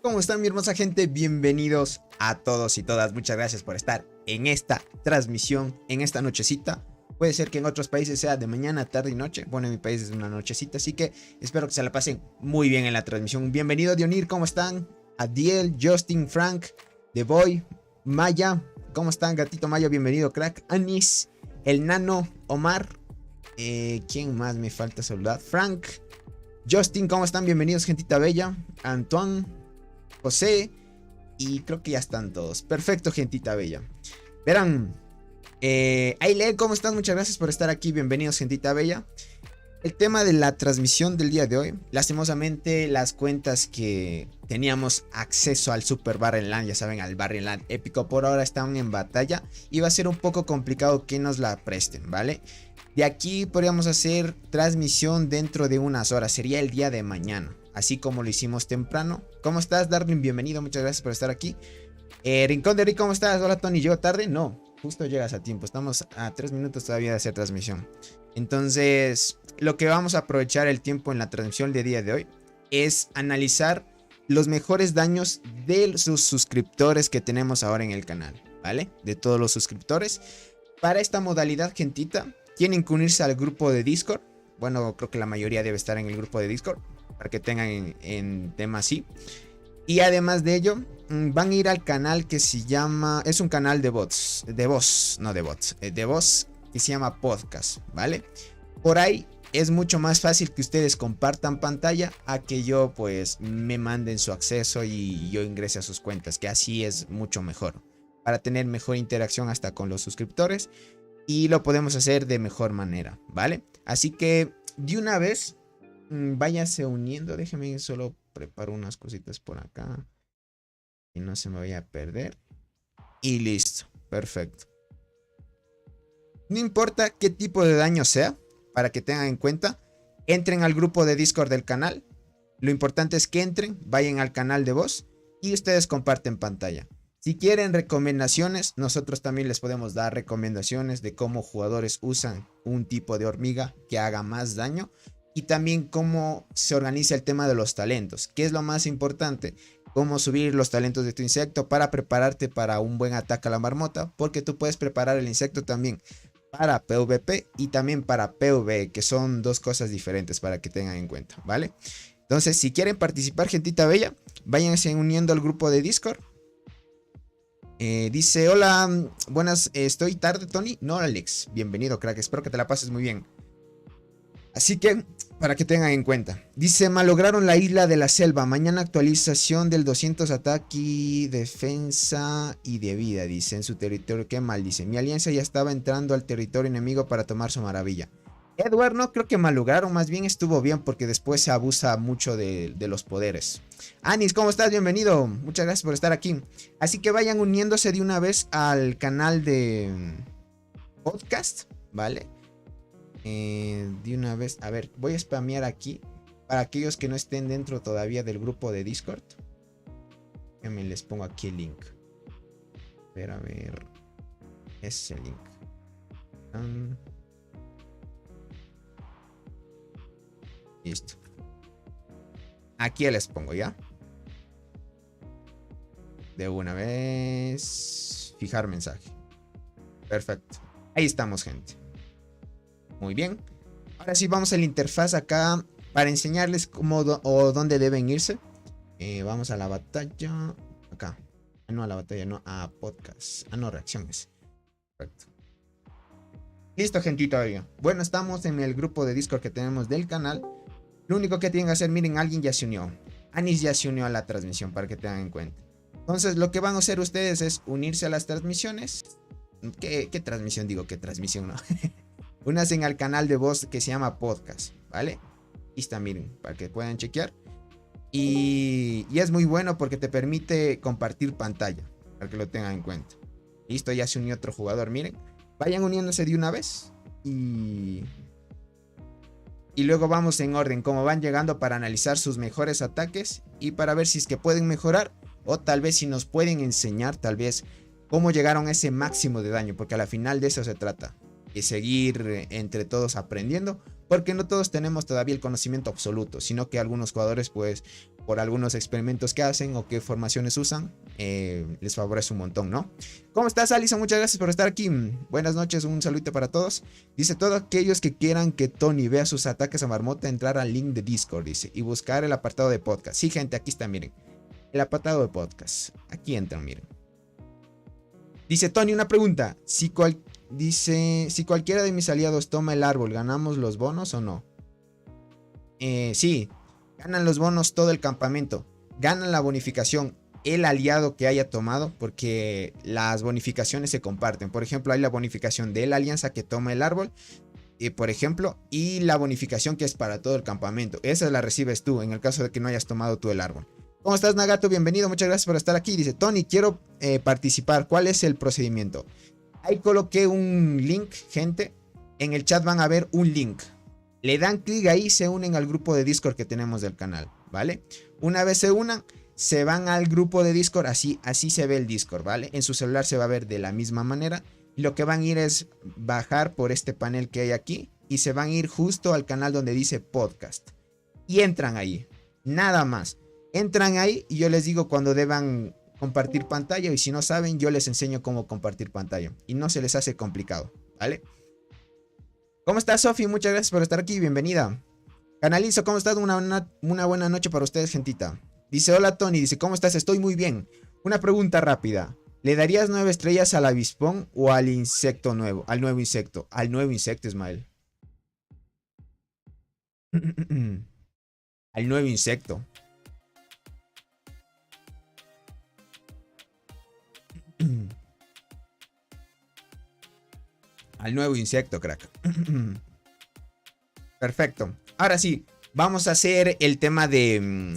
¿Cómo están, mi hermosa gente? Bienvenidos a todos y todas. Muchas gracias por estar en esta transmisión, en esta nochecita. Puede ser que en otros países sea de mañana, tarde y noche. Bueno, en mi país es una nochecita, así que espero que se la pasen muy bien en la transmisión. Bienvenido, Dionir, ¿cómo están? Adiel, Justin, Frank, The Boy, Maya, ¿cómo están? Gatito Maya, bienvenido, crack. Anis, el Nano, Omar. ¿Quién más me falta saludar? Frank, Justin, ¿cómo están? Bienvenidos, gentita bella. Antoine, José, y creo que ya están todos. Perfecto, gentita bella. Verán, Aile, ¿cómo estás? Muchas gracias por estar aquí. Bienvenidos, gentita bella. El tema de la transmisión del día de hoy, lastimosamente las cuentas que teníamos acceso al Super Barren Land, ya saben, al Barren Land épico, por ahora están en batalla y va a ser un poco complicado que nos la presten, ¿vale? De aquí podríamos hacer transmisión dentro de unas horas, sería el día de mañana, así como lo hicimos temprano. ¿Cómo estás, Darwin? Bienvenido, muchas gracias por estar aquí. Rincón de Rick, ¿cómo estás? Hola, Tony, ¿llego tarde? No, justo llegas a tiempo, estamos a 3 minutos todavía de hacer transmisión. Entonces, lo que vamos a aprovechar el tiempo en la transmisión de día de hoy es analizar los mejores daños de sus suscriptores que tenemos ahora en el canal, ¿vale? De todos los suscriptores. Para esta modalidad, gentita, tienen que unirse al grupo de Discord. Bueno, creo que la mayoría debe estar en el grupo de Discord para que tengan en tema así. Y además de ello, van a ir al canal que se llama... Es un canal de bots. De voz, no de bots. De voz que se llama Podcast, ¿vale? Por ahí es mucho más fácil que ustedes compartan pantalla a que yo pues me manden su acceso y yo ingrese a sus cuentas. Que así es mucho mejor. Para tener mejor interacción hasta con los suscriptores. Y lo podemos hacer de mejor manera, ¿vale? Así que de una vez váyase uniendo. Déjenme solo preparo unas cositas por acá. Y no se me vaya a perder. Y listo, perfecto. No importa qué tipo de daño sea, para que tengan en cuenta, entren al grupo de Discord del canal. Lo importante es que entren, vayan al canal de voz y ustedes comparten pantalla. Si quieren recomendaciones, nosotros también les podemos dar recomendaciones de cómo jugadores usan un tipo de hormiga que haga más daño. Y también cómo se organiza el tema de los talentos, que es lo más importante. Cómo subir los talentos de tu insecto para prepararte para un buen ataque a la marmota. Porque tú puedes preparar el insecto también para PvP y también para PvE, que son dos cosas diferentes para que tengan en cuenta, ¿vale? Entonces, si quieren participar, gentita bella, váyanse uniendo al grupo de Discord. Dice, hola, buenas, ¿estoy tarde, Tony? No, Alex, bienvenido, crack, espero que te la pases muy bien. Así que, para que tengan en cuenta. Dice, malograron la isla de la selva. Mañana actualización del 200 ataque, defensa y de vida. Dice, en su territorio. Qué mal, dice. Mi alianza ya estaba entrando al territorio enemigo para tomar su maravilla. Edward, no creo que malograron. Más bien estuvo bien porque después se abusa mucho de los poderes. Anis, ¿cómo estás? Bienvenido. Muchas gracias por estar aquí. Así que vayan uniéndose de una vez al canal de podcast, ¿vale? De una vez, a ver, voy a spamear aquí para aquellos que no estén dentro todavía del grupo de Discord. Ya me les pongo aquí el link. A ver, ese link. Listo. Aquí les pongo ya. De una vez. Fijar mensaje. Perfecto. Ahí estamos, gente. Muy bien. Ahora sí vamos a la interfaz acá para enseñarles cómo o dónde deben irse. Vamos a la batalla. Acá. No a la batalla, no a podcast. No, reacciones. Perfecto. Listo, gentita. Bueno, estamos en el grupo de Discord que tenemos del canal. Lo único que tienen que hacer, miren, alguien ya se unió. Anis ya se unió a la transmisión para que tengan en cuenta. Entonces, lo que van a hacer ustedes es unirse a las transmisiones. ¿Qué transmisión? Digo, ¿qué transmisión? No. Únanse al canal de voz que se llama Podcast, ¿vale? Ahí está, miren, para que puedan chequear. Y es muy bueno porque te permite compartir pantalla, para que lo tengan en cuenta. Listo, ya se unió otro jugador, miren. Vayan uniéndose de una vez. Y luego vamos en orden, como van llegando para analizar sus mejores ataques. Y para ver si es que pueden mejorar. O tal vez si nos pueden enseñar, tal vez, cómo llegaron a ese máximo de daño. Porque a la final de eso se trata. Y seguir entre todos aprendiendo porque no todos tenemos todavía el conocimiento absoluto, sino que algunos jugadores, pues, por algunos experimentos que hacen o qué formaciones usan, les favorece un montón, ¿no? ¿Cómo estás, Alison? Muchas gracias por estar aquí. Buenas noches, un saludo para todos. Dice, todos aquellos que quieran que Tony vea sus ataques a Marmota, entrar al link de Discord, dice, y buscar el apartado de podcast. Sí, gente, aquí está, miren. El apartado de podcast. Aquí entran, miren. Dice Tony, una pregunta. Dice, si cualquiera de mis aliados toma el árbol, ¿ganamos los bonos o no? Sí, ganan los bonos todo el campamento. Ganan la bonificación el aliado que haya tomado, porque las bonificaciones se comparten. Por ejemplo, hay la bonificación de la alianza que toma el árbol, por ejemplo, y la bonificación que es para todo el campamento. Esa la recibes tú en el caso de que no hayas tomado tú el árbol. ¿Cómo estás, Nagato? Bienvenido, muchas gracias por estar aquí. Dice, Tony, quiero participar. ¿Cuál es el procedimiento? Ahí coloqué un link, gente. En el chat van a ver un link. Le dan clic ahí y se unen al grupo de Discord que tenemos del canal, ¿vale? Una vez se unan, se van al grupo de Discord, así se ve el Discord, ¿vale? En su celular se va a ver de la misma manera. Y lo que van a ir es bajar por este panel que hay aquí y se van a ir justo al canal donde dice podcast. Y entran ahí, nada más. Entran ahí y yo les digo cuando deban compartir pantalla, y si no saben, yo les enseño cómo compartir pantalla. Y no se les hace complicado, ¿vale? ¿Cómo estás, Sofi? Muchas gracias por estar aquí, bienvenida. Canalizo, ¿cómo estás? Una buena noche para ustedes, gentita. Dice, hola, Tony. Dice, ¿cómo estás? Estoy muy bien. Una pregunta rápida. ¿Le darías 9 estrellas al avispón o al insecto nuevo? Al nuevo insecto. Al nuevo insecto, Ismael. Al nuevo insecto. Al nuevo insecto, crack. Perfecto. Ahora sí, vamos a hacer el tema de,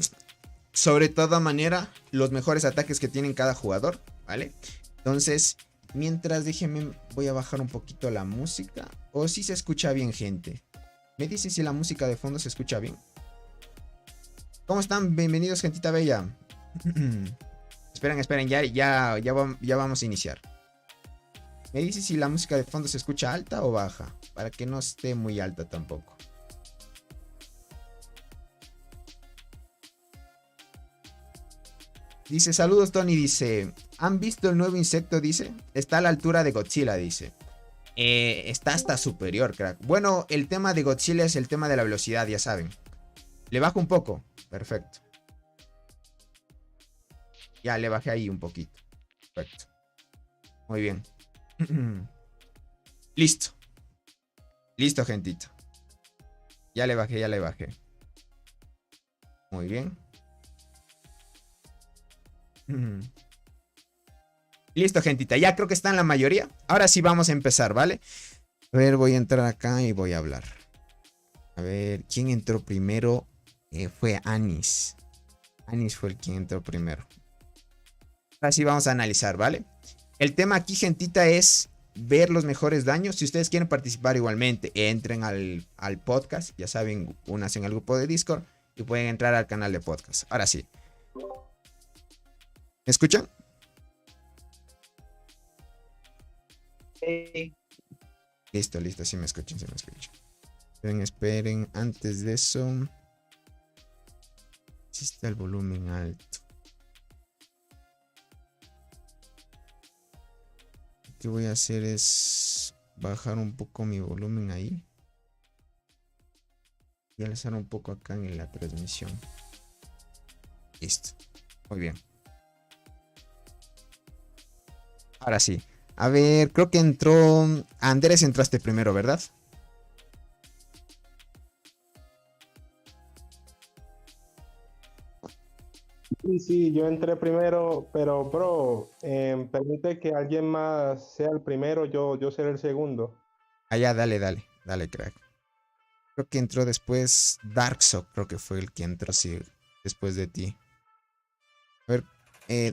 sobre toda manera, los mejores ataques que tienen cada jugador, ¿vale? Entonces, mientras, déjenme, voy a bajar un poquito la música. O si se escucha bien, gente. Me dicen si la música de fondo se escucha bien. ¿Cómo están? Bienvenidos, gentita bella. Esperen, ya vamos a iniciar. Me dice si la música de fondo se escucha alta o baja, para que no esté muy alta tampoco. Dice, saludos, Tony. Dice, ¿han visto el nuevo insecto? Dice, está a la altura de Godzilla, dice. Está hasta superior, crack. Bueno, el tema de Godzilla es el tema de la velocidad, ya saben. Le bajo un poco. Perfecto. Ya le bajé ahí un poquito. Perfecto. Muy bien. Listo. Listo, gentito. Ya le bajé. Muy bien. Listo, gentita. Ya creo que están la mayoría. Ahora sí vamos a empezar, ¿vale? A ver, voy a entrar acá y voy a hablar. A ver, ¿quién entró primero? Fue Anis. Anis fue el quien entró primero. Ahora sí vamos a analizar, ¿vale? El tema aquí, gentita, es ver los mejores daños. Si ustedes quieren participar igualmente, entren al podcast. Ya saben, únanse en el grupo de Discord y pueden entrar al canal de podcast. Ahora sí. ¿Me escuchan? Sí. Listo, sí me escuchan, Esperen, antes de eso. Si está el volumen alto. Lo que voy a hacer es bajar un poco mi volumen ahí. Y alzar un poco acá en la transmisión. Listo. Muy bien. Ahora sí. A ver, creo que entró... Andrés, entraste primero, ¿verdad? Sí, yo entré primero, pero bro, permite que alguien más sea el primero, yo seré el segundo. Ya, dale, crack. Creo que entró después Darksock, creo que fue el que entró así después de ti. A ver,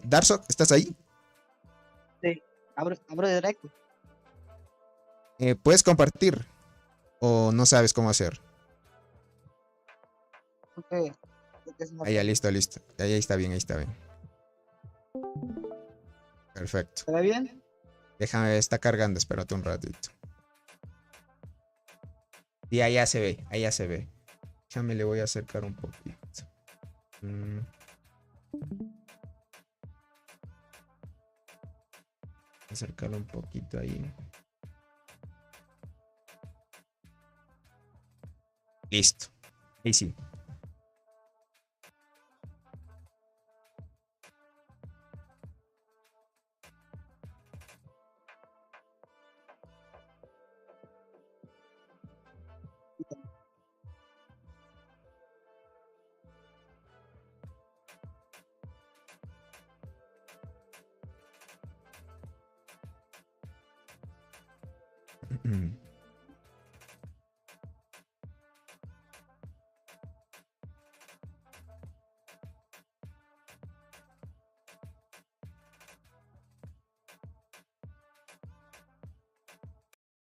Darksock, ¿estás ahí? Sí, abro directo. ¿Puedes compartir? ¿O no sabes cómo hacer? Okay. Ya, listo. Ahí está bien, Perfecto. ¿Se ve bien? Déjame, está cargando, espérate un ratito. Sí, allá se ve, allá se ve. Déjame, le voy a acercar un poquito. Mm, acercarlo un poquito ahí. Listo. Ahí sí.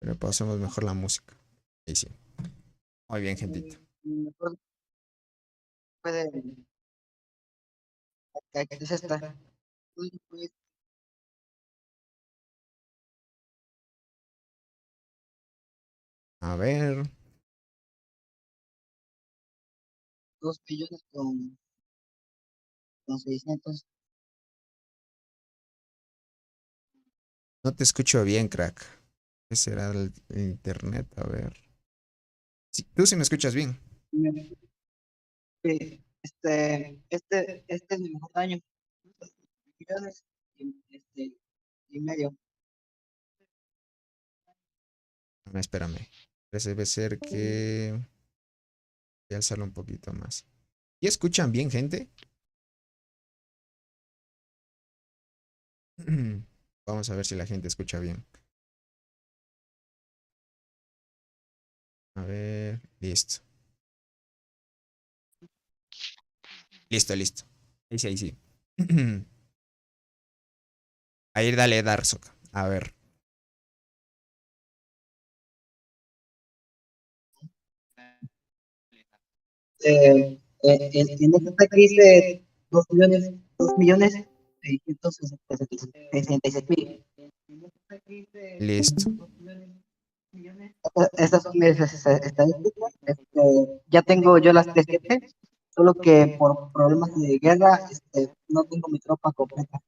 Pero pasemos mejor la música. Ahí sí. Muy bien, gentita. Mejor puede, aquí es esta. Pues, A ver. 2 millones con 600. No te escucho bien, crack. ¿Qué será el internet? A ver. Sí, tú sí me escuchas bien. Este es mi mejor año. 2 millones y medio. Espérame. Debe ser que... Voy a alzarlo un poquito más. ¿Y escuchan bien, gente? Vamos a ver si la gente escucha bien. A ver. Listo. Listo, listo. Ahí sí, ahí sí. Ahí dale, Darzok. A ver. En esta dice 2 millones 666 mil. Listo. Estas son mis estadísticas. Ya tengo yo las TGP, solo que por problemas de guerra no tengo mi tropa completa.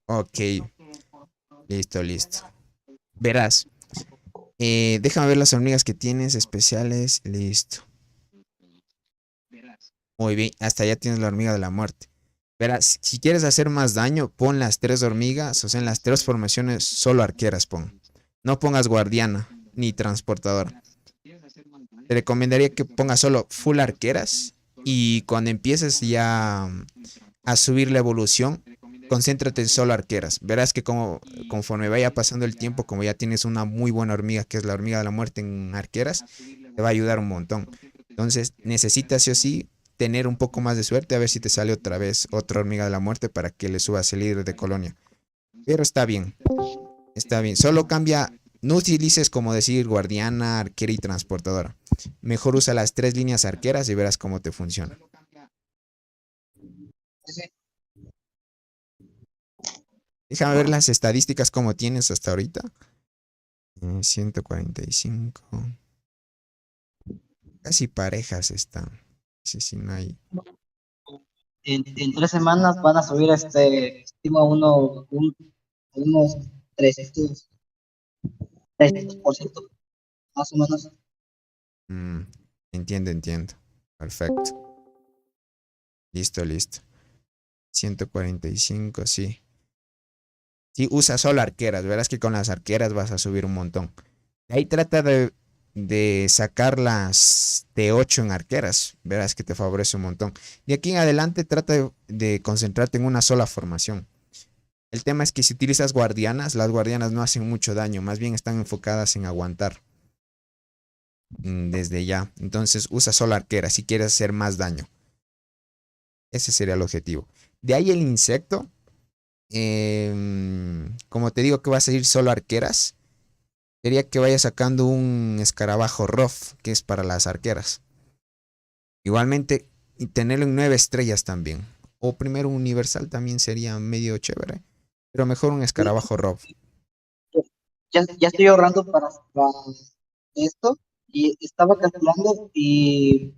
Ok. Listo, listo. Verás. Déjame ver las hormigas que tienes especiales. Listo. Muy bien. Hasta ya tienes la hormiga de la muerte. Verás, si quieres hacer más daño, pon las 3 hormigas, o sea, en las 3 formaciones solo arqueras pon. No pongas guardiana ni transportadora. Te recomendaría que pongas solo full arqueras y cuando empieces ya a subir la evolución, concéntrate en solo arqueras. Verás que conforme vaya pasando el tiempo, como ya tienes una muy buena hormiga, que es la hormiga de la muerte en arqueras, te va a ayudar un montón. Entonces, necesitas sí o sí tener un poco más de suerte a ver si te sale otra vez otra hormiga de la muerte para que le subas el líder de colonia. Pero está bien, está bien. Solo cambia, no utilices como decir guardiana, arquera y transportadora. Mejor usa las 3 líneas arqueras y verás cómo te funciona. Déjame ver las estadísticas como tienes hasta ahorita. 145. Casi parejas están. Sí, sí, no hay. En 3 semanas van a subir estimo unos 300% más o menos. Mm, entiendo, entiendo. Perfecto. Listo, listo. 145, sí. Sí, usa solo arqueras. Verás que con las arqueras vas a subir un montón. Ahí trata de sacar las T8 en arqueras. Verás que te favorece un montón. De aquí en adelante trata de concentrarte en una sola formación. El tema es que si utilizas guardianas, las guardianas no hacen mucho daño. Más bien están enfocadas en aguantar. Desde ya. Entonces usa solo arqueras si quieres hacer más daño. Ese sería el objetivo. De ahí el insecto. Como te digo que vas a ir solo arqueras. Quería que vaya sacando un escarabajo Rough, que es para las arqueras. Igualmente, y tenerlo en 9 estrellas también. O primero un universal también sería medio chévere. Pero mejor un escarabajo Rough. Ya estoy ahorrando para esto y estaba calculando y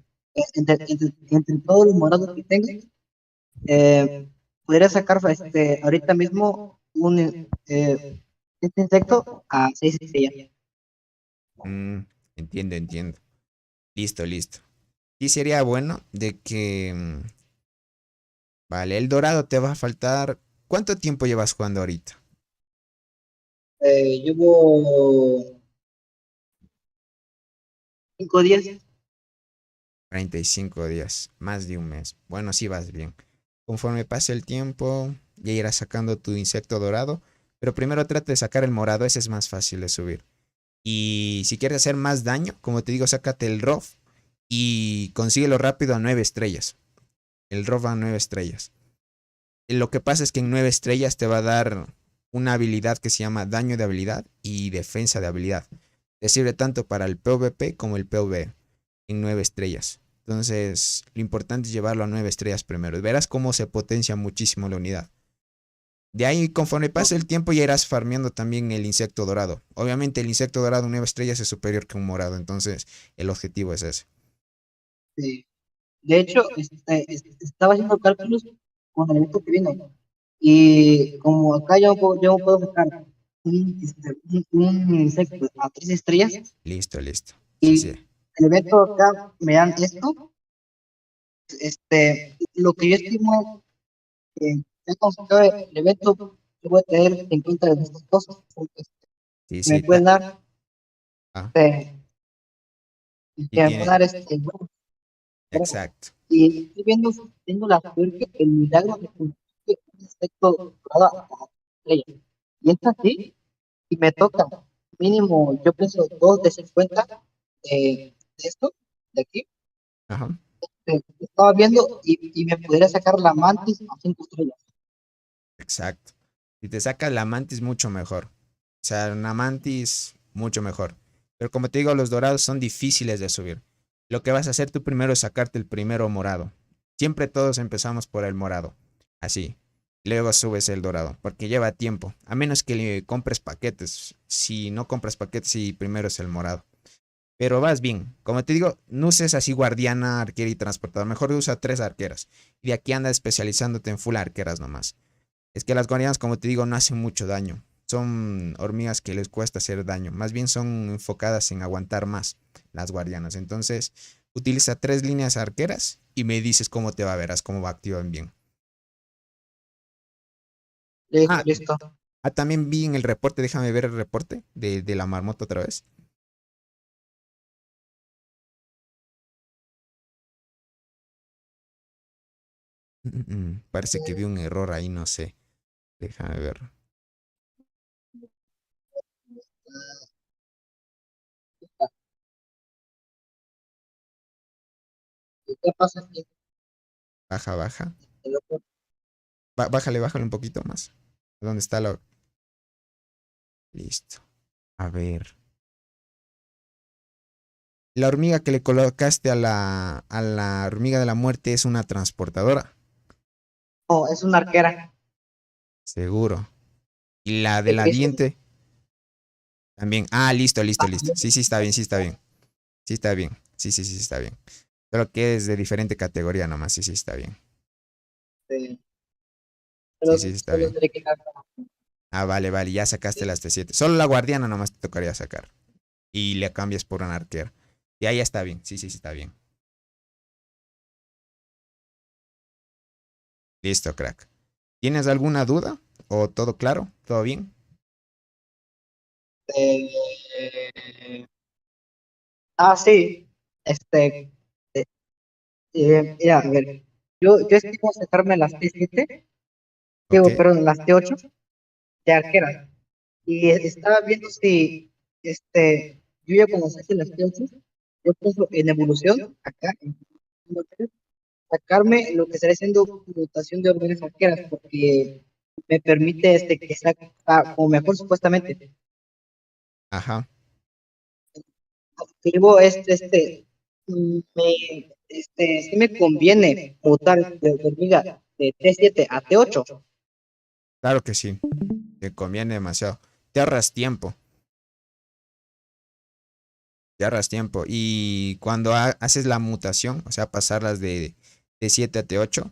entre todos los morados que tengo, podría sacar ahorita mismo este insecto a 6 estrellas. Mm, entiendo, entiendo. Listo, listo. Sí sería bueno de que... vale, el dorado te va a faltar... ¿Cuánto tiempo llevas jugando ahorita? Llevo 5 días. 45 días, más de un mes. Bueno, sí vas bien. Conforme pase el tiempo, ya irás sacando tu insecto dorado. Pero primero trata de sacar el morado, ese es más fácil de subir. Y si quieres hacer más daño, como te digo, sácate el ROF y consíguelo rápido a 9 estrellas. El ROF a 9 estrellas. Lo que pasa es que en 9 estrellas te va a dar una habilidad que se llama daño de habilidad y defensa de habilidad. Te sirve tanto para el PvP como el PvE en 9 estrellas. Entonces, lo importante es llevarlo a 9 estrellas primero. Verás cómo se potencia muchísimo la unidad. De ahí, conforme pase el tiempo, ya irás farmeando también el insecto dorado. Obviamente, el insecto dorado en 9 estrellas es superior que un morado. Entonces, el objetivo es ese. Sí. De hecho, estaba haciendo cálculos con el evento que vino. Y como acá yo no puedo sacar un insecto a 3 estrellas, Listo, listo. Sí, sí. y el evento acá me dan esto, lo que yo estimo que ya cuando se acabe el evento, yo voy a tener en cuenta de estas cosas, porque Sí, me sí. pueden dar, Ah, este, y que me pueden tiene. dar bueno, Exacto. y estoy viendo, tengo la suerte, el milagro de que un insecto dorado a estrella. Y es así, y me toca mínimo, yo pienso 2 de 50 de esto, de aquí. Ajá. Estaba viendo y me pudiera sacar la mantis a 5 estrellas. Exacto. Si te sacas la mantis, mucho mejor. O sea, una mantis, mucho mejor. Pero como te digo, los dorados son difíciles de subir. Lo que vas a hacer tú primero es sacarte el primero morado. Siempre todos empezamos por el morado. Así. Luego subes el dorado. Porque lleva tiempo. A menos que le compres paquetes. Si no compras paquetes, sí, primero es el morado. Pero vas bien. Como te digo, no uses así guardiana, arquera y transportador. Mejor usa 3 arqueras. Y de aquí anda especializándote en full arqueras nomás. Es que las guardianas, como te digo, no hacen mucho daño. Son hormigas que les cuesta hacer daño. Más bien son enfocadas en aguantar más las guardianas. Entonces, utiliza 3 líneas arqueras y me dices cómo te va, verás cómo va activan bien. Listo, Ah, listo. también vi en el reporte, déjame ver el reporte de la marmota otra vez. Parece que vi un error ahí, no sé. Déjame ver. ¿Y qué pasa aquí? Baja, baja. Bájale, bájale un poquito más. ¿Dónde está la...? Listo. A ver. La hormiga que le colocaste a la hormiga de la muerte es una transportadora. No, es una arquera. Seguro. Y la de Sí, la listo. diente también. Ah, listo, listo, listo. Sí, sí, está bien, sí, está bien. Sí, está bien. Sí, sí, sí, está bien. Solo que es de diferente categoría nomás. Sí, sí, está bien. Este, Sí, sí, está solo bien. tendré que Ah, vale, vale. Ya sacaste las T7. Solo la guardiana nomás te tocaría sacar. Y le cambias por un arquero. Y ahí ya está bien. Sí, sí, sí, está bien. Listo, crack. ¿Tienes alguna duda? ¿O todo claro? ¿Todo bien? eh, sí, este, eh, mira, a ver, yo estimo sacarme las T7, Ok. perdón, las T8 de arquera. Y estaba viendo si, yo ya cuando saque las T8, yo pienso en evolución, acá, sacarme lo que estaré haciendo mutación de hormonas arqueras, porque me permite, que saque, como mejor supuestamente. Ajá. Digo, sí me conviene mutar de hormiga de T7 a T8. Claro que sí. Te conviene demasiado. Te ahorras tiempo. te ahorras tiempo. Y cuando haces la mutación, o sea, pasarlas de 7 a T8,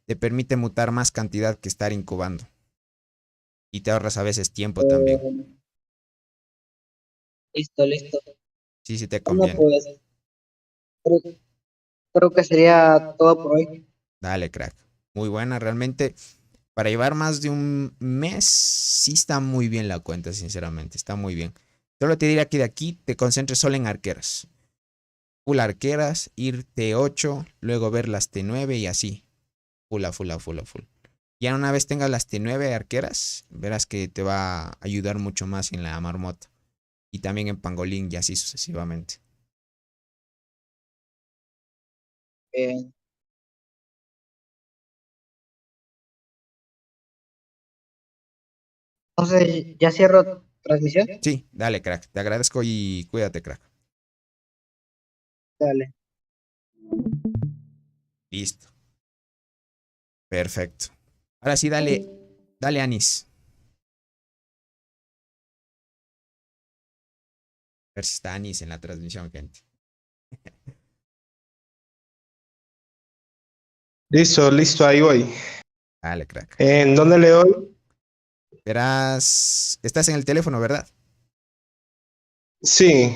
te permite mutar más cantidad que estar incubando. Y te ahorras a veces tiempo también. Eh, listo, listo. Sí, sí te Bueno, conviene. pues creo, creo que sería todo por hoy. Dale, crack. Muy buena, realmente. Para llevar más de un mes, sí está muy bien la cuenta, sinceramente. Está muy bien. Solo te diría que de aquí te concentres solo en arqueras. Full arqueras, ir T8, luego ver las T9 y así. Full, a full, a full, a full. Ya una vez tengas las T9 arqueras, verás que te va a ayudar mucho más en la marmota. Y también en pangolín y así sucesivamente. Eh, entonces, ya cierro transmisión. Sí, dale, crack. Te agradezco y cuídate, crack. Dale. Listo. Perfecto. Ahora sí, dale, dale, Anis. A ver si está Anis en la transmisión, gente. Listo, listo, ahí voy. Dale, crack. ¿En dónde le doy? Verás, estás en el teléfono, ¿verdad? Sí,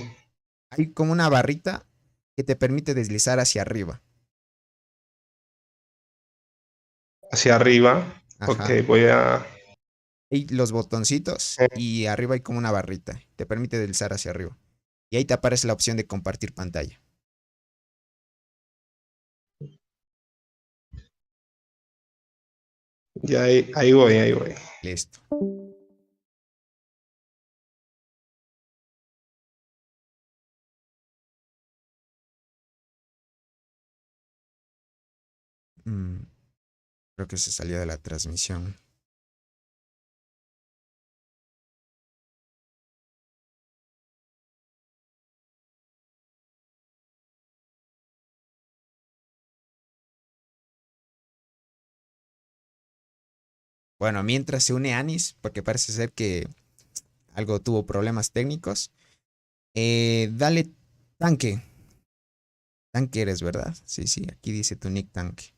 Hay como una barrita que te permite deslizar hacia arriba. hacia arriba. Ok, Ajá. voy a... Y los botoncitos eh, y arriba hay como una barrita. Te permite deslizar hacia arriba. Y ahí te aparece la opción de compartir pantalla. ya ahí voy, ahí voy. Listo. Mm, creo que se salió de la transmisión. Bueno, mientras se une Anis, porque parece ser que algo tuvo problemas técnicos. Dale tanque. Tanque eres, ¿verdad? Sí, sí, aquí dice tu nick tanque.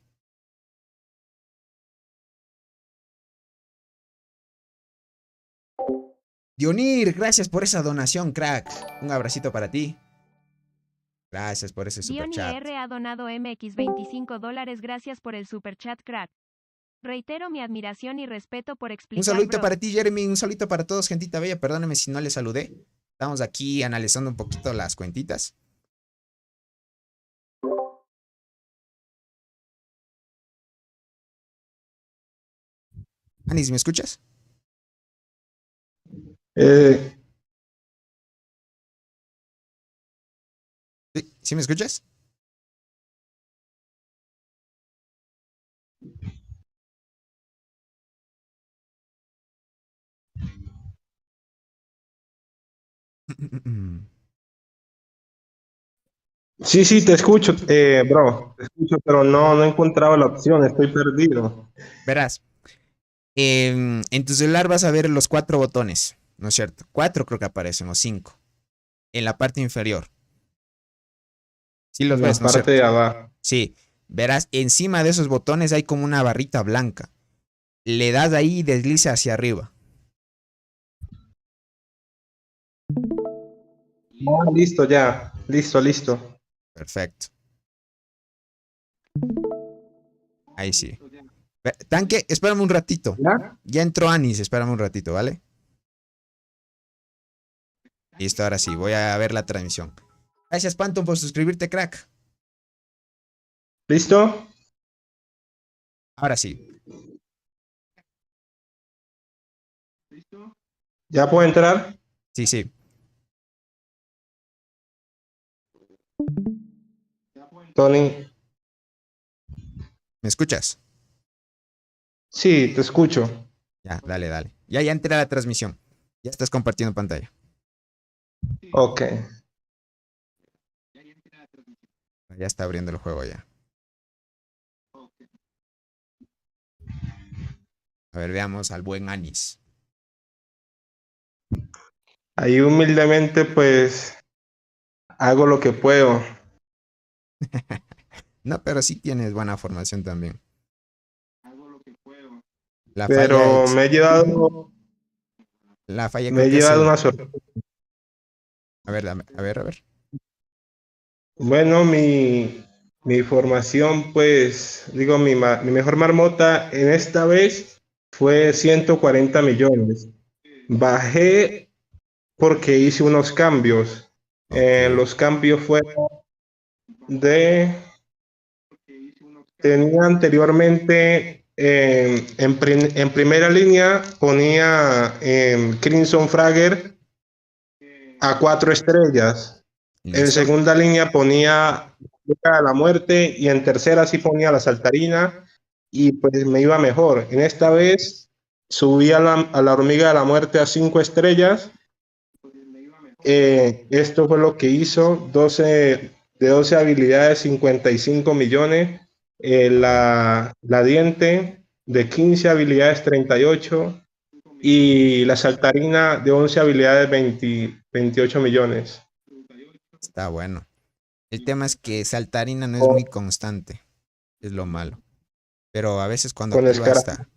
Dionir, gracias por esa donación, crack. Un abracito para ti. Gracias por ese super Diony chat. R ha donado MX $25. Gracias por el super chat, crack. Reitero mi admiración y respeto por Un explicar, saludito bro. para ti, Jeremy. Un saludito para todos, gentita bella. Perdóneme si no les saludé. Estamos aquí analizando un poquito las cuentitas. Anis, ¿me escuchas? Eh, ¿Sí? ¿Sí me escuchas? sí, sí, te escucho, bro. Te escucho, pero no he encontrado la opción, estoy perdido. Verás, en tu celular vas a ver los 4 botones, ¿no es cierto? 4 creo que aparecen, o 5, en la parte inferior. Sí los En la ves, ¿no es parte cierto? de abajo. Sí, verás, encima de esos botones hay como una barrita blanca. Le das ahí y desliza hacia arriba. Ah, listo, ya. Listo, listo. Perfecto. Ahí sí. Tanque, espérame un ratito. ¿Ya? Ya entró Anis, espérame un ratito, ¿vale? Listo, ahora sí, voy a ver la transmisión. Gracias, Phantom, por suscribirte, crack. ¿Listo? Ahora sí. ¿Ya puedo entrar? Sí, sí. Tony. ¿Me escuchas? Sí, te escucho. Ya, dale, dale. Ya entré a la transmisión. Ya estás compartiendo pantalla. Ok. Ya está abriendo el juego ya. A ver, veamos al buen Anis. ahí humildemente pues hago lo que puedo. No, pero sí tienes buena formación también. La falla Pero es, la falla me creo he que es llevado el, una sorpresa. a ver, a ver. Bueno, mi formación, pues, digo, mi mejor marmota en esta vez fue 140 millones. Bajé porque hice unos cambios. Ok, Los cambios fueron de, tenía anteriormente en primera línea ponía Crimson Fragger a 4 estrellas. En listo. segunda línea ponía Liga de la Muerte y en tercera sí ponía la Saltarina y pues me iba mejor. En esta vez subí a la Hormiga de la Muerte a 5 estrellas. Esto fue lo que hizo 12 habilidades, 55 millones. La Diente de 15 habilidades, 38. Y la Saltarina de 11 habilidades, 28 millones. Está bueno. El tema es que Saltarina no es muy Con, constante, es lo malo. Pero a veces cuando con activa Escara. hasta,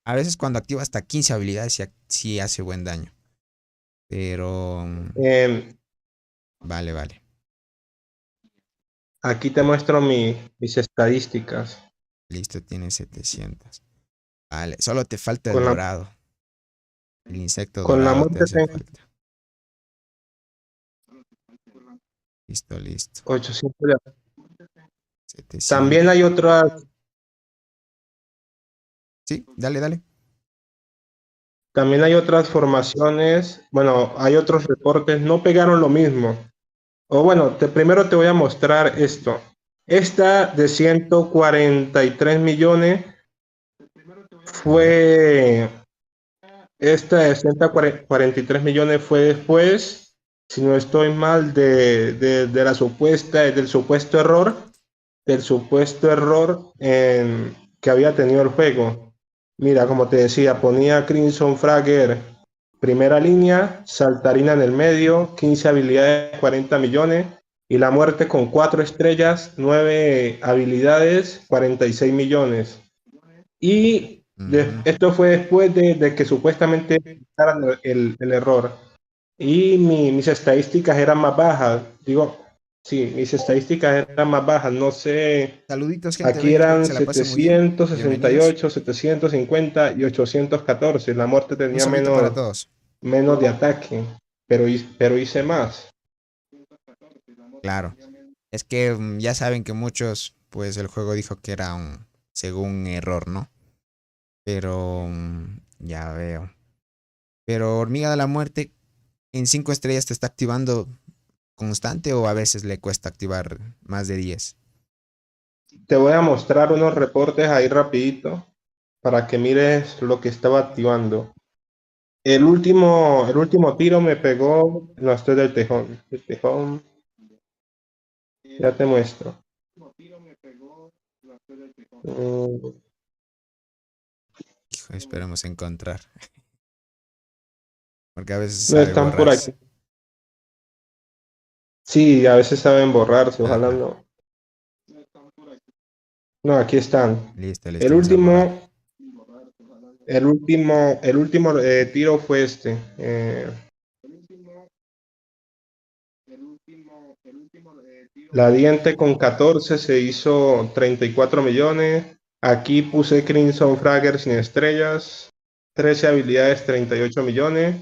a veces cuando activa hasta 15 habilidades sí hace buen daño. Pero Eh, vale, vale. Aquí te muestro mis estadísticas. Listo, tiene 700. Vale, solo te falta el Con la, dorado. El insecto con la dorado te muerte hace tengo falta. Listo, listo. 800 de- 700. También hay otras, Sí, dale, dale. también hay otras formaciones. Bueno, hay otros reportes. No pegaron lo mismo. O bueno, primero te voy a mostrar esto. Esta de 143 millones A ver. fue Esta de 143 millones fue después, si no estoy mal, de la del supuesto error que había tenido el juego. Mira, como te decía, ponía Crimson Fragger primera línea, Saltarina en el medio, 15 habilidades, 40 millones, y la muerte con 4 estrellas, 9 habilidades, 46 millones. Y Ujú. esto fue después de que supuestamente quitaran el error. Y mis estadísticas eran más bajas. Digo, sí, mis estadísticas eran más bajas. No sé, Saluditos, gente aquí bella. Espero que eran se la pasen muy bien. setecientos sesenta y Bienvenidos. ocho 750 y 814. La muerte Un tenía saludito para todos. menos de ataque, pero hice más. Claro. Es que ya saben que muchos, pues el juego dijo que era un, según error, ¿no? Pero ya veo. Pero Hormiga de la Muerte en 5 estrellas te está activando constante o a veces le cuesta activar más de 10. Te voy a mostrar unos reportes ahí rapidito para que mires lo que estaba activando. El último tiro me pegó, no, estoy del tejón. El tejón, ya te muestro. Mm, Hijo, esperemos encontrar. Porque a veces no sabe están por borrarse. aquí. Sí, a veces saben borrarse, ojalá Ajá. no. No, aquí están. Listo, El listo, vamos a borrar. último, el último tiro fue este. La Diente con 14 se hizo 34 millones. Aquí puse Crimson Fragger sin estrellas. 13 habilidades, 38 millones.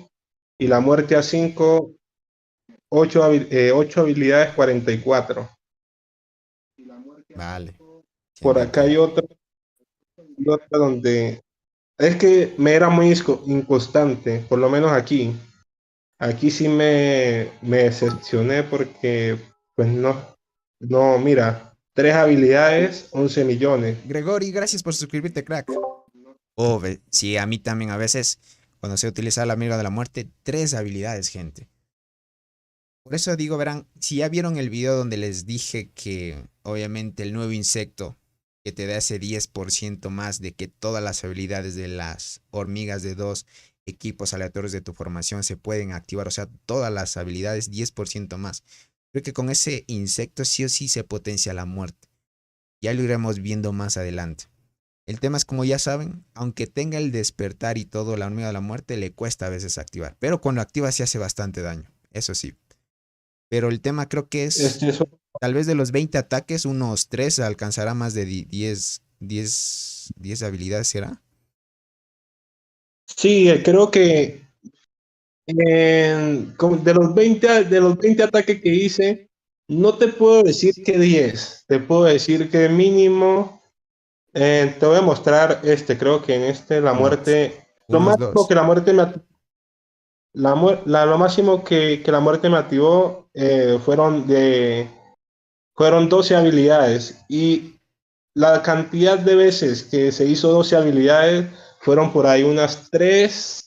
Y la muerte a 5, 8 habilidades, 44. Vale. Por Entiendo, acá hay entiendo. otra donde... Es que me era muy inconstante, por lo menos aquí. Aquí sí me decepcioné porque, pues no, mira, 3 habilidades, 11 millones. Gregory, gracias por suscribirte, crack. Oh, sí, a mí también a veces, cuando se utiliza la Amiga de la Muerte, 3 habilidades, gente. Por eso digo, verán, si ya vieron el video donde les dije que obviamente el nuevo insecto que te da ese 10% más de que todas las habilidades de las hormigas de 2 equipos aleatorios de tu formación se pueden activar, o sea, todas las habilidades 10% más. Creo que con ese insecto sí o sí se potencia la muerte. Ya lo iremos viendo más adelante. El tema es, como ya saben, aunque tenga el despertar y todo, la hormiga de la muerte le cuesta a veces activar. Pero cuando activa se hace bastante daño, eso sí. Pero el tema creo que es, Este es tal vez de los 20 ataques, unos 3 alcanzará más de 10 habilidades, ¿será? Sí, creo que de los 20 ataques que hice, no te puedo decir que 10, te puedo decir que mínimo, te voy a mostrar creo que en la Unos, muerte, lo unos máximo 2. que la muerte me, lo máximo que la muerte me activó fueron 12 habilidades y la cantidad de veces que se hizo 12 habilidades fueron por ahí unas 3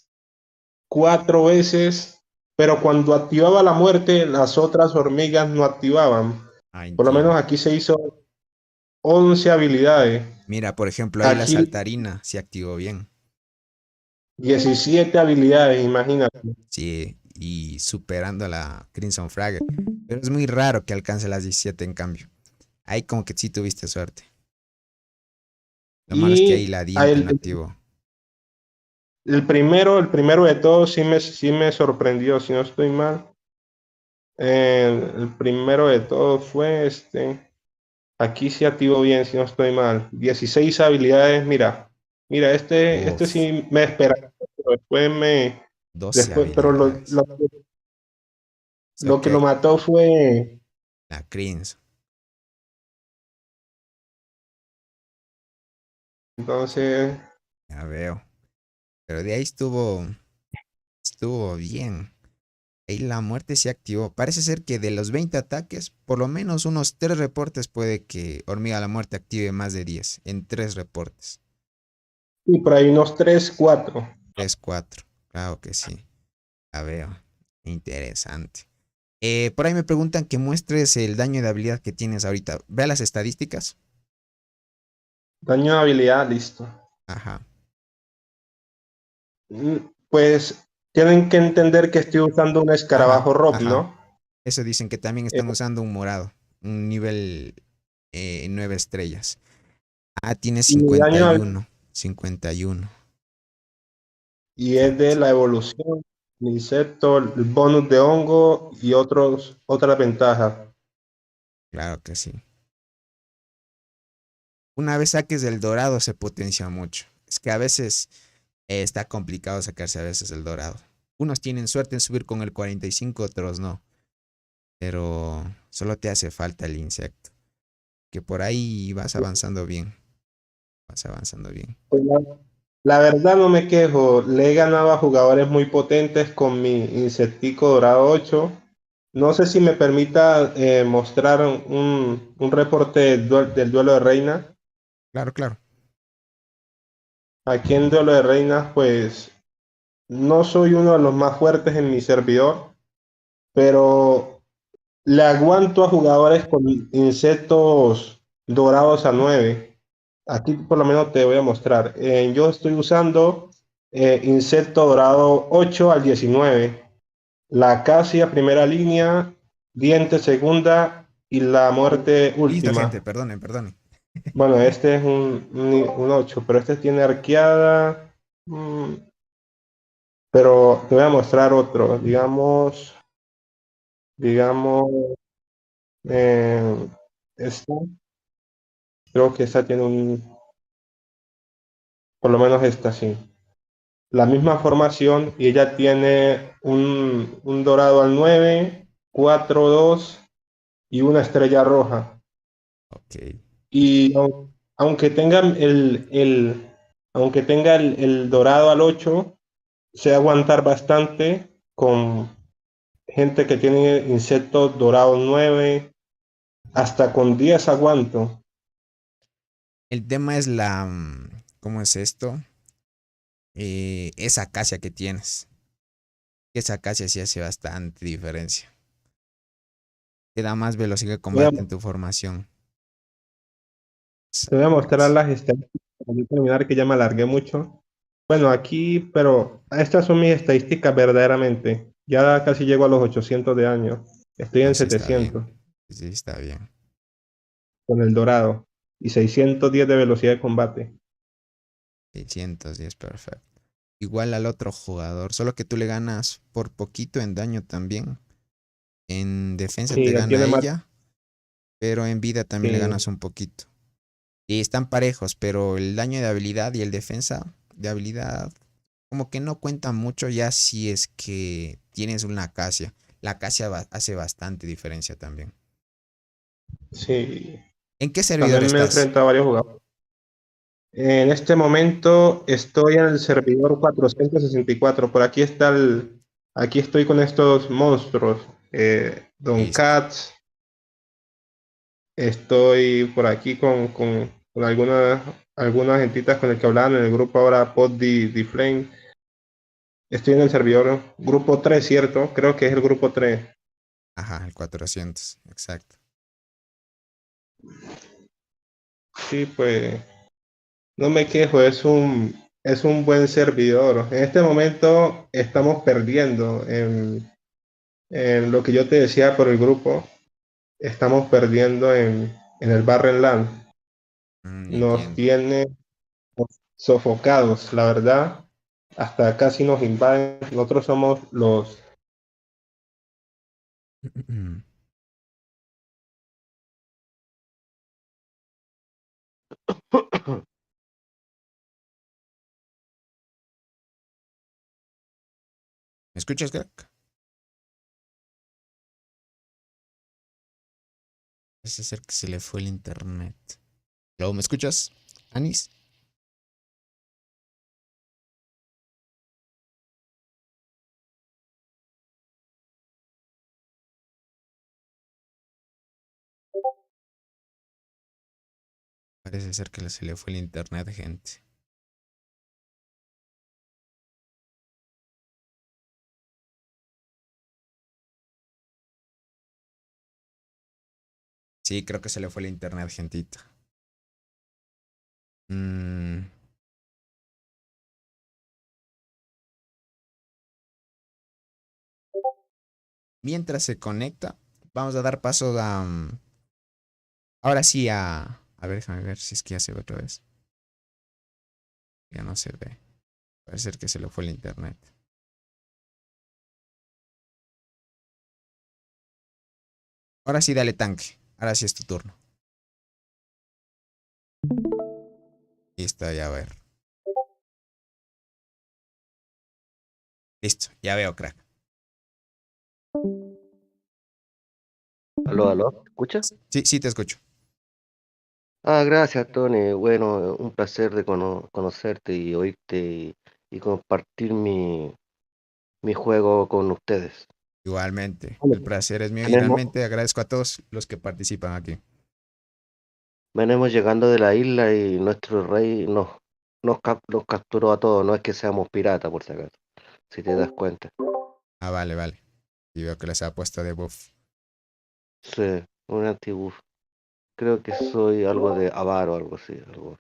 4 veces, pero cuando activaba la muerte, las otras hormigas no activaban. Ah, Por lo menos entiendo. aquí se hizo 11 habilidades, Mira, por ejemplo, ahí la aquí saltarina se activó bien. 17 habilidades, imagínate. Sí, y superando a la Crimson Fragger. Pero es muy raro que alcance las 17 en cambio. Ahí como que sí tuviste suerte. Lo malo es que ahí Y la diente no el, activó. el primero de todos sí me sorprendió, si no estoy mal. El primero de todos fue aquí sí activo bien, si no estoy mal. 16 habilidades, mira. Mira, este Uf, sí me espera, pero 12 después, pero habilidades. O sea lo que lo que mató fue, la Crimson, entonces, ya veo. Pero de ahí estuvo bien. Ahí la muerte se activó. Parece ser que de los 20 ataques, por lo menos unos 3 reportes puede que Hormiga la Muerte active más de 10. En 3 reportes. y por ahí unos 3 4. 3 4. Claro que sí. La veo. Interesante. Por ahí me preguntan que muestres el daño de habilidad que tienes ahorita. Ve las estadísticas. Daño de habilidad, listo. Ajá. Pues tienen que entender que estoy usando un Ajá. escarabajo rock, Ajá. ¿no? Eso dicen que también Eh, están usando un morado. Un nivel 9 estrellas. Ah, tiene y cincuenta daño y de uno 51. y es de Fuerte. la evolución, el insecto, el bonus de hongo y otras ventajas. Claro que sí. Una vez saques el dorado se potencia mucho. Es que a veces está complicado sacarse a veces el dorado. Unos tienen suerte en subir con el 45, otros no. Pero solo te hace falta el insecto. Que por ahí vas avanzando bien. Vas avanzando bien. Pues la verdad no me quejo, le he ganado a jugadores muy potentes con mi Insectico Dorado 8. No sé si me permita mostrar un reporte del duelo de reina. Claro, claro. Aquí en duelo de reinas, pues no soy uno de los más fuertes en mi servidor, pero le aguanto a jugadores con insectos dorados a 9. Aquí por lo menos te voy a mostrar. Yo estoy usando insecto dorado 8 al 19. La acacia primera línea, diente segunda y la muerte Listo, gente. última. Perdonen, perdonen. Bueno, este es un 8, pero este tiene arqueada. Pero te voy a mostrar otro. Digamos, eh, esta. Creo que esta tiene por lo menos esta sí. La misma formación y ella tiene un dorado al 9, 4 2 y una estrella roja. Ok. Y aunque tenga aunque tenga el dorado al 8, se va a aguantar bastante con gente que tiene insectos dorados 9, hasta con 10 aguanto. El tema es ¿cómo es esto? Esa acacia que tienes. Esa acacia sí hace bastante diferencia. Te da más velocidad de Voy a, combate en tu formación. te voy a mostrar Acacia. las estadísticas para no terminar, que ya me alargué mucho. Bueno, aquí, pero estas son mis estadísticas verdaderamente. Ya casi llego a los 800 de año. Estoy No, en sí está bien. 700 Sí, está bien. con el dorado y 610 de velocidad de combate. 610, perfecto. Igual al otro jugador, solo que tú le ganas por poquito en daño también. En defensa te Sí, él gana tiene más. ella, pero en vida también le Sí, ganas un poquito. Y están parejos, pero el daño de habilidad y el defensa de habilidad como que no cuentan mucho ya si es que tienes una acacia. La acacia hace bastante diferencia también. sí. ¿En qué servidor También me estás? enfrento a varios jugadores. En este momento estoy en el servidor 464. Por aquí está aquí estoy con estos monstruos. Don Listo. Katz. Estoy por aquí con algunas gentitas con el que hablaban en el grupo ahora Pod the Flame. Estoy en el servidor grupo 3, ¿cierto? Creo que es el grupo 3. Ajá, el 400, exacto. Sí, pues no me quejo, es un buen servidor. En este momento estamos perdiendo en lo que yo te decía por el grupo. Estamos perdiendo en el Barrenland. Nos Entiendo. tiene sofocados, la verdad. Hasta casi nos invaden. Nosotros somos los... ¿Me escuchas, crack? Parece ser que se le fue el internet. ¿Luego me escuchas, Anis? Parece ser que se le fue el internet, gente. Sí, creo que se le fue el internet, gentita. Mm, Mientras se conecta, vamos a dar paso a... ahora sí a... A ver, déjame ver si es que ya se ve otra vez. Ya no se ve. Parece ser que se le fue el internet. Ahora sí, dale tanque. Ahora sí es tu turno. Listo, ya a ver. Listo, ya veo, crack. Aló, aló, ¿me escucha? Sí, sí te escucho. Ah, gracias, Tony. Bueno, un placer de conocerte y oírte y compartir mi juego con ustedes. Igualmente, Bueno, el placer es mío y venimos, realmente agradezco a todos los que participan aquí. venimos llegando de la isla y nuestro rey nos capturó a todos. No es que seamos piratas, por si acaso, si te das cuenta. Ah, vale, vale. Y veo que les ha puesto de buff. Sí, un antiguo. Creo que soy algo de avaro, algo así. Algo.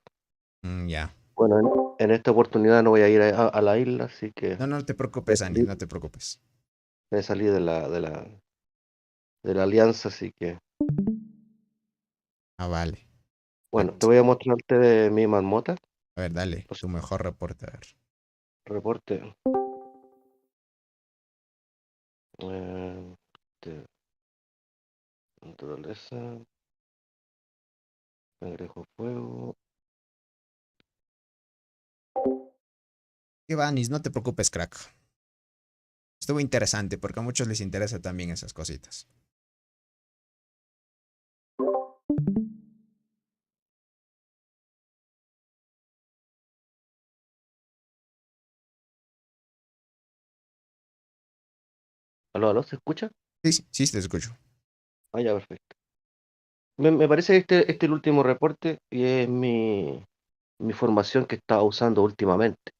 Ya. Bueno, en esta oportunidad no voy a ir a la isla, así que No, no te me preocupes, Anis, salí, no te preocupes. me salí de la alianza, así que. Ah, vale. Bueno, te Perfecto. voy a mostrarte de mi marmota. A ver, dale, Pues, tu mejor reporte. A ver. reporte. eh, de naturaleza. Agrego fuego. ¿Qué va, Anis? No te preocupes, crack. Estuvo interesante porque a muchos les interesa también esas cositas. Aló, aló, ¿se escucha? Sí, sí, sí, te escucho. Ah, ya, perfecto. Me parece que este es el último reporte y es mi formación que estaba usando últimamente.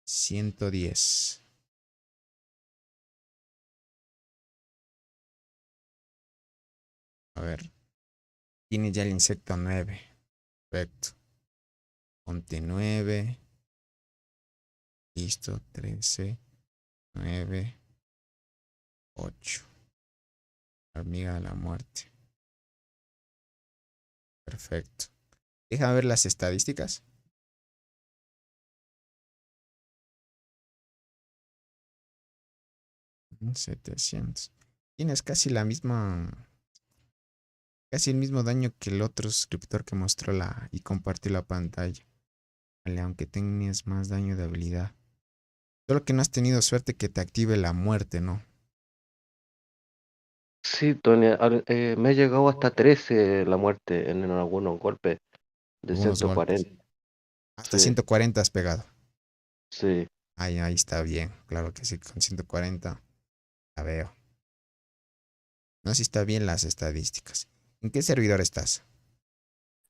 110. A ver. Tiene ya el insecto 9. Perfecto. Ponte 9. Listo. 13, 9, 8. Hormiga de la muerte. Perfecto. Déjame ver las estadísticas. 700. Tienes casi la misma. Casi el mismo daño que el otro suscriptor que mostró y compartió la pantalla. Vale, aunque tengas más daño de habilidad. Solo que no has tenido suerte que te active la muerte, ¿no? Sí, Tony, me ha llegado hasta 13 la muerte en algunos golpes de Algunos golpes. 140. Hasta Sí, 140 has pegado. sí. Ahí está bien. Claro que sí, con 140 la veo. No sé si está bien las estadísticas. ¿En qué servidor estás?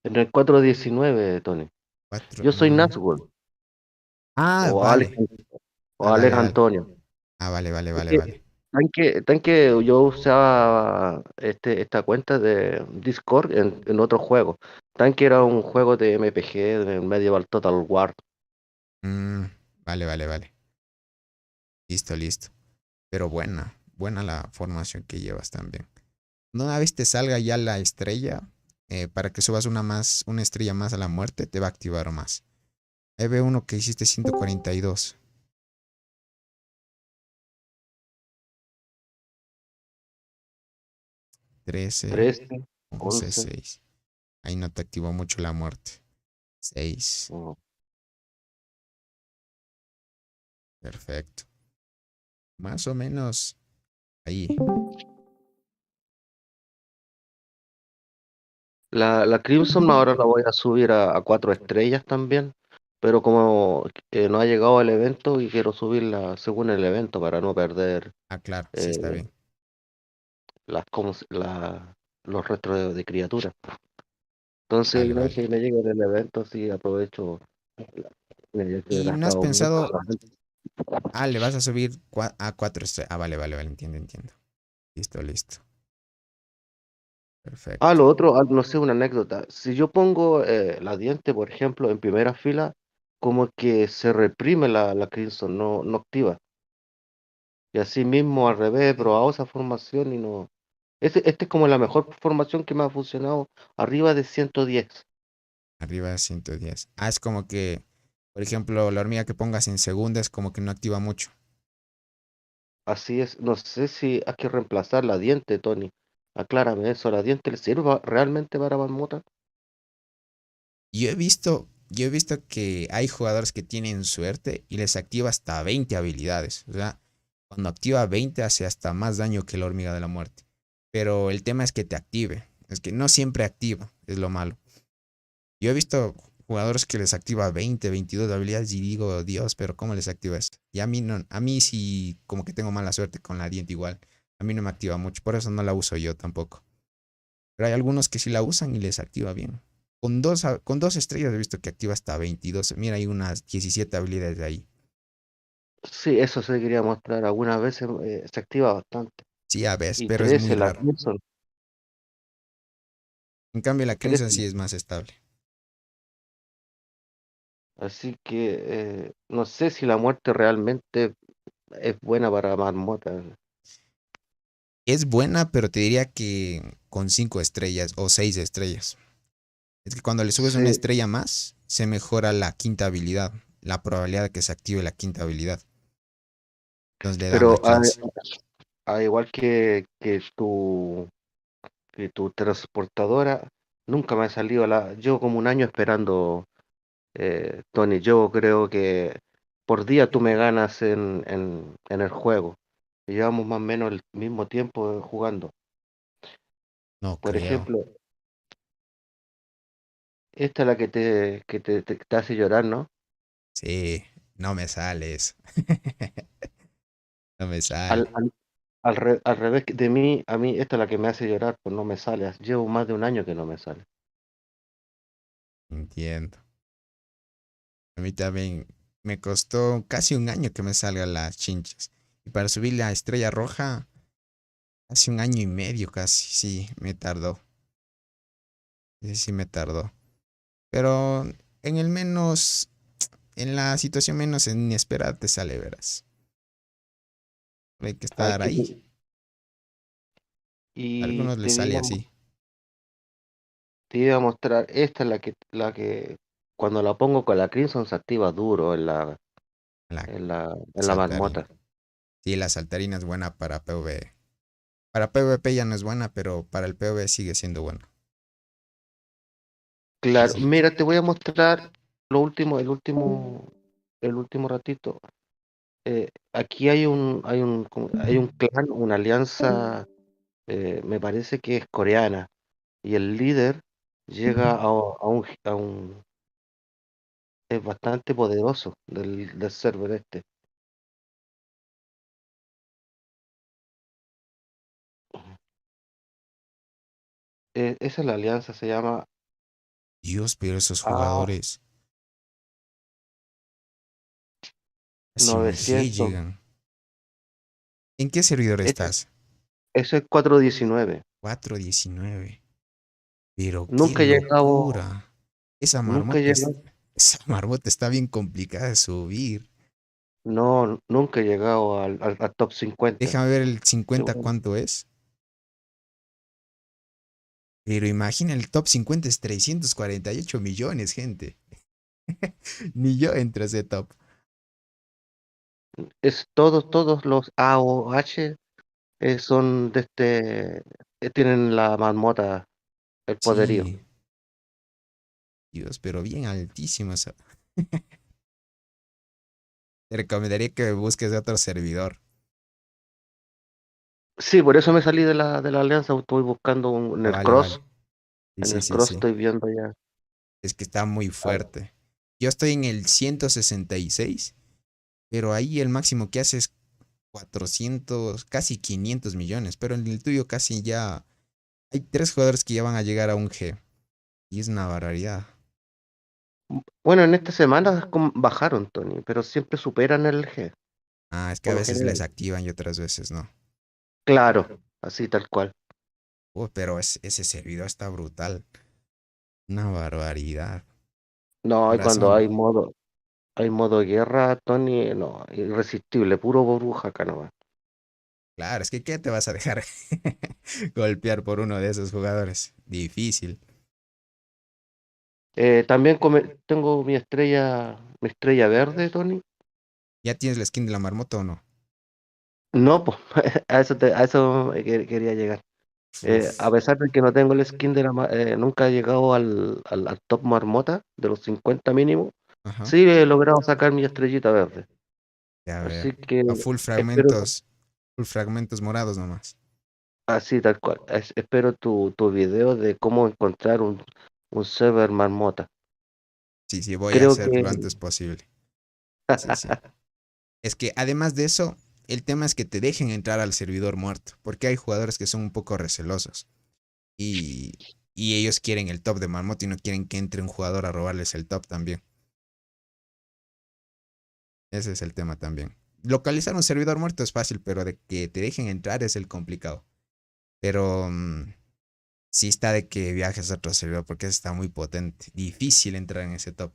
En el 419, Tony. 4. Yo soy Nazgul Ah, o Alex, vale. o Ah, Alex dale, dale. Antonio. Ah, vale, vale, Es vale, que vale. tanque yo usaba esta cuenta de Discord en otro juego. Tanque era un juego de MPG, de Medieval Total War. Mm, vale, vale, vale. Listo, listo. Pero buena la formación que llevas también. Una vez te salga ya la estrella, para que subas una estrella más a la muerte, te va a activar más. Ahí veo uno que hiciste 142. 13, 13, 11, 11. 6. Ahí no te activó mucho la muerte. 6. Oh. Perfecto. Más o menos ahí. La Crimson ahora la voy a subir a 4 estrellas también, pero como no ha llegado el evento y quiero subirla según el evento para no perder Ah, claro, sí está eh, bien. los restos de criaturas. Entonces, Vale, una vez vale. que me llegue el evento, sí aprovecho, he ¿Y no has gastado mucho. pensado, le vas a subir a 4 estrellas? Ah, vale, vale, vale, entiendo, entiendo. Listo, listo. Perfecto. Lo otro, no sé, una anécdota. Si yo pongo la diente, por ejemplo, en primera fila, como que se reprime la Crimson, no activa. Y así mismo al revés, he probado esa formación y no. Este es como la mejor formación que me ha funcionado arriba de 110. Arriba de 110. Ah, es como que, por ejemplo, la hormiga que pongas en segunda es como que no activa mucho. Así es, no sé si hay que reemplazar la diente, Tony. Aclárame eso, ¿la diente le sirve realmente para marmota? Yo he visto que hay jugadores que tienen suerte y les activa hasta 20 habilidades. O sea, cuando activa 20 hace hasta más daño que la hormiga de la muerte. Pero el tema es que te active. Es que no siempre activa, es lo malo. Yo he visto jugadores que les activa 20, 22 habilidades y digo, Dios, pero ¿cómo les activa eso? Y a mí no, a mí sí como que tengo mala suerte con la diente igual. A mí no me activa mucho, por eso no la uso yo tampoco. Pero hay algunos que sí la usan y les activa bien. Con dos estrellas he visto que activa hasta 22. Mira, hay unas 17 habilidades de ahí. Sí, eso se quería mostrar. Algunas veces se activa bastante. Sí, ya ves, Y pero es muy 13 la raro. Crimson, En cambio, la Crimson 13. sí es más estable. Así que no sé si la muerte realmente es buena para marmota. Es buena, pero te diría que con 5 estrellas o 6 estrellas. Es que cuando le subes una Sí, estrella más, se mejora la quinta habilidad. La probabilidad de que se active la quinta habilidad. Entonces le da más pero chance. igual que tu transportadora, nunca me ha salido llevo como un año esperando, Tony. Yo creo que por día tú me ganas en el juego. Y llevamos más o menos el mismo tiempo jugando. No Por creo. ejemplo, esta es la que te hace llorar, ¿no? Sí, no me sale eso. No me Al, sale. al, al revés de mí, a mí esta es la que me hace llorar, pues no me sale. Llevo más de un año que no me sale. Entiendo. A mí también me costó casi un año que me salgan las chinchas. Y para subir la estrella roja, hace un año y medio casi. Sí, me tardó. Sí, sí me tardó. Pero en el menos en la situación menos inesperada te sale, verás. Hay que Hay estar que, ahí. A y algunos les sale así. te iba a mostrar, esta es la que cuando la pongo con la Crimson se activa duro La en la saltarina. marmota. Sí, la saltarina es buena para PvE. Para PvP ya no es buena, pero para el PvE sigue siendo buena. Claro, Así. mira, te voy a mostrar lo último, el último ratito. Aquí hay un clan, una alianza, me parece que es coreana, y el líder llega es bastante poderoso del server este. Esa es la alianza, se llama Dios, pero esos A jugadores casi un G 900. llegan. ¿En qué servidor Este, estás? ese es 419. 419. Pero qué Nunca he llegado, locura. Esa nunca he marmota, llegado, esa marmota está bien complicada de subir. no, nunca he llegado al top 50. Déjame ver el Sí, 50 bueno. cuánto es. Pero imagina, el top 50 es 348 millones, gente. Ni yo entro a ese top. Todos los A o H son tienen la marmota, el poderío. Sí, Dios, pero bien altísimo. Te recomendaría que busques otro servidor. Sí, por eso me salí de la alianza, estoy buscando en Ah, el vale, cross, vale. Sí, en sí, el sí, cross sí. estoy viendo ya. Es que está muy Ah, fuerte. Yo estoy en el 166, pero ahí el máximo que hace es 400, casi 500 millones. Pero en el tuyo casi ya hay 3 jugadores que ya van a llegar a un G. Y es una barbaridad. Bueno, en esta semana bajaron, Tony, pero siempre superan el G, Ah, es que a por lo veces les general. activan y otras veces no. Claro, así tal cual. Pero ese servidor está brutal. Una barbaridad. No, Con y cuando razón. hay modo guerra, Tony, no, irresistible, puro burbuja acá nomás. Claro, es que ¿qué te vas a dejar golpear por uno de esos jugadores? Difícil. También tengo mi estrella verde, Tony. ¿Ya tienes la skin de la marmota o no? No, pues, a eso quería llegar. A Uf. pesar de que no tengo el skin nunca he llegado al top marmota de los 50 mínimo, Ajá. sí he logrado sacar mi estrellita verde. Ya Así ver. que A full espero, fragmentos. Full fragmentos morados nomás. así tal cual, espero tu video de cómo encontrar un server marmota. Sí, sí, voy a Creo hacer que, lo antes posible. Sí, sí. Es que además de eso, el tema es que te dejen entrar al servidor muerto. Porque hay jugadores que son un poco recelosos. Y, y ellos quieren el top de marmota y no quieren que entre un jugador a robarles el top también. Ese es el tema también. Localizar un servidor muerto es fácil, pero de que te dejen entrar es el complicado. Pero sí está de que viajes a otro servidor porque ese está muy potente. Difícil entrar en ese top.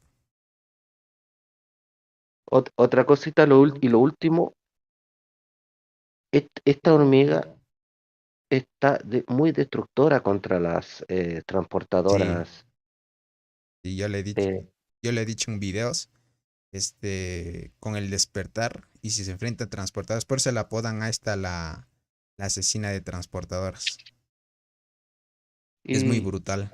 otra cosita, y lo último, esta hormiga está muy destructora contra las Sí, transportadoras. y eh, yo le he dicho en videos, con el despertar y si se enfrenta a transportadoras, por eso la apodan a esta la asesina de transportadoras. Es muy y brutal.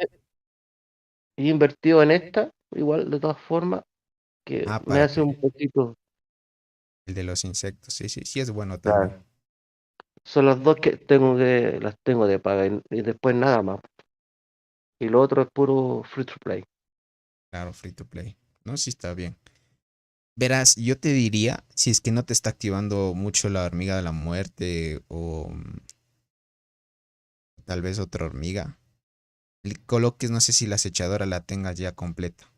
he invertido en esta, igual de todas formas, que Ah, me para hace que un poquito. el de los insectos, sí, sí, sí es bueno también. Claro, son las dos las tengo de paga y después nada más. Y lo otro es puro free to play. Claro, free to play. No, sí está bien. Verás, yo te diría, si es que no te está activando mucho la hormiga de la muerte o tal vez otra hormiga, le coloques, no sé si la acechadora la tengas ya completa.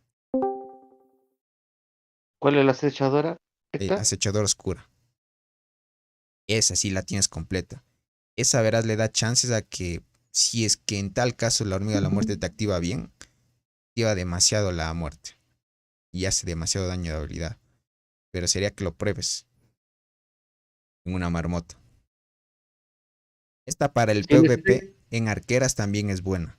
¿Cuál es la acechadora? ¿Esta? Acechadora oscura. Esa sí la tienes completa. Esa, verás, le da chances a que si es que en tal caso la hormiga de la muerte te activa bien, activa demasiado la muerte. y hace demasiado daño de habilidad. Pero sería que lo pruebes en una marmota. Esta para el ¿Qué necesitas? PvP en arqueras también es buena.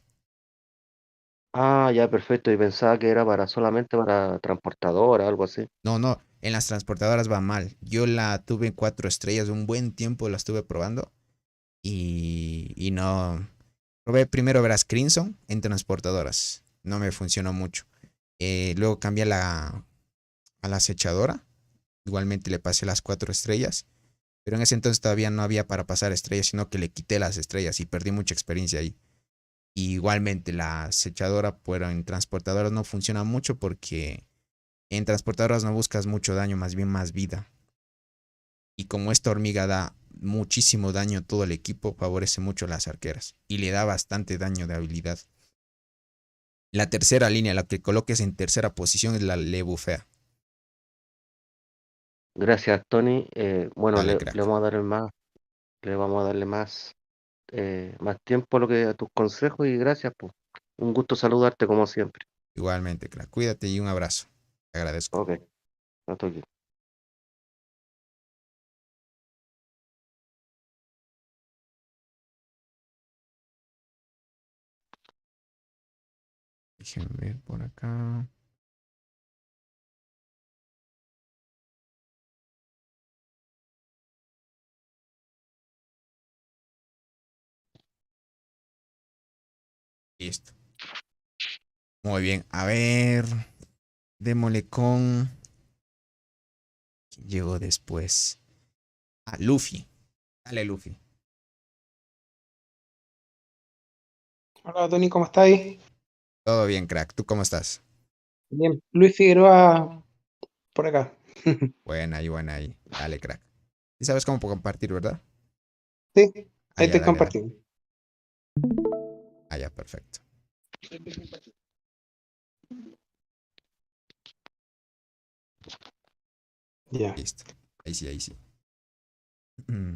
Ah, ya, perfecto. Y pensaba que era para solamente para transportadora, algo así. No, no, en las transportadoras va mal. Yo la tuve en 4 estrellas, un buen tiempo la estuve probando y no. Probé primero verás Crimson en transportadoras. No me funcionó mucho. Luego cambié a la acechadora. Igualmente le pasé las 4 estrellas. Pero en ese entonces todavía no había para pasar estrellas, sino que le quité las estrellas y perdí mucha experiencia ahí. Y igualmente la acechadora, pero en transportadoras no funciona mucho porque en transportadoras no buscas mucho daño, más bien más vida. Y como esta hormiga da muchísimo daño a todo el equipo, favorece mucho a las arqueras. Y le da bastante daño de habilidad. La tercera línea, la que coloques en tercera posición, es la lebufea. Gracias, Tony. Bueno, Dale, le crack. vamos a dar más, le vamos a darle más tiempo a lo que a tus consejos y gracias, pues. Un gusto saludarte como siempre. Igualmente, crack. Cuídate y un abrazo. Te agradezco. Ok, no estoy bien. Déjenme ver por acá. Listo. Muy bien. A ver. Démosle con. ¿Quién llegó después? Ah, Luffy. Dale, Luffy. Hola Tony, ¿cómo estáis? Todo bien, crack. ¿Tú cómo estás? Bien, Luis Figueroa por acá. Buena ahí, buena ahí. Dale, crack. ¿Y sabes cómo compartir, verdad? Sí, Ah, ahí ya, estoy dale, dale. compartiendo. Ah, ya, perfecto. Ya. Listo. Ahí sí, ahí sí. Mm.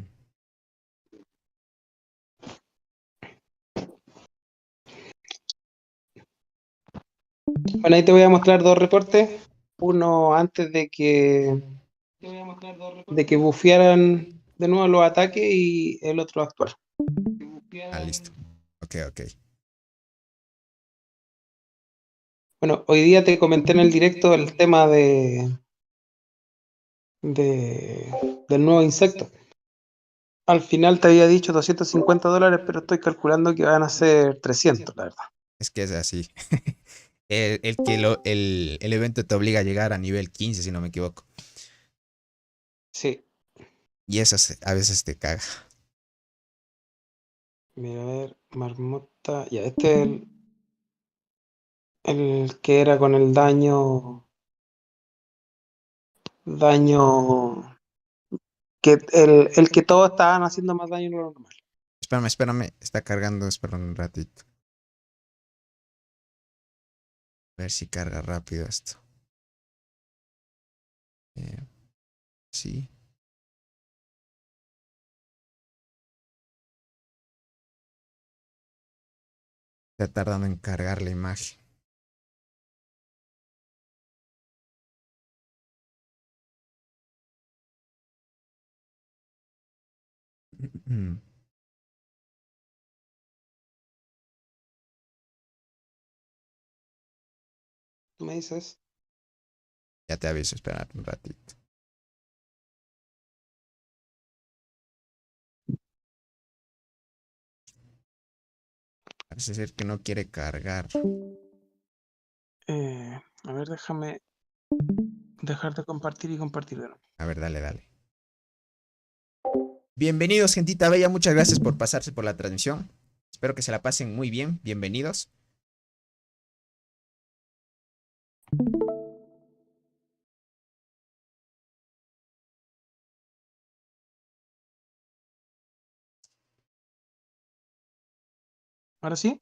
Bueno, ahí te voy a mostrar dos reportes. Uno antes de que bufearan de nuevo los ataques y el otro actual. Ah, listo. Ok, ok. Bueno, hoy día te comenté en el directo el tema del nuevo insecto. Al final te había dicho $250, pero estoy calculando que van a ser 300, la verdad. Es que es así. El evento te obliga a llegar a nivel 15, si no me equivoco. Sí, Y eso a veces te caga. mira, a ver, marmota. Ya, este es el que era con el daño que el que todos estaban haciendo más daño de lo normal. Espérame, espérame. Está cargando, espérame un ratito. A ver si carga rápido esto. Eh, sí. Está tardando en cargar la imagen. Tú me dices, Ya te aviso, esperar un ratito. Parece ser que no quiere cargar. a ver, déjame dejar de compartir y compartir de nuevo. A ver, dale, dale. Bienvenidos, gentita bella. Muchas gracias por pasarse por la transmisión. Espero que se la pasen muy bien. Bienvenidos. ¿Ahora sí?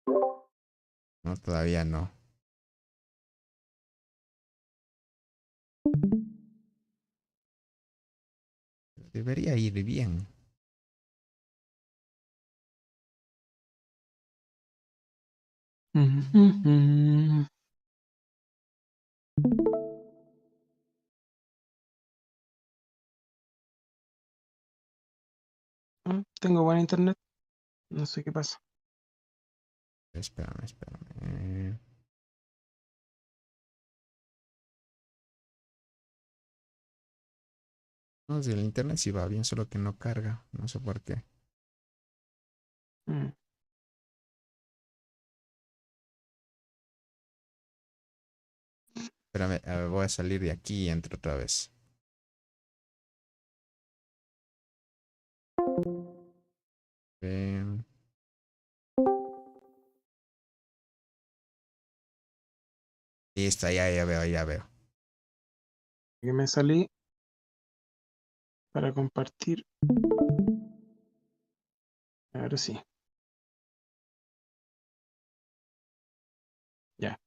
No, todavía no. Debería ir bien. Ujú. Tengo buen internet. No sé qué pasa. Espérame, espérame. No, si el internet sí va bien, solo que no carga. No sé por qué. Mm. Espérame, a ver, voy a salir de aquí y entro otra vez. Ven. Listo, ya veo, ya veo. Que me salí para compartir. Ahora sí. Ya.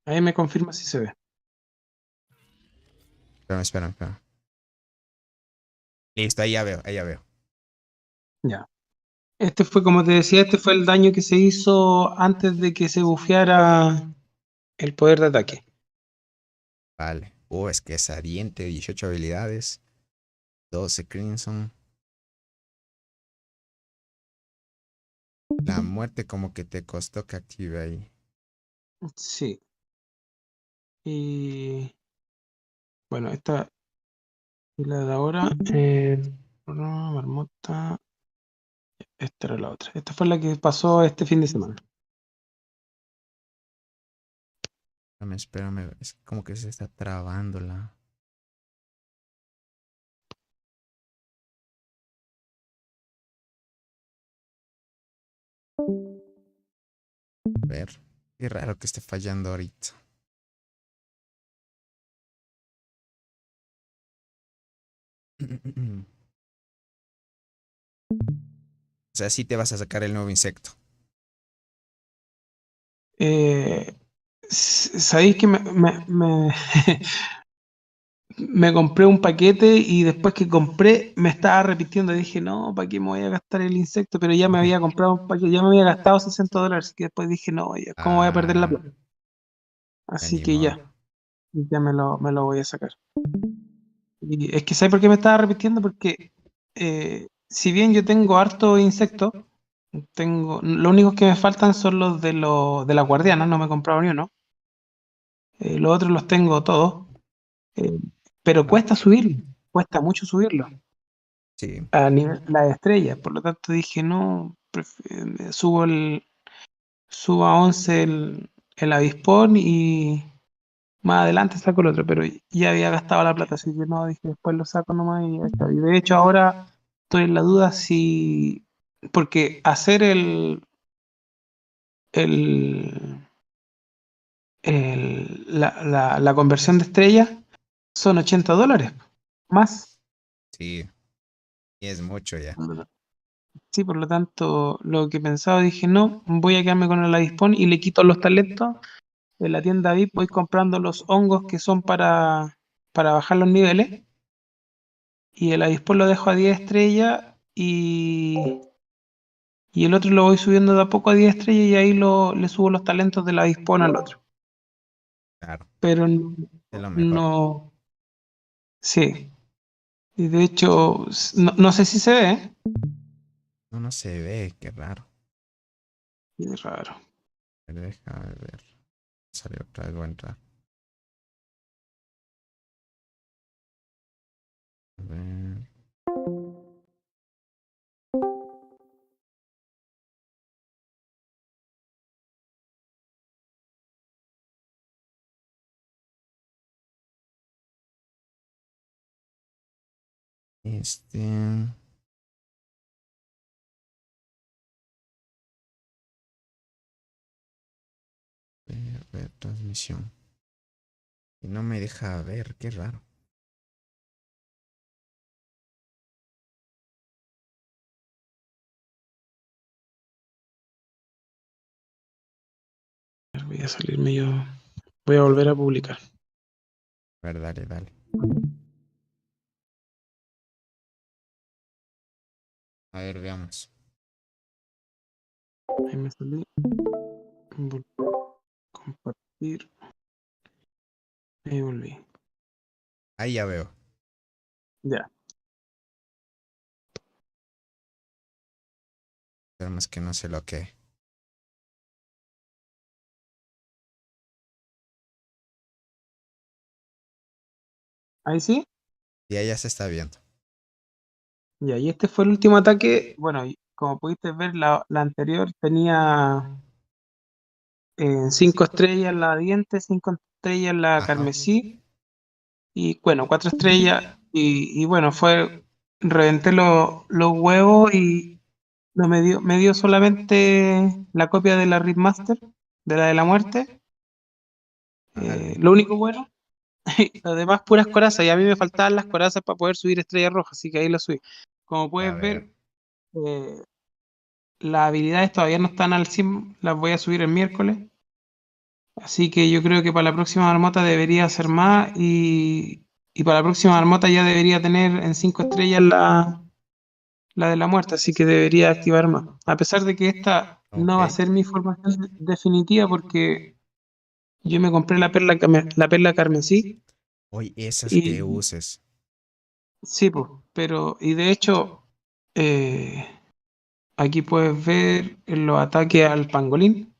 Ahí me confirma si se ve. Espérame. Listo, ahí ya veo, ahí ya veo. Ya. Este fue, como te decía, este fue el daño que se hizo antes de que se bufeara el poder de ataque. Vale. Es que es Ariente, 18 habilidades, 12 Crimson. La muerte como que te costó que active ahí. Sí. Y bueno, esta es la de ahora. Marmota. Esta era la otra. Esta fue la que pasó este fin de semana. Espérame. Es como que se está trabando la. A ver. Qué raro que esté fallando ahorita. O sea, sí te vas a sacar el nuevo insecto. Eh, Sabéis que me compré un paquete y después que compré me estaba repitiendo. Dije, no, ¿para qué me voy a gastar el insecto? Pero ya me había comprado un paquete, ya me había gastado $60. Que después dije, no, ya, ¿cómo voy a perder la Ah, plata? ya Así ni que modo. ya me lo voy a sacar. Y es que, ¿sabes por qué me estaba repitiendo? Porque si bien yo tengo harto insectos, lo único que me faltan son los de la guardiana, no me he comprado ni uno. Los otros los tengo todos, eh, pero cuesta subirlo, cuesta mucho subirlo Sí, a nivel las estrellas. Por lo tanto dije, no, subo a 11 el avispón y más adelante saco el otro, pero ya había gastado la plata, así que no, dije, después lo saco nomás y ya está. Y de hecho ahora estoy en la duda si, porque hacer el, la conversión de estrellas son $80 más. sí. Y es mucho ya. Sí, por lo tanto, lo que pensaba dije, no, voy a quedarme con el avispón y le quito los talentos. En la tienda VIP voy comprando los hongos que son para bajar los niveles. Y el avispón lo dejo a 10 estrellas y el otro lo voy subiendo de a poco a 10 estrellas y ahí le subo los talentos del avispón al otro. Claro, Pero es lo mejor. no, sí. Y de hecho, no sé si se ve, ¿eh? No, no se ve, qué raro. Es raro. Pero déjame ver. Salió otra vez, voy a entrar. A ver. Este. Ver transmisión. Y no me deja ver, qué raro. Voy a salirme yo. Voy a volver a publicar. A ver, dale. A ver, veamos. Ahí me salí. Compartir. Ahí volví. Ahí ya veo. Ya. Esperemos que no se lo que. Ahí sí. Y ahí ya se está viendo. Y ahí este fue el último ataque. Bueno, y como pudiste ver, la anterior tenía 5 estrellas la diente, 5 estrellas la Ajá. carmesí y bueno, 4 estrellas. Y bueno, reventé los huevos y no me dio solamente la copia de la Ripmaster, de la de la muerte. Ajá. Lo único bueno, lo demás puras corazas. Y a mí me faltaban las corazas para poder subir estrellas rojas, así que ahí lo subí. Como Ya puedes veo. ver, eh, las habilidades todavía no están al 100, las voy a subir el miércoles. Así que yo creo que para la próxima marmota debería hacer más y para la próxima marmota ya debería tener en 5 estrellas la de la muerte, así que debería activar más. A pesar de que esta no va a Ok. ser mi formación definitiva porque yo me compré la perla carmesí Hoy esas que y uses. sí, pues, pero y de hecho eh, aquí puedes ver en los ataques al pangolín.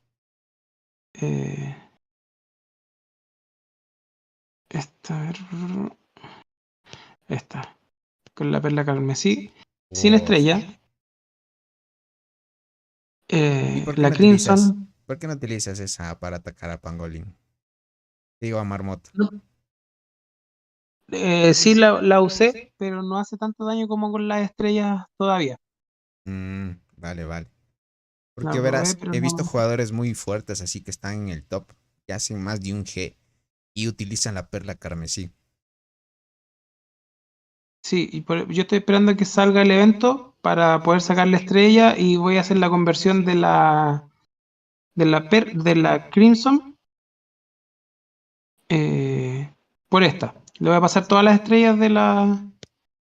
Eh, esta, a ver, esta, con la perla carmesí, sin Uf. estrella, ¿Y por qué la no utilizas? Crimson. ¿Por qué no utilizas esa para atacar a Pangolín? Digo a Marmota. Sí la usé, pero no hace tanto daño como con las estrellas todavía. Vale, vale. La Porque probé, verás, pero he visto no. jugadores muy fuertes así que están en el top, que hacen más de un G y utilizan la perla carmesí. Sí, yo estoy esperando que salga el evento para poder sacar la estrella y voy a hacer la conversión de la Crimson eh, por esta. Le voy a pasar todas las estrellas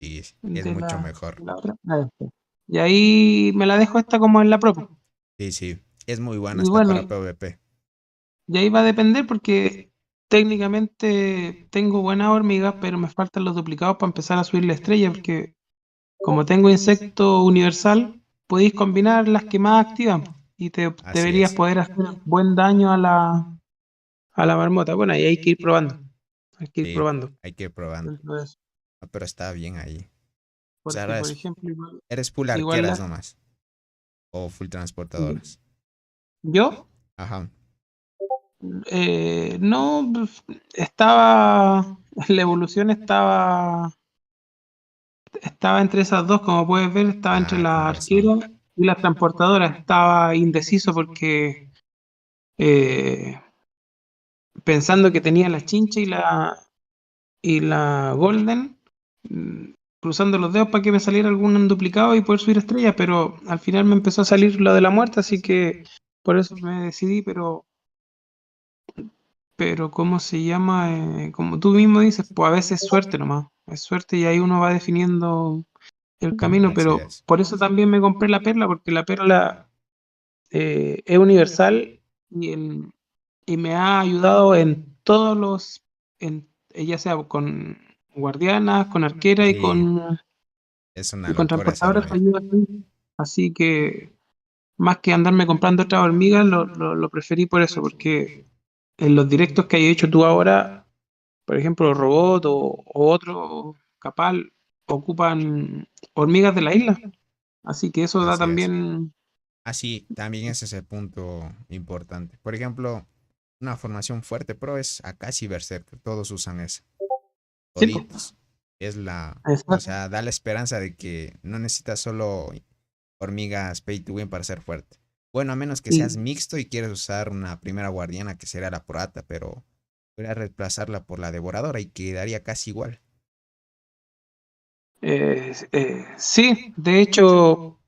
Y es de mucho la, mejor. de la otra a esta. Y ahí me la dejo esta como en la propia. Sí, sí. Es muy buena Y hasta bueno, para PvP. y ahí va a depender porque técnicamente tengo buenas hormigas, pero me faltan los duplicados para empezar a subir la estrella, porque como tengo insecto universal, podéis combinar las que más activan y te Así deberías es. poder hacer buen daño a la marmota. Bueno, ahí hay que ir probando. Hay que ir Sí, probando hay que ir probando. dentro de eso. No, pero está bien ahí. O sea, Porque, por ejemplo, eres full igual arqueras nomás. O full transportadoras. yo Ajá. no estaba, la evolución estaba entre esas dos, como puedes ver, estaba entre Ah, con las razón. arqueras y las transportadoras. Estaba indeciso porque eh, pensando que tenía la chincha y la golden, mm, cruzando los dedos para que me saliera algún duplicado y poder subir estrellas, pero al final me empezó a salir lo de la muerte, así que por eso me decidí, pero ¿cómo se llama? Como tú mismo dices, pues a veces es suerte nomás, es suerte y ahí uno va definiendo el camino, Así pero es. por eso también me compré la perla, porque la perla es universal y me ha ayudado en todos ya sea con guardianas, con arquera Sí, es una y con locura esa transportadoras, arma. me ayuda así. Así que más que andarme comprando otras hormigas, lo preferí por eso, porque en los directos que hay hecho tú ahora, por ejemplo, los robots o otro capal ocupan hormigas de la isla. Así que eso da Así es. también. Así, también ese es el punto importante. Por ejemplo, una formación fuerte pro es Akashi Berserker. Todos usan esa. Sí, pues, Toditos. Es la. O exacto. sea, da la esperanza de que no necesitas solo hormigas pay to win para ser fuerte. Bueno, a menos que seas Y, mixto y quieres usar una primera guardiana que será la porata, pero podría reemplazarla por la devoradora y quedaría casi igual. sí, de hecho,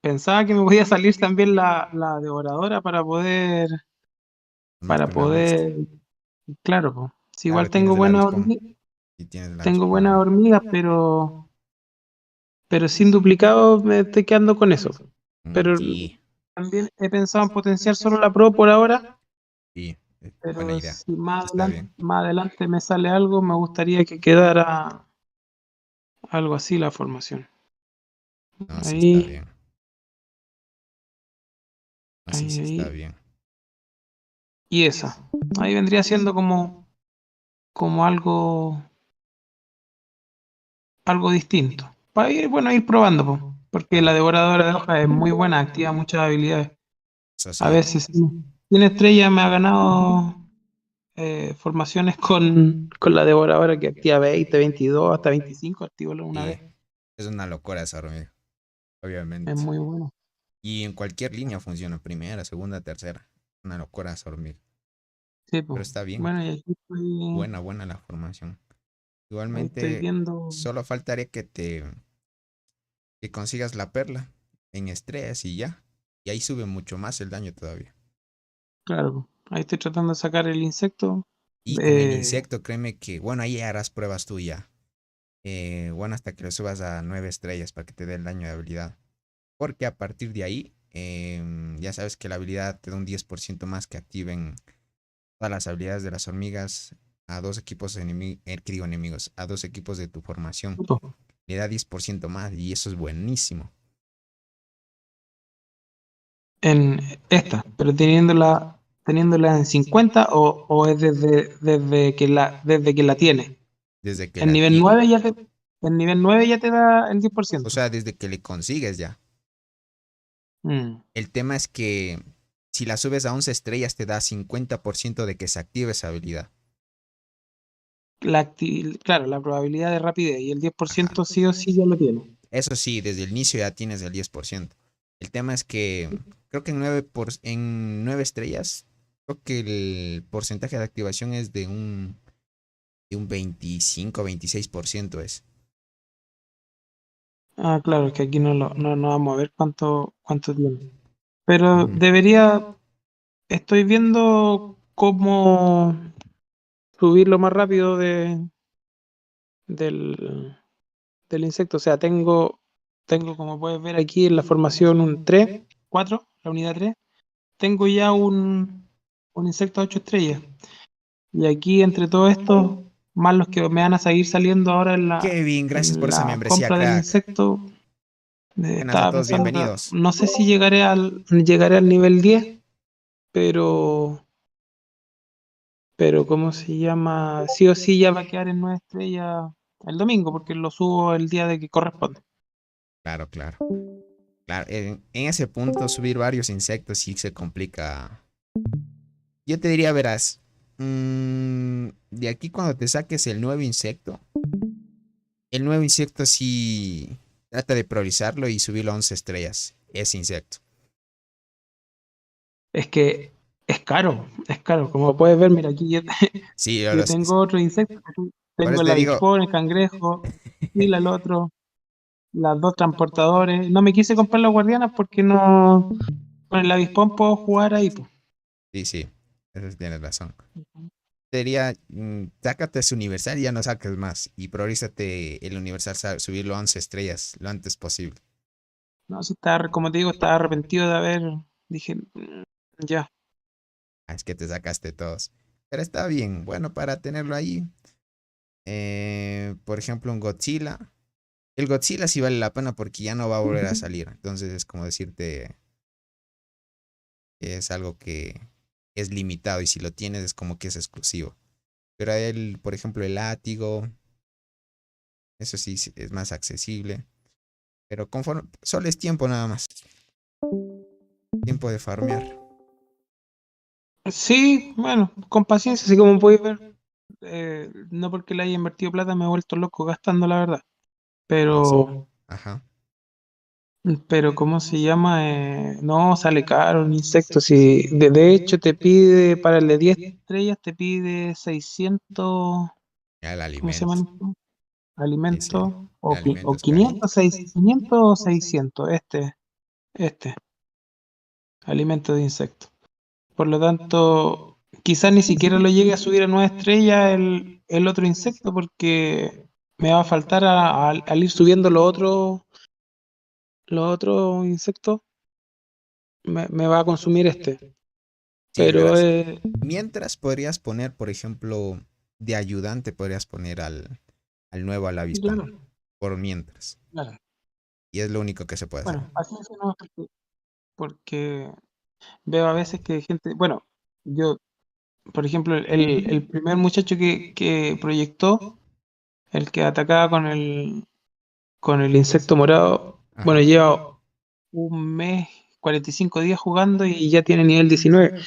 pensaba que me podía salir también la devoradora Más para que una mixta. poder, claro, pues, si igual Claro, tienes el avispón y tienes el tengo avispón buenas ahí. hormigas, pero sin duplicado me estoy quedando con eso. Pero Sí, también he pensado en potenciar solo la Pro por ahora, sí, buena pero idea. si Está bien. más adelante me sale algo, me gustaría que quedara algo así la formación. No, sí está Ahí bien. Así sí está Ahí. bien. Y esa. Ahí vendría siendo como algo distinto. Para ir, bueno, ir probando, po, porque la Claro, devoradora de hojas es muy buena, activa muchas habilidades. eso A sí. veces, sí. Tiene estrella, me ha ganado formaciones con la devoradora que activa 20, 22, hasta 25, activo una Y vez. es una locura esa hormiga, Es obviamente. muy bueno. Y en cualquier línea funciona, primera, segunda, tercera. Una locura esa hormiga. Sí, Pero po. está bien. Bueno, y aquí Buena, buena la formación. ahí estoy Igualmente, viendo. solo faltaría que consigas la perla en estrellas y ya. Y ahí sube mucho más el daño todavía. Claro, po. Ahí estoy tratando de sacar el insecto. Y con el insecto, créeme que, bueno, ahí harás pruebas tú ya. Bueno, hasta que lo subas a 9 estrellas para que te dé el daño de habilidad. Porque a partir de ahí, ya sabes que la habilidad te da un 10% más que activen todas las habilidades de las hormigas a dos equipos que digo enemigos, a dos equipos de tu formación. po, Le da 10% más y eso es buenísimo. en esta, pero teniéndola en 50 o es desde que la tiene. Desde que En la nivel tiene. 9 ya te, en nivel 9 ya te da el O 10%. sea, desde que le consigues ya. Mm. El tema es que si la subes a 11 estrellas te da 50% de que se active esa habilidad. Claro, la probabilidad de rapidez y el Ajá. 10% sí o sí ya lo tiene. Eso sí, desde el inicio ya tienes el 10%. El tema es que creo que en 9 estrellas, creo que el porcentaje de activación es de un 25-26% es. Ah, claro, es que aquí no vamos a ver cuánto tiene. Pero Ujú. estoy viendo cómo subirlo más rápido del, del insecto. O sea, tengo, como puedes ver aquí en la formación, un 3 4 la unidad 3. Tengo ya un insecto a 8 estrellas. Y aquí, entre todos estos, más los que me van a seguir saliendo ahora en la, Kevin, gracias por en esa la membresía, compra del crack. insecto, Buenas a estaba todos, pensando, bienvenidos. no sé si llegaré al nivel 10, pero, pero ¿cómo se llama? Sí o sí ya va a quedar en 9 estrellas el domingo, porque lo subo el día de que corresponde. Claro, claro. Claro, en ese punto subir varios insectos sí se complica. Yo te diría, verás, de aquí cuando te saques el nuevo insecto sí trata de priorizarlo y subirlo a 11 estrellas, ese insecto. Es que es caro, es caro. Como puedes ver, mira, aquí Sí, yo tengo otro insecto. por Tengo eso el te digo, avispón, el cangrejo, y el otro, las dos transportadores. No me quise comprar las guardianas porque no, con el avispón puedo jugar ahí, po. sí, sí, eso tienes razón. Te diría, sácate su universal y ya no saques más. Y priorízate el universal, subirlo a 11 estrellas lo antes posible. No, si estaba, como te digo, estaba arrepentido de haber, dije, ya. Ah, es que te sacaste todos. Pero está bien, bueno, para tenerlo ahí. Por ejemplo, un Godzilla. El Godzilla sí vale la pena porque ya no va a volver a salir. Entonces es como decirte que es algo que es limitado y si lo tienes es como que es exclusivo. Pero por ejemplo, el látigo, eso sí es más accesible. Pero conforme, solo es tiempo nada más. Tiempo de farmear. Sí, bueno, con paciencia, así como puedes ver, no porque le haya invertido plata me he vuelto loco gastando, la verdad. Pero, Ajá. pero ¿cómo se llama? No, sale caro un insecto. Si, de hecho, te pide, para el de 10 estrellas, te pide 600, Ya el ¿cómo se alimento. llaman? Sí, sí. Alimentos, El o alimento es carito. 500, 500 o 600, este, alimento de insectos. Por lo tanto, quizás ni siquiera lo llegue a subir a 9 estrellas el otro insecto, porque me va a faltar al ir subiendo los otros insectos, me va a consumir este. Sí, Pero verás. Mientras podrías poner, por ejemplo, de ayudante podrías poner al nuevo al avispón. claro, Por mientras. claro. Y es lo único que se puede hacer. Bueno, paciencia no, porque veo a veces que gente, bueno, yo, por ejemplo, el primer muchacho que proyectó, el que atacaba con el insecto morado, bueno, Ajá. lleva un mes, 45 días jugando y ya tiene nivel 19.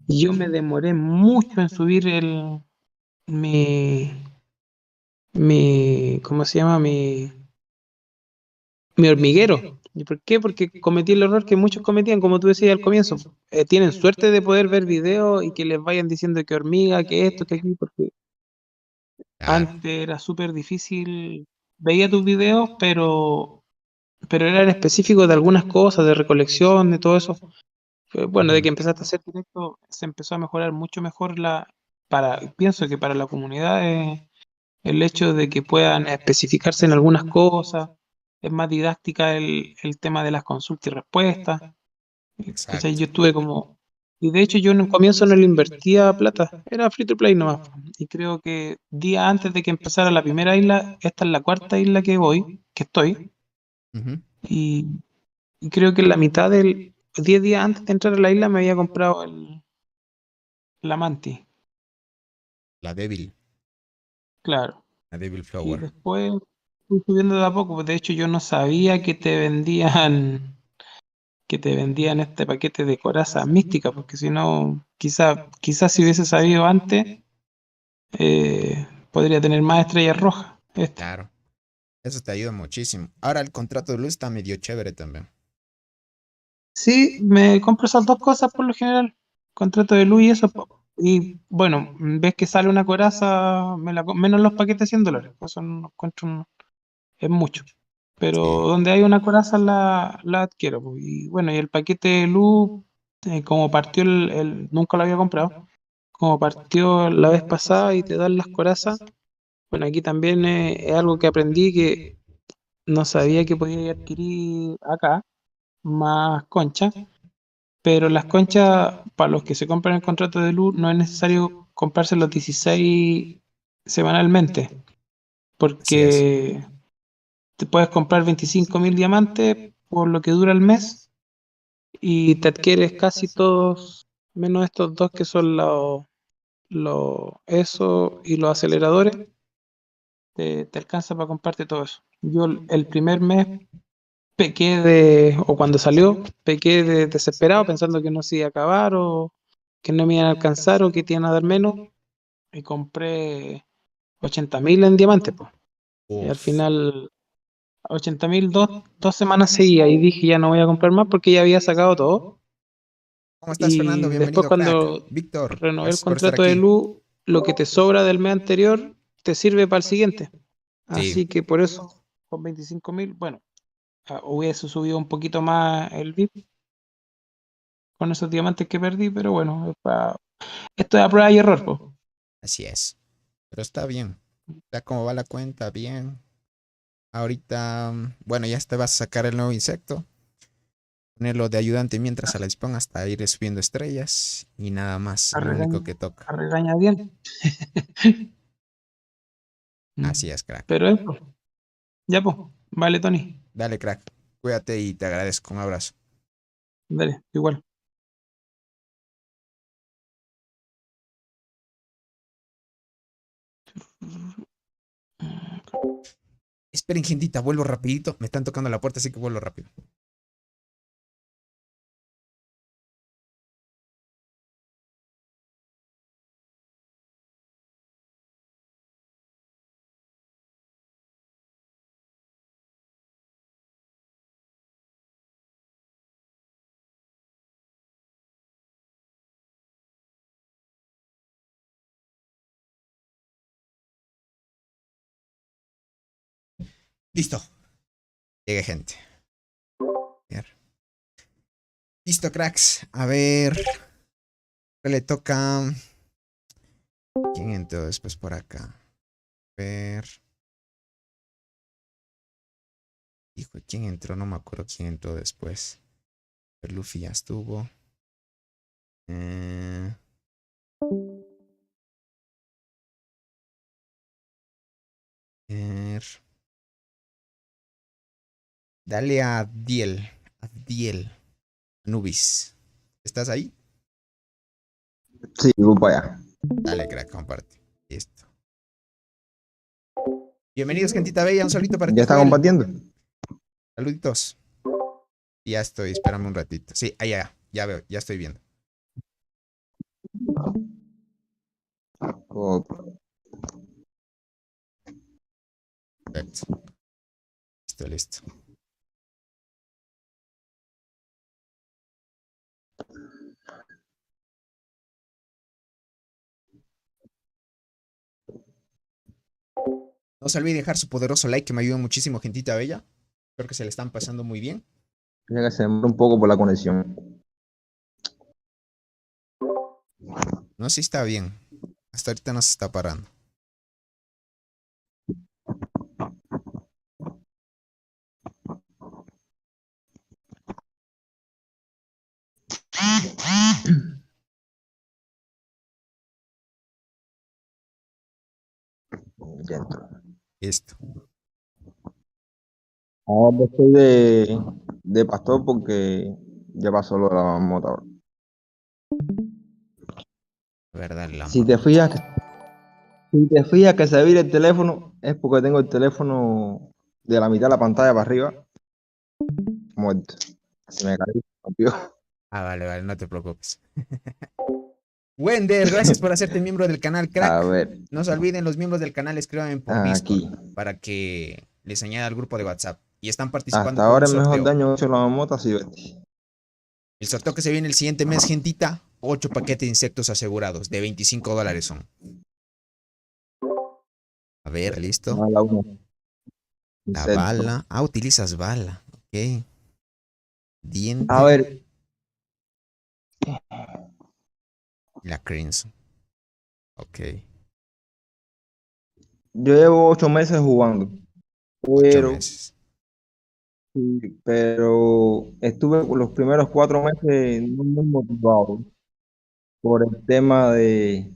Y yo me demoré mucho en subir mi, ¿cómo se llama? Mi hormiguero. ¿Y por qué? Porque cometí el error que muchos cometían, como tú decías al comienzo. Tienen suerte de poder ver videos y que les vayan diciendo que hormiga, que esto, que aquí, porque Claro. antes era súper difícil. Veía tus videos, pero eran específicos de algunas cosas, de recolección, de todo eso. Bueno, de Ujú. que empezaste a hacer directo, se empezó a mejorar mucho mejor pienso que para la comunidad el hecho de que puedan especificarse en algunas cosas, es más didáctica el tema de las consultas y respuestas. ¿Cachai? Exacto. Yo estuve como, y de hecho yo en un comienzo no le invertía plata, era free to play nomás. Y creo que días antes de que empezara la primera isla, esta es la cuarta isla que voy, que estoy, Ujú. y, y creo que en la mitad 10 días antes de entrar a la isla me había comprado la Manti, La débil. claro. La débil Y flower. después fui subiendo de a poco, pues de hecho yo no sabía que te vendían este paquete de coraza mística, porque si no, quizás si hubiese sabido antes, podría tener más estrellas rojas. Este. Claro. Eso te ayuda muchísimo. Ahora el contrato de luz está medio chévere también. Sí, me compro esas dos cosas por lo general, contrato de luz y eso. Y bueno, ves que sale una coraza, menos los paquetes de $100, eso no encuentro es mucho. Pero Sí. donde hay una coraza la adquiero, pues. Y bueno, y el paquete de luz, como partió nunca lo había comprado, como partió la vez pasada y te dan las corazas, bueno, aquí también es algo que aprendí que no sabía que podía adquirir acá, más conchas, pero las conchas, para los que se compran el contrato de luz, no es necesario comprarse los 16 semanalmente, Así es. porque te puedes comprar 25.000 diamantes por lo que dura el mes y te adquieres casi todos, menos estos dos que son eso y los aceleradores, te alcanza para comprarte todo eso. Yo el primer mes o cuando salió, pequé de desesperado pensando que no se iba a acabar o que no me iban a alcanzar o que te iban a dar menos y compré 80.000 en diamantes, pues. Y al Uf. final 80.000 dos semanas seguía y dije ya no voy a comprar más porque ya había sacado todo. ¿Cómo estás, Fernando? Y después Bienvenido, crack. cuando Víctor, renové el gracias por estar contrato de aquí. luz, lo que te sobra del mes anterior te sirve para el siguiente. Sí. Así que por eso, con 25.000, bueno, hubiese subido un poquito más el VIP con esos diamantes que perdí, pero bueno, esto es a prueba y error, po. Así es. Pero está bien. Ya como va la cuenta, bien. Ahorita, bueno, ya te vas a sacar el nuevo insecto. Ponerlo de ayudante mientras se la disponga hasta ir subiendo estrellas. Y nada más, A lo único regaña, que a toca. regaña bien. Así es, crack. Pero eso, ya pues, vale, Tony, Dale, crack. Cuídate y te agradezco. Un abrazo. dale, igual. Esperen, gentita, vuelvo rapidito. Me están tocando la puerta, así que vuelvo rápido. Listo. Llegué, gente. Bien. Listo, cracks. A ver. ¿Qué le toca? ¿Quién entró después por acá? A ver. Hijo, ¿quién entró? No me acuerdo quién entró después. Pero Luffy ya estuvo. Eh, ver. Dale a Abdiel. Abdiel. Anubis. ¿Estás ahí? Sí, voy para allá. Dale, crack, comparte. Listo. Bienvenidos, gentita bella. Un saludito para ¿Ya ti, está Joel. compartiendo? Saluditos. Ya estoy, espérame un ratito. Sí, ahí ya veo, ya estoy viendo. Ok. Perfecto. Listo, listo. No se olvide dejar su poderoso like que me ayuda muchísimo, gentita bella. Espero que se le están pasando muy bien. Ya que se demora un poco por la conexión. No, sí está bien. Hasta ahorita no se está parando. Ya entró. Listo. Ahora estoy de pastor porque ya pasó lo de la moto ahora. A ver, dale la Si te mamota. fijas, si te fijas que se vira el teléfono, es porque tengo el teléfono de la mitad de la pantalla para arriba, muerto. Se me cayó, se rompió. Ah, vale, vale, no te preocupes. Wender, gracias por hacerte miembro del canal, A crack. ver, No se olviden, los miembros del canal escriban por Discord aquí. para que les añada al grupo de WhatsApp. Y están participando Hasta por un ahora el mejor sorteo. daño hecho la moto ha sido este. El sorteo que se viene el siguiente mes, gentita, 8 paquetes de insectos asegurados, de $25 son. A ver, listo. Mala uno. La Insecto. bala. Ah, utilizas bala. Ok. A Diente. ver, La Crimson. Ok. yo llevo 8 meses jugando, 8 pero, meses. pero estuve por los primeros 4 meses no muy motivado por el tema de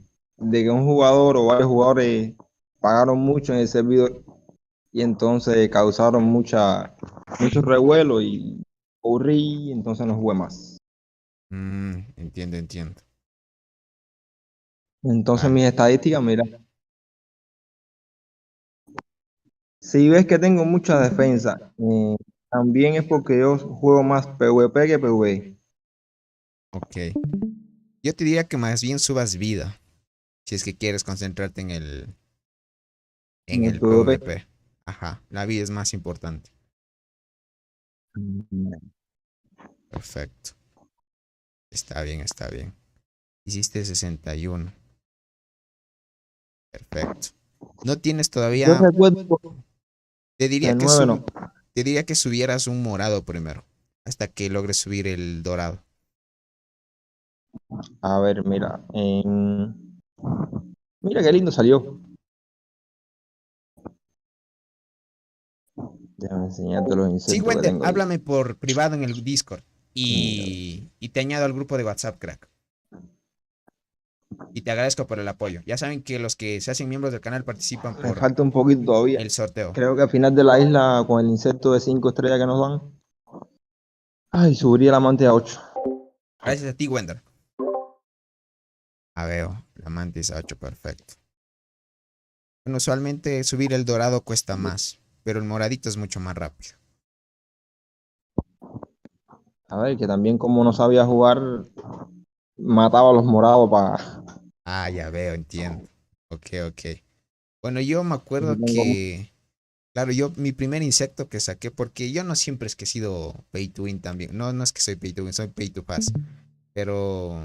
que un jugador o varios jugadores pagaron mucho en el servidor y entonces causaron mucho revuelo y aburrí, entonces no jugué más. Entiendo, entiendo. Entonces Vale. mis estadísticas, mira, si ves que tengo mucha defensa, también es porque yo juego más PvP que PvE. Ok. Yo te diría que más bien subas vida. Si es que quieres concentrarte en En el el PvP. PvP. Ajá. La vida es más importante. Perfecto. Está bien, está bien. Hiciste 61. Perfecto. No tienes Yo todavía. recuerdo Te diría el que 9 no. te diría que subieras un morado primero. Hasta que logres subir el dorado. A ver, mira. Mira qué lindo salió. Déjame enseñarte los Sí, insectos que Wender, tengo aquí. háblame por privado en el Discord. Mira, Y te añado al grupo de WhatsApp, crack. Y te agradezco por el apoyo. Ya saben que los que se hacen miembros del canal participan me por falta un poquito todavía. el sorteo. Creo que al final de la isla, con el insecto de 5 estrellas que nos dan, ay, subiría la mantis a 8. Gracias a ti, Wender. Ah, veo. La mantis a 8, perfecto. Bueno, usualmente subir el dorado cuesta más, pero el moradito es mucho más rápido. A ver, que también como no sabía jugar, mataba a los morados para... Ah, ya veo, entiendo. Ok, ok. Bueno, yo me acuerdo que, claro, yo mi primer insecto que saqué, porque yo no siempre es que he sido pay to win también. No, no es que soy pay to win, soy pay to pass. Pero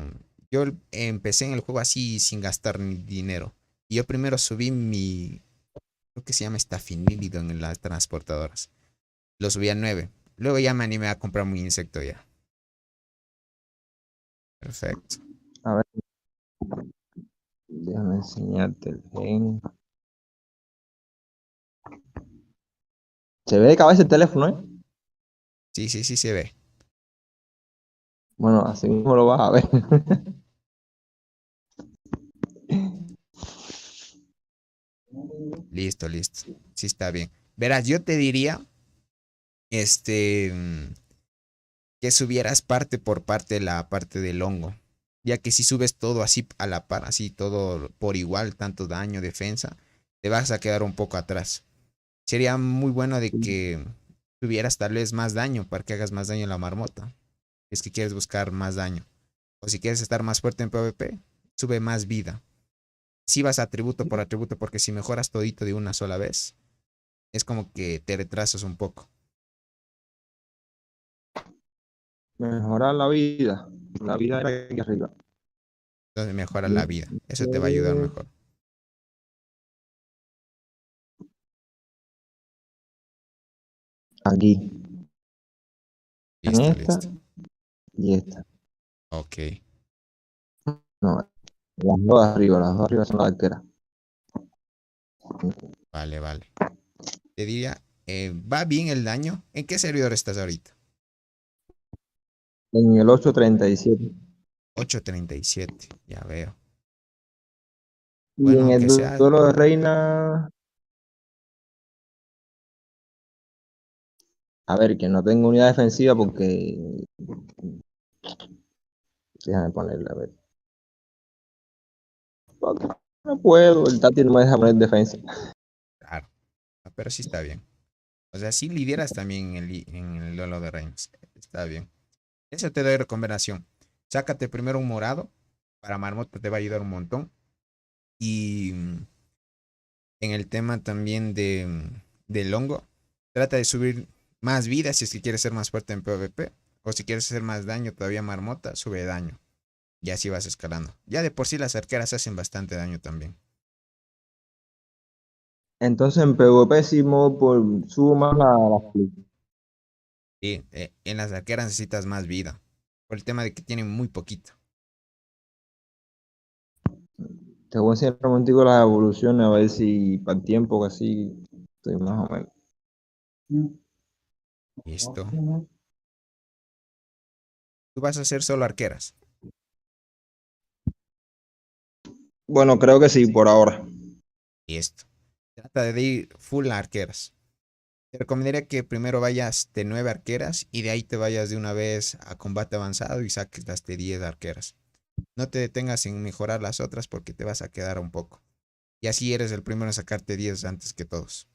yo empecé en el juego así sin gastar ni dinero. Y yo primero subí mi, creo que se llama Staphylidium en las transportadoras. Lo subí a 9. Luego ya me animé a comprar mi insecto ya. Perfecto. A ver, déjame enseñarte el gen. Se ve de cabeza el teléfono, ¿eh? Sí, sí, sí se ve. Bueno, así mismo lo vas a ver. Listo, listo. Sí está bien. Verás, yo te diría, este, que subieras parte por parte la parte del hongo. Ya que si subes todo así a la par, así todo por igual, tanto daño, defensa, te vas a quedar un poco atrás. Sería muy bueno de que tuvieras tal vez más daño para que hagas más daño a la marmota. Es que quieres buscar más daño. O si quieres estar más fuerte en PvP, sube más vida. Si vas atributo por atributo, porque si mejoras todito de una sola vez, es como que te retrasas un poco. Mejorar la vida. La vida era aquí arriba. Entonces mejora la vida. Eso te va a ayudar mejor. Aquí. En Listo, esta listo. y esta. Ok. No, las dos arriba son las arqueras. Vale, vale. Te diría, ¿va bien el daño? ¿En qué servidor estás ahorita? En el 837. 837. Ya veo. Y Bueno, en el aunque sea. duelo de reina, a ver, que no tengo unidad defensiva porque. Déjame ponerle, a ver. No puedo, el Tati no me deja poner defensa. Claro. Pero sí está bien. O sea, sí lideras también en el duelo de reinos. Está bien. Eso te doy recomendación. Sácate primero un morado. Para marmota te va a ayudar un montón. Y en el tema también del hongo, trata de subir más vida si es que quieres ser más fuerte en PvP. O si quieres hacer más daño todavía marmota, sube daño. Y así vas escalando. Ya de por sí las arqueras hacen bastante daño también. Entonces en PvP sí subo más la flecha. Y en las arqueras necesitas más vida. Por el tema de que tienen muy poquito. Te voy a enseñar un momentico las evoluciones a ver si para el tiempo que así estoy más o menos. Listo. Tú vas a hacer solo arqueras. Bueno, creo que sí, por ahora. Listo. Trata de ir full a arqueras. Te recomendaría que primero vayas de 9 arqueras y de ahí te vayas de una vez a combate avanzado y saques las de 10 arqueras. No te detengas en mejorar las otras porque te vas a quedar un poco. Y así eres el primero en sacarte 10 antes que todos.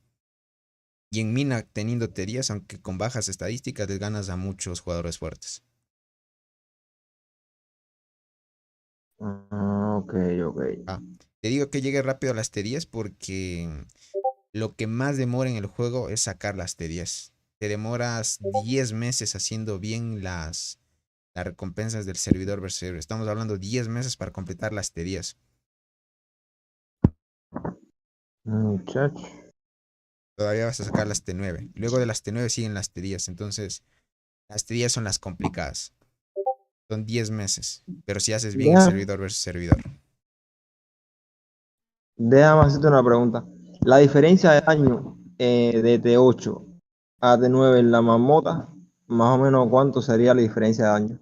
Y en mina, teniéndote 10, aunque con bajas estadísticas, les ganas a muchos jugadores fuertes. Ah, ok, ok. Ah, te digo que llegue rápido a las T10 porque lo que más demora en el juego es sacar las T10. Te demoras 10 meses haciendo bien las recompensas del servidor versus servidor. Estamos hablando 10 meses para completar las T10. Muchacho. Todavía vas a sacar las T9. Luego de las T9 siguen las T10. Entonces, las T10 son las complicadas. Son 10 meses. Pero si haces bien el Déjame, servidor versus servidor. déjame hacerte una pregunta. La diferencia de daño de T8 a T9 en la marmota, más o menos cuánto sería la diferencia de daño.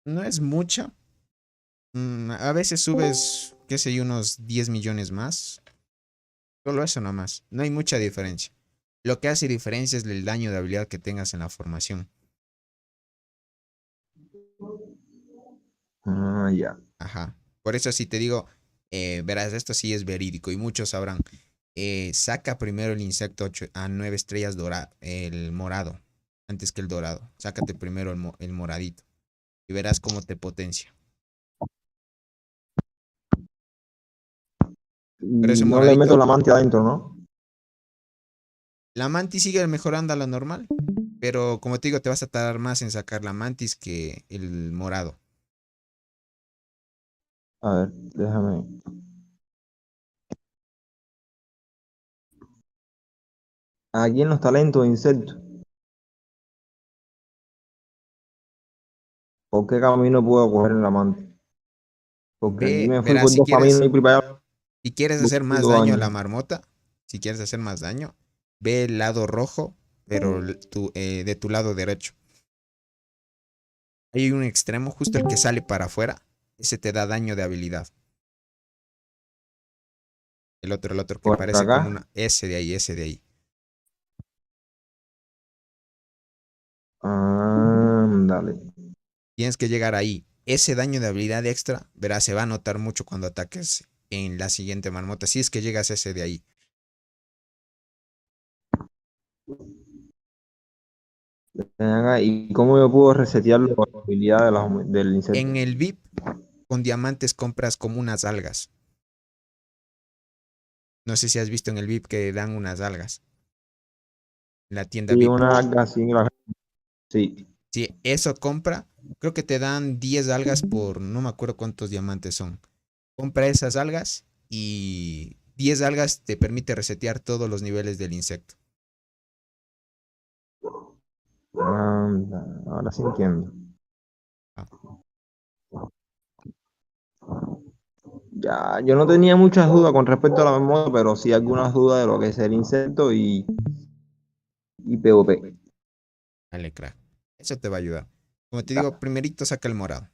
No es mucha. A veces subes, qué sé yo, unos 10 millones más. Solo eso nomás. No hay mucha diferencia. Lo que hace diferencia es el daño de habilidad que tengas en la formación. Ah, ya. Ajá. Por eso si te digo, verás, esto sí es verídico y muchos sabrán. Saca primero el insecto a 9 estrellas el morado, antes que el dorado. Sácate primero el moradito y verás cómo te potencia. Pero ese Y no le meto moradito, la mantia adentro, ¿no? la mantis sigue mejorando a lo normal, pero como te digo, te vas a tardar más en sacar la mantis que el morado. A ver, déjame. Aquí en los talentos de insectos, ¿por qué camino puedo coger en la mantia? Porque aquí me fui Verás, por dos caminos y para allá si quieres hacer más buscando daño a daño. la marmota, si quieres hacer más daño, ve el lado rojo, pero de tu lado derecho. Hay un extremo, justo el que sale para afuera. Ese te da daño de habilidad. El otro que Por parece como acá. una. Ese de ahí, ese de ahí. Ah, Dale. Tienes que llegar ahí. Ese daño de habilidad extra, verás, se va a notar mucho cuando ataques en la siguiente marmota. Si es que llegas a ese de ahí. ¿Y cómo yo puedo resetear la habilidad del insecto? En el VIP, con diamantes compras como unas algas. No sé si has visto en el VIP que dan unas algas. En la tienda Sí, VIP. una alga así. Sí. Si eso compra, creo que te dan 10 algas por no me acuerdo cuántos diamantes son. Compra esas algas y 10 algas te permite resetear todos los niveles del insecto. Anda, ahora sí entiendo. Ah, Ya, yo no tenía muchas dudas con respecto a la memoria, pero sí algunas dudas de lo que es el insecto y PvP. dale, crack. Eso te va a ayudar. Como te digo, primerito saca el morado.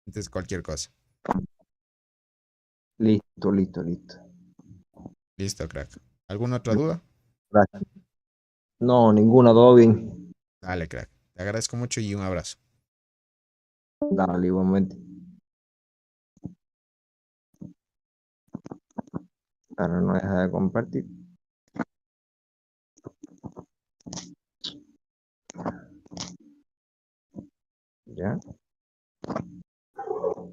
Antes de cualquier cosa. Listo, listo, listo. Listo, crack. ¿Alguna otra duda? Gracias. No, ninguna, todo bien. Dale, crack. Te agradezco mucho y un abrazo. Dale, igualmente. Ahora no deja de compartir. Ya.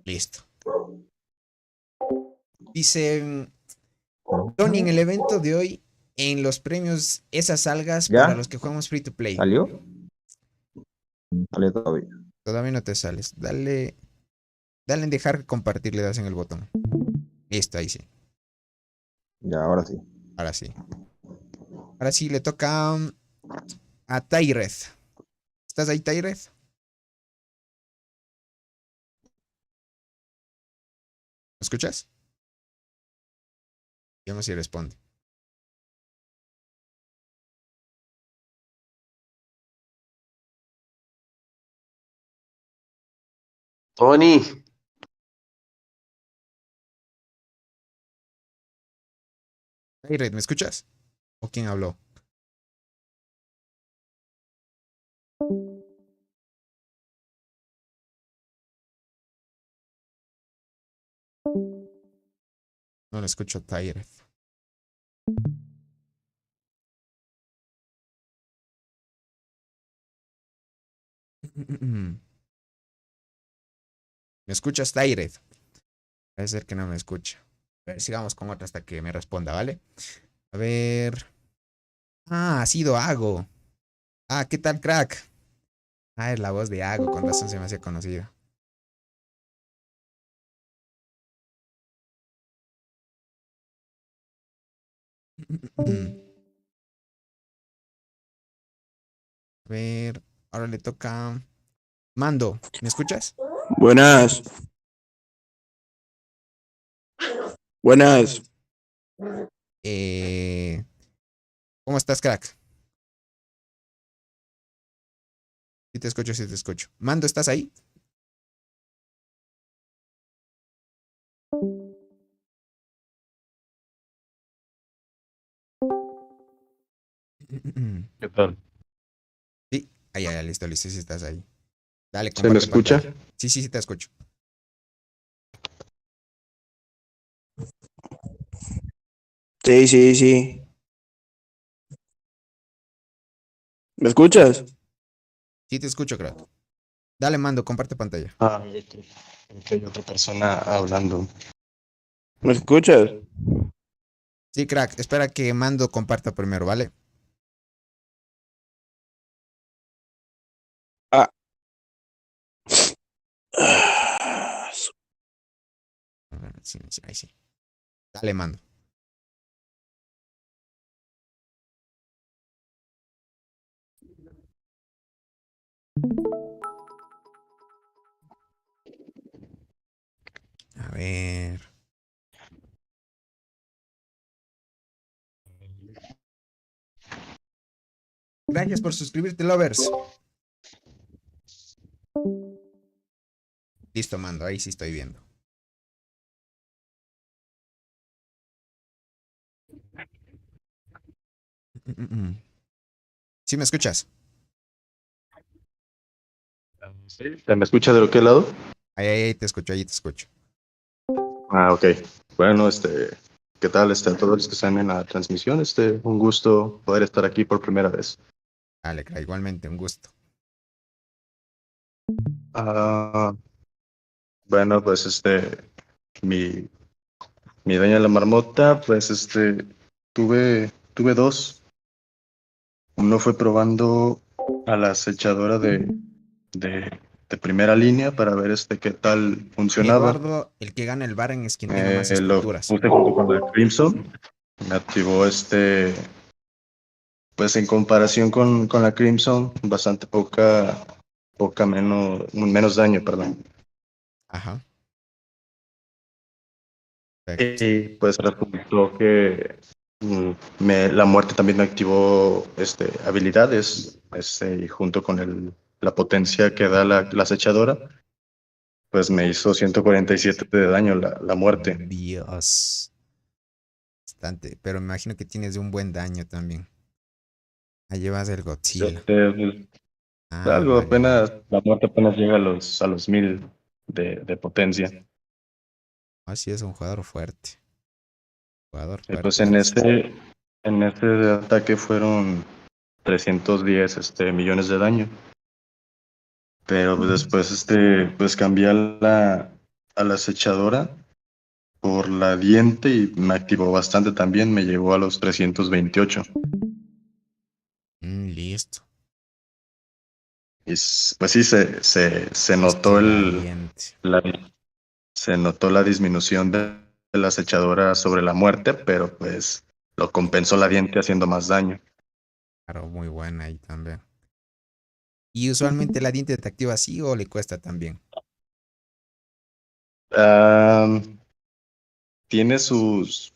Listo. Dicen, Tony, en el evento de hoy, en los premios, esas algas para ¿Ya? los que jugamos free to play. ¿Salió? Salió todavía. Todavía no te sales. Dale en dejar compartir, le das en el botón. Listo, ahí sí. Ya, ahora sí. Ahora sí. Ahora sí le toca a Tyreth. ¿Estás ahí, Tyreth? ¿Me escuchas? Veamos si responde. Tony, Tyreth, ¿me escuchas? ¿O quién habló? No le escucho a Tyreth. ¿Me escuchas, Tyreth? Parece ser que no me escucha. A ver, sigamos con otra hasta que me responda, ¿vale? A ver. Ah, ha sido Ago. Ah, ¿qué tal, crack? Ah, es la voz de Ago, con razón se me hacía conocida. A ver, ahora le toca. Mando, ¿me escuchas? buenas, buenas. Eh, ¿Cómo estás, crack? Sí te escucho, sí te escucho. Mando, ¿estás ahí? ¿Qué tal? Sí, ahí, ya, listo, listo, sí estás ahí. Dale, ¿Se me comparte escucha? pantalla. Sí, sí, sí te escucho. Sí, sí, sí. ¿Me escuchas? Sí te escucho, crack. Dale, Mando, comparte pantalla. Ah, es que hay otra persona hablando. ¿Me escuchas? Sí, crack, espera que Mando comparta primero, ¿vale? Ah. Ah, Sí, sí, ahí sí. Dale, Mando. A ver. Gracias por suscribirte, lovers. Listo, Mando, ahí sí estoy viendo. ¿Sí me escuchas? Sí, ¿me escucha de lo que lado? Ahí te escucho, ahí te escucho. Ah, ok. Bueno, ¿qué tal? A todos los que están en la transmisión, un gusto poder estar aquí por primera vez. Dale, crack, igualmente, un gusto. Ah, bueno, pues, mi, mi dueña la marmota, pues, tuve dos. Uno fue probando a la acechadora de, de primera línea para ver, qué tal funcionaba. Eduardo, el que gana el bar es quien tenga más Lo estructuras. puse junto con la Crimson. Me activó pues en comparación con la Crimson, bastante menos daño, perdón. Ajá, perfecto. Y pues resultó que la muerte también me activó habilidades, y junto con la potencia que da la acechadora, pues me hizo 147 de daño la muerte. Dios. Bastante, pero me imagino que tienes de un buen daño también. Ahí llevas el Godzilla. Pues, Ah, algo vale, vale. apenas, la muerte apenas llega a los 1000 de potencia. Así es un jugador fuerte. Jugador Pues fuerte eres. en ese ataque fueron 310 millones de daño. Pero pues, después pues cambié a la acechadora por la diente y me activó bastante también, me llegó a los 328. Listo. Y pues sí, se notó Este valiente. la, se notó la disminución de la acechadora sobre la muerte, pero pues lo compensó la diente haciendo más daño. Claro, muy buena ahí también. ¿Y usualmente la diente te activa así o le cuesta también? Ah,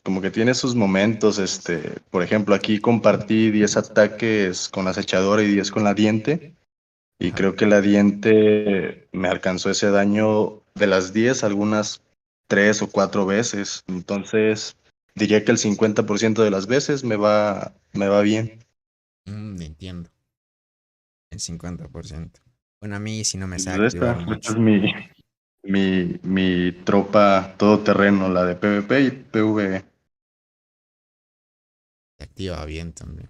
como que tiene sus momentos, por ejemplo, aquí compartí 10 ataques con la acechadora y 10 con la diente, y Ajá. creo que la diente me alcanzó ese daño de las 10 algunas 3 o 4 veces, entonces diría que el 50% de las veces me va bien. Entiendo. El 50%. Bueno, a mí si no me Y sabe pues activar esta mucho. es mi tropa todoterreno, la de PvP y PvE. Se activa bien también.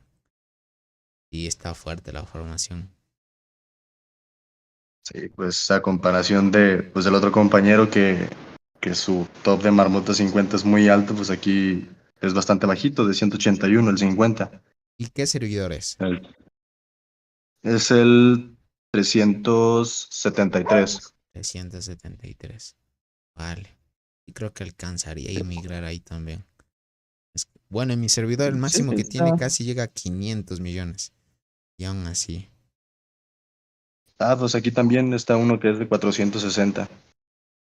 Y está fuerte la formación. Sí, pues a comparación del otro compañero que su top de Marmota 50 es muy alto, pues aquí es bastante bajito, de 181 el 50. ¿Y qué servidor es? El- es el 373. 373. Vale. Y creo que alcanzaría a migrar ahí también. Bueno, en mi servidor el Sí, máximo que tiene está. casi llega a 500 millones. Y aún así. Ah, pues aquí también está uno que es de 460.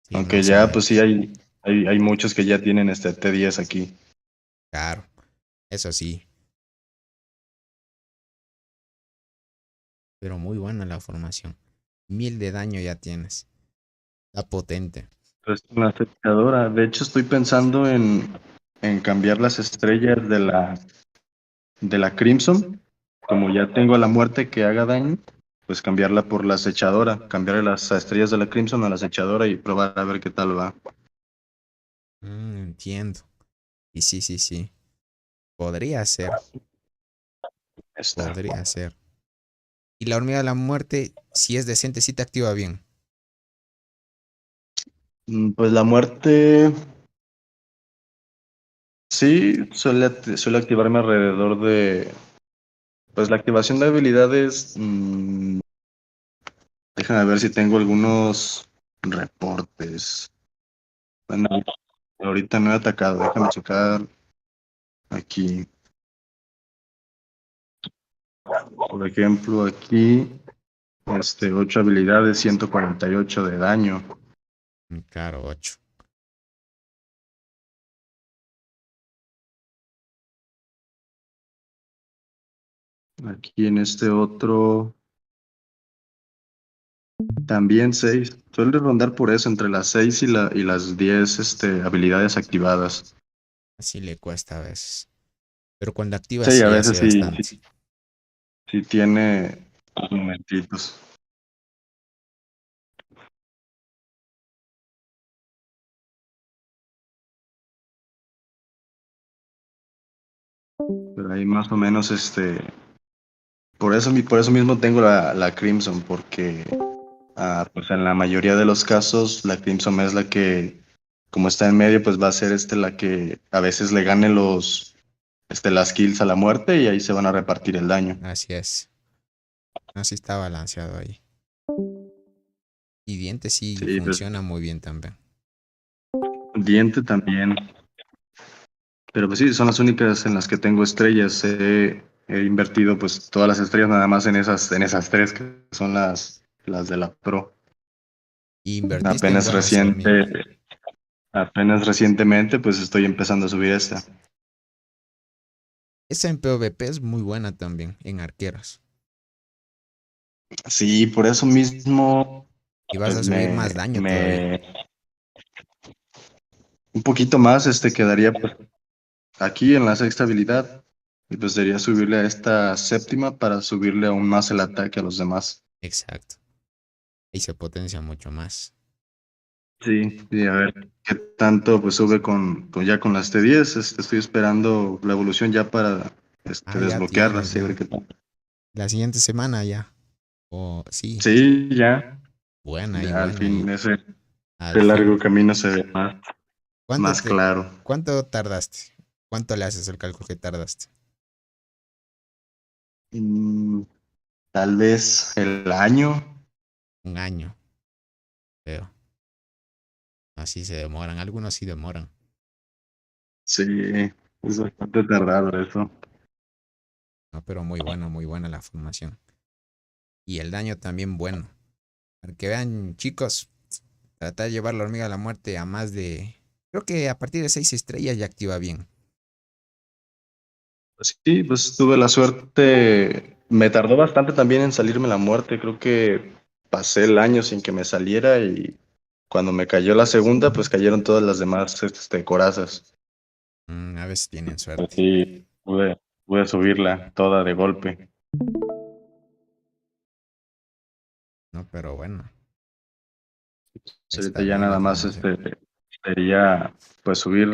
Sí, Aunque más o ya, pues sí, menos. hay muchos que ya tienen este T10 aquí. Claro. Eso sí. Pero muy buena la formación. 1000 de daño ya tienes. Está potente. Pues una secadora. De hecho, estoy pensando en cambiar las estrellas de la Crimson. Como ya tengo a la muerte que haga daño, pues cambiarla por la acechadora. Cambiarle las estrellas de la Crimson a la acechadora y probar a ver qué tal va. Entiendo. Y sí, sí, sí. Podría ser. Está. Podría ser. Y la hormiga de la muerte, si es decente, sí te activa bien. Pues la muerte, sí, suele activarme alrededor de. Pues la activación de habilidades. Déjame ver si tengo algunos reportes. Bueno, ahorita no he atacado. Déjame checar aquí. Por ejemplo, aquí, 8 habilidades, 148 de daño. Claro, 8. Aquí en este otro, también 6. Suele rondar por eso, entre las 6 y las 10 habilidades activadas. Así le cuesta a veces. Pero cuando activa Sí, a sí veces hace sí, bastante. sí tiene momentitos. Ahí más o menos, por eso mismo tengo la Crimson, porque pues en la mayoría de los casos la Crimson es la que, como está en medio, pues va a ser la que a veces le gane las kills a la muerte y ahí se van a repartir el daño. Así es. Así está balanceado ahí. Y diente sí Sí, pues funciona muy bien también. diente también. Pero pues sí, son las únicas en las que tengo estrellas. He invertido pues todas las estrellas nada más en esas tres que son las de la Pro. Y invertiste en Apenas buenas hormigas. apenas recientemente pues estoy empezando a subir esta. Esa en PvP es muy buena también, en arqueras. Sí, por eso mismo Y vas pues a subir más daño todavía. un poquito más quedaría pues aquí en la sexta habilidad. Y pues debería subirle a esta séptima para subirle aún más el ataque a los demás. Exacto. Y se potencia mucho más. Sí, sí, a ver qué tanto pues sube ya con las T10. Estoy esperando la evolución ya para Ah, ya tienes, desbloquearlas y a ver ya. qué tal. La siguiente semana ya. Oh, sí. Sí, ya, Buena y ya al buena. fin Y al ese largo fin. camino se ve ¿Cuánto más claro. cuánto tardaste? ¿Cuánto le haces el cálculo que tardaste? Mm, Tal vez el año. Un año, creo. Así se demoran. Algunos sí demoran. Sí, es bastante tardado eso. No, pero muy buena la formación. Y el daño también bueno. Para que vean, chicos, tratar de llevar la hormiga a la muerte a más de. Creo que a partir de 6 estrellas ya activa bien. Sí, pues tuve la suerte. Me tardó bastante también en salirme la muerte. Creo que pasé el año sin que me saliera y cuando me cayó la segunda, pues cayeron todas las demás corazas. A veces tienen Pues suerte. sí, pude subirla toda de golpe. No, pero bueno, Pues ahorita está ya bien la nada más formación. sería pues subir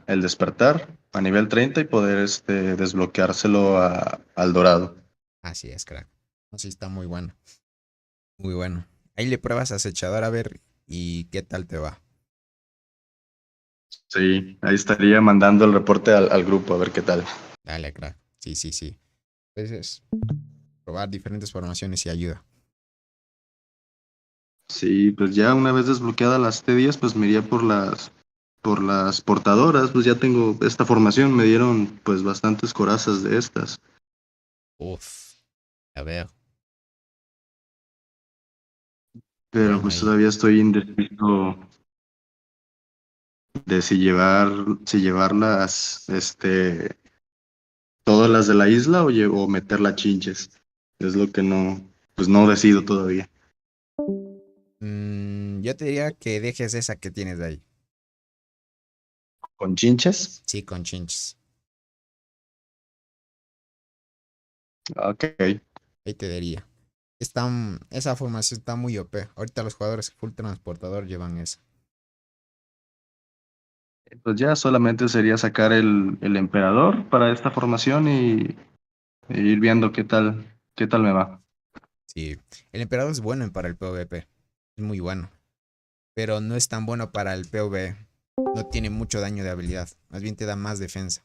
el despertar a nivel 30 y poder desbloqueárselo al dorado. Así es, crack. No, sí, está muy bueno. Muy bueno. Ahí le pruebas acechador a ver y qué tal te va. Sí, ahí estaría mandando el reporte al grupo a ver qué tal. Dale, crack. Sí, sí, sí. Entonces, probar diferentes formaciones y ayuda. Sí, pues ya una vez desbloqueadas las T10, pues me iría por las portadoras, pues ya tengo esta formación, me dieron pues bastantes corazas de estas, Uf, ya veo. pero Bueno, pues ahí. todavía estoy indeciso de si llevarlas, todas las de la isla o meterla a chinches. Es lo que pues no decido todavía. Yo te diría que dejes esa que tienes de ahí. ¿Con chinches? Sí, con chinches. Ok. Ahí te diría. Esa formación está muy OP. Ahorita los jugadores full transportador llevan esa. Pues ya solamente sería sacar el emperador para esta formación e ir viendo qué tal me va. Sí, el emperador es bueno para el PvP. Es muy bueno. Pero no es tan bueno para el PvE. No tiene mucho daño de habilidad. Más bien te da más defensa.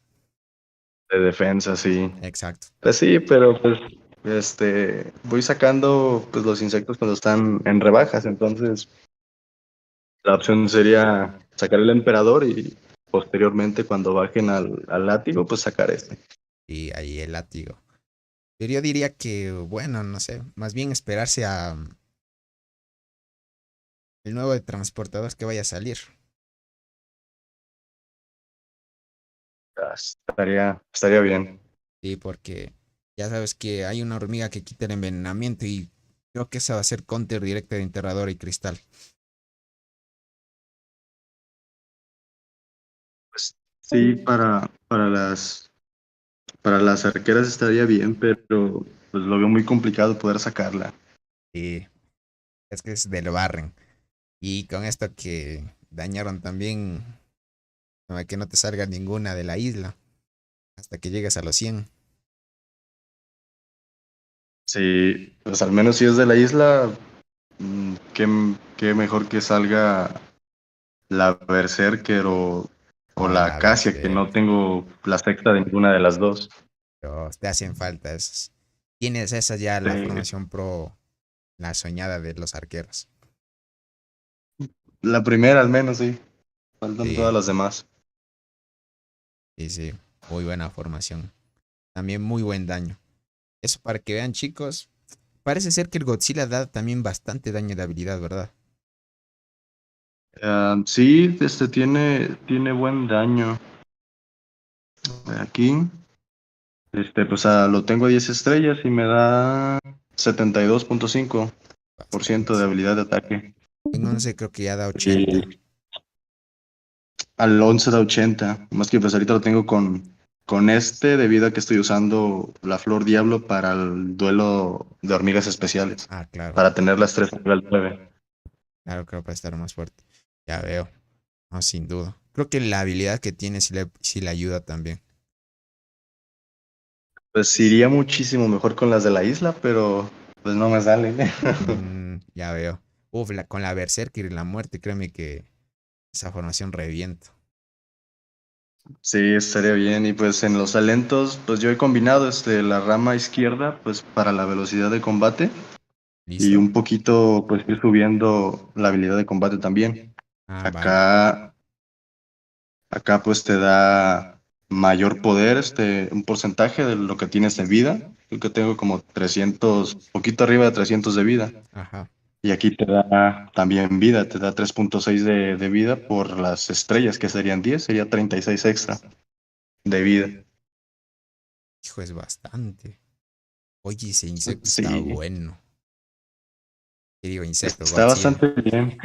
De defensa, sí. Exacto. Pues sí, pero pues voy sacando pues los insectos cuando están en rebajas, entonces la opción sería sacar el emperador y posteriormente cuando bajen al látigo, pues sacar este. Y ahí el látigo. Pero yo diría que, bueno, no sé. Más bien esperarse a el nuevo de transportador que vaya a salir. Estaría bien. Sí, porque ya sabes que hay una hormiga que quita el envenenamiento y creo que esa va a ser counter directa de enterrador y cristal. Pues sí, para las arqueras estaría bien, pero pues lo veo muy complicado poder sacarla. Y es que es del barren. Y con esto que dañaron también, que no te salga ninguna de la isla. hasta que llegues a los 100. Sí, pues al menos si es de la isla, qué mejor que salga la Berserker o Oh, la la Acacia, que no Berserk. tengo la sexta de ninguna de las dos. Pero te hacen falta esos. Tienes esa ya la Sí, formación pro, la soñada de los arqueros. la primera al menos, sí. Faltan todas Sí, las demás. sí, sí. Muy buena formación. También muy buen daño. Eso para que vean, chicos. Parece ser que el Godzilla da también bastante daño de habilidad, ¿verdad? Sí, tiene buen daño. Aquí, pues lo tengo a 10 estrellas y me da 72.5% de Bastante. habilidad de ataque. En 11 creo que ya da 80. Y al 11 da 80. Más que pues ahorita lo tengo con debido a que estoy usando la Flor Diablo para el duelo de hormigas especiales. Ah, claro. Para tener las 3 a nivel 9. Claro, creo para estar más fuerte. Ya veo. No, sin duda. Creo que la habilidad que tiene sí le ayuda también. Pues iría muchísimo mejor con las de la isla, pero pues no me sale. Ya veo. Uf, con la Berserker y la muerte, créeme que esa formación reviento. Sí, estaría bien. Y pues en los talentos, pues yo he combinado la rama izquierda, pues para la velocidad de combate y ¿Listo? un poquito, pues ir subiendo la habilidad de combate también. Ah, vale. Acá, acá pues te da mayor poder, un porcentaje de lo que tienes de vida. Yo que tengo como 300, poquito arriba de 300 de vida. Ajá. Y aquí te da también vida, te da 3.6 de vida por las estrellas, que serían 10, sería 36 extra de vida. Hijo, es bastante. Oye, ese insecto está Sí, bueno. ¿Qué digo insecto? está Godzilla. bastante bien.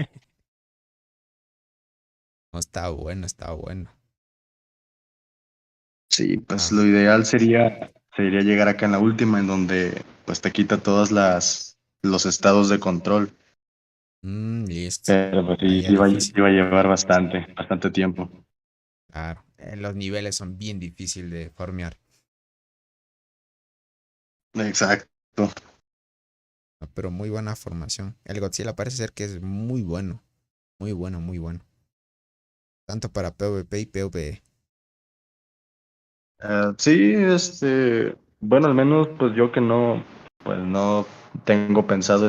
No, está bueno, está bueno. Sí, pues Ah, lo ideal sería llegar acá en la última, en donde pues te quita los estados de control. listo. Pero pues Ahí sí, ya difícil. iba a llevar bastante tiempo. Claro. Los niveles son bien difíciles de farmear. Exacto. No, pero muy buena formación. El Godzilla parece ser que es muy bueno. Muy bueno, muy bueno. Tanto para PvP y PvE. Sí, bueno, al menos pues yo que pues no tengo pensado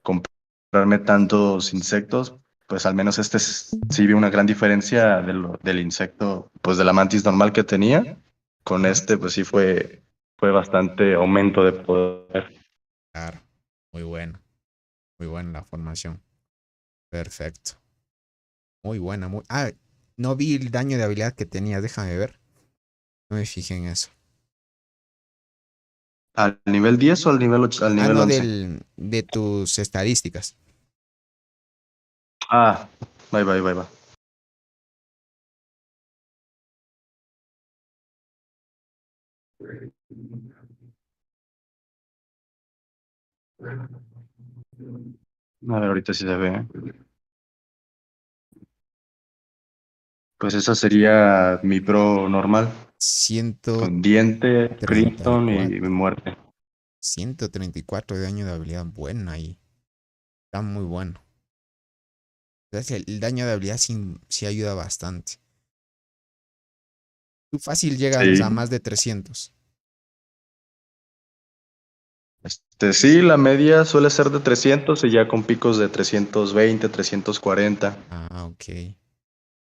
comprarme tantos insectos, pues al menos sí vi una gran diferencia del insecto, pues de la mantis normal que tenía, con Ajá. pues sí fue bastante aumento de poder. Claro. Muy bueno. Muy buena la formación. Perfecto. Muy buena. No vi el daño de habilidad que tenía. Déjame ver. No me fijé en eso. ¿Al nivel 10 o al Ah, nivel no, 11? de tus estadísticas. Ah, va. A ver, ahorita sí se ve. Pues esa sería mi pro normal, Ciento con diente, treinta y Crimson y cuatro. muerte. 134 de daño de habilidad. Bueno ahí. Está muy bueno. Entonces, el daño de habilidad sí ayuda bastante. Tú fácil llegas a Sí. más de 300. Sí, la media suele ser de 300 y ya con picos de 320, 340. Ah, ok.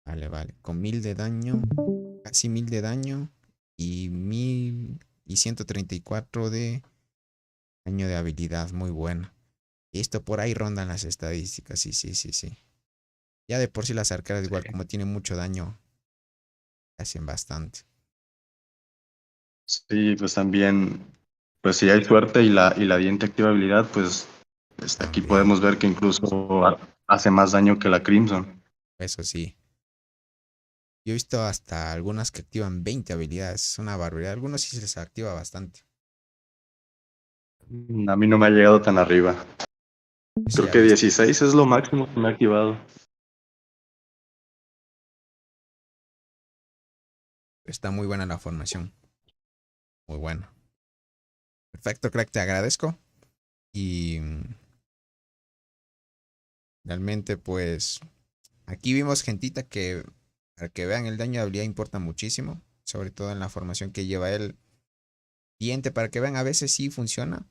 Vale, vale. Con 1000 de daño. Casi 1000 de daño. Y 1134 de daño de habilidad. Muy bueno. Y esto por ahí rondan las estadísticas. Sí, sí, sí, sí. Ya de por sí las arcadas, igual como tienen mucho daño, hacen bastante. Sí, pues también, pues si hay suerte y la diente activa habilidad, pues aquí También. podemos ver que incluso hace más daño que la Crimson. Eso sí. Yo he visto hasta algunas que activan 20 habilidades. Es una barbaridad. Algunos sí se les activa bastante. A mí no me ha llegado tan arriba. Eso Creo ya he que visto. 16 es lo máximo que me ha activado. Está muy buena la formación. Muy buena. Perfecto, crack, te agradezco. Y realmente, pues, aquí vimos gentita que, para que vean, el daño de habilidad importa muchísimo. Sobre todo en la formación que lleva el siguiente, para que vean, a veces sí funciona.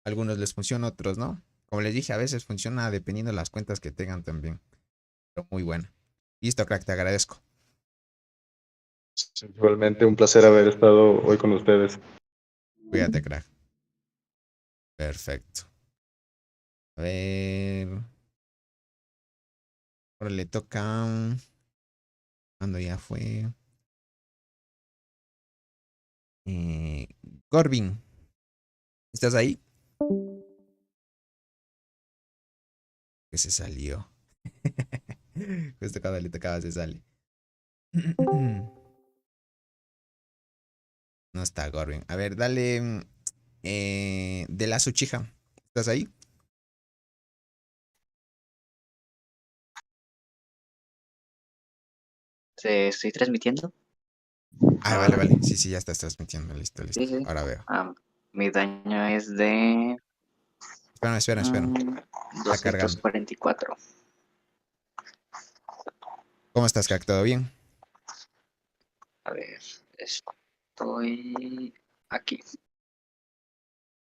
Algunos les funciona, otros no. Como les dije, a veces funciona dependiendo de las cuentas que tengan también. Pero muy buena. Listo, crack, te agradezco. Igualmente un placer haber estado hoy con ustedes. Cuídate, crack. Perfecto. A ver. Ahora le toca. Cuando ya fue. Eh, Corbin. ¿Estás ahí? Que se salió. Justo cuando le tocaba se sale. No está Corbin. A ver, dale. De la Suchija. ¿Estás ahí? ¿Se estoy transmitiendo? Ah, vale, vale. Sí, sí, ya estás transmitiendo. Listo, listo. Sí, sí. Ahora veo. Mi daño es de Espera. Está cargando. 244. ¿Cómo estás, crack? ¿Todo bien? A ver, estoy aquí.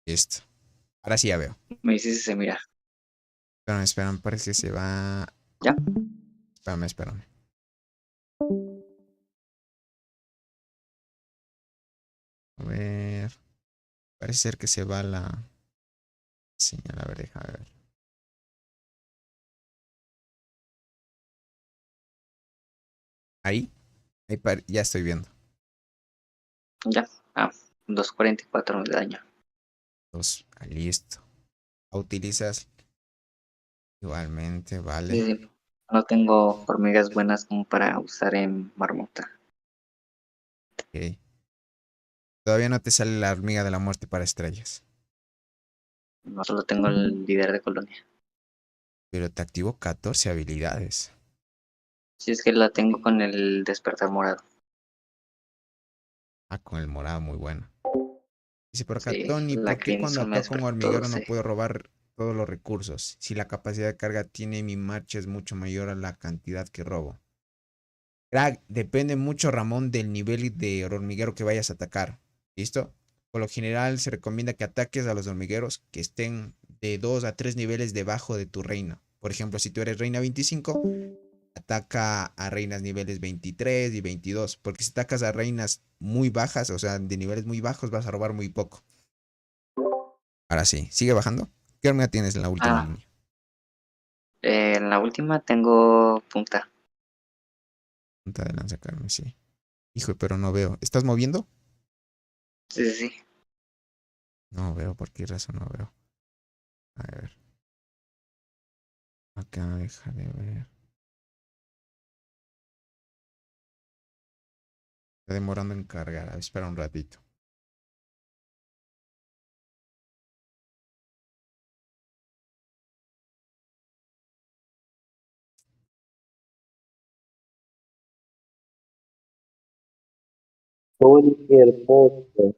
Listo. Ahora sí ya veo. Me dice si se mira. Espérame. Parece que se va. ¿Ya? Espérame. A ver. Parece ser que se va la señal. A ver, déjame ver. Ahí. Ya estoy viendo. Ya. 244 de daño. Listo. Utilizas igualmente, vale. Sí, sí. No tengo hormigas buenas como para usar en marmota. Ok. Todavía no te sale la hormiga de la muerte para estrellas. No solo tengo el líder de colonia. Pero te activo 14 habilidades. Si es que la tengo con el despertar morado. Ah, con el morado, muy bueno. Dice por acá, Sí, Tony, la ¿por qué cuando Crimson me ataco un despertó hormiguero no 12. puedo robar todos los recursos? Si la capacidad de carga tiene mi marcha es mucho mayor a la cantidad que robo. Crack, depende mucho, Ramón, del nivel de hormiguero que vayas a atacar. ¿Listo? Por lo general se recomienda que ataques a los hormigueros que estén de 2 a 3 niveles debajo de tu reina. Por ejemplo, si tú eres reina 25, ataca a reinas niveles 23 y 22. Porque si atacas a reinas muy bajas, o sea, de niveles muy bajos, vas a robar muy poco. Ahora sí, sigue bajando. ¿Qué hormiga tienes en la última línea? En la última tengo punta. Punta de lanzacarme, sí. Hijo, pero no veo. ¿Estás moviendo? Sí, sí, sí. No veo, ¿por qué razón no veo? A ver. Acá deja de ver. Está demorando en cargar. A ver, espera un ratito. Cualquier poste.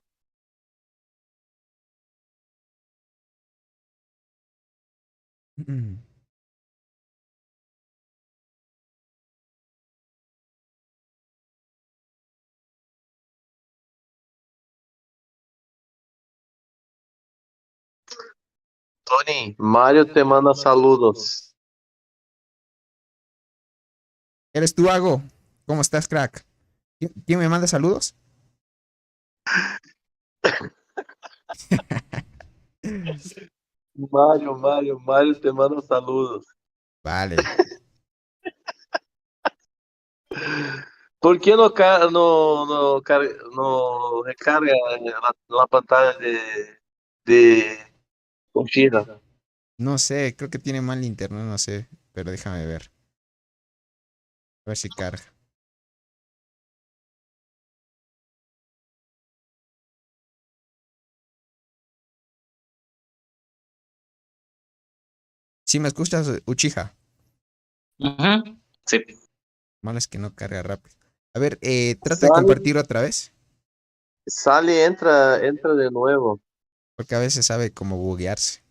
Tony, Mario te manda saludos. ¿Eres tú, Ago? ¿Cómo estás, crack? ¿Quién me manda saludos? Mario te manda saludos. Vale. ¿Por qué no recarga la pantalla de China? No sé, creo que tiene mal internet, no sé. Pero déjame ver. A ver si carga. ¿Sí me escuchas, Uchiha? Sí. Malo es que no carga rápido. A ver, trata de Sale, compartir otra vez. sale, entra de nuevo. Porque a veces sabe cómo buguearse.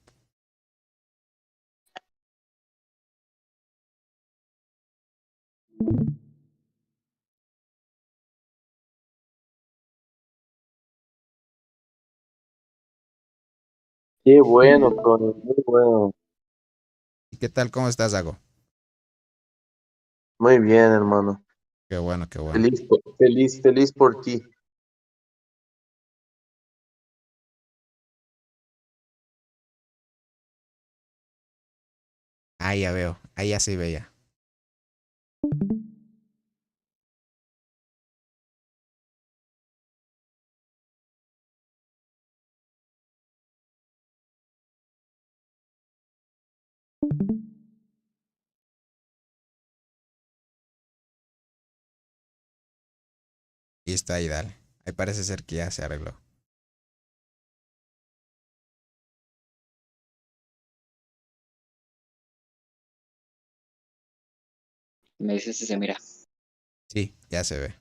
Qué bueno, Tony, muy bueno. ¿Y qué tal? ¿Cómo estás, Ago? Muy bien, hermano. Qué bueno, qué bueno. Feliz por ti. Ahí ya veo. Ahí ya se veía. Y está ahí, dale. Ahí parece ser que ya se arregló. Me dices si se mira. Sí, ya se ve.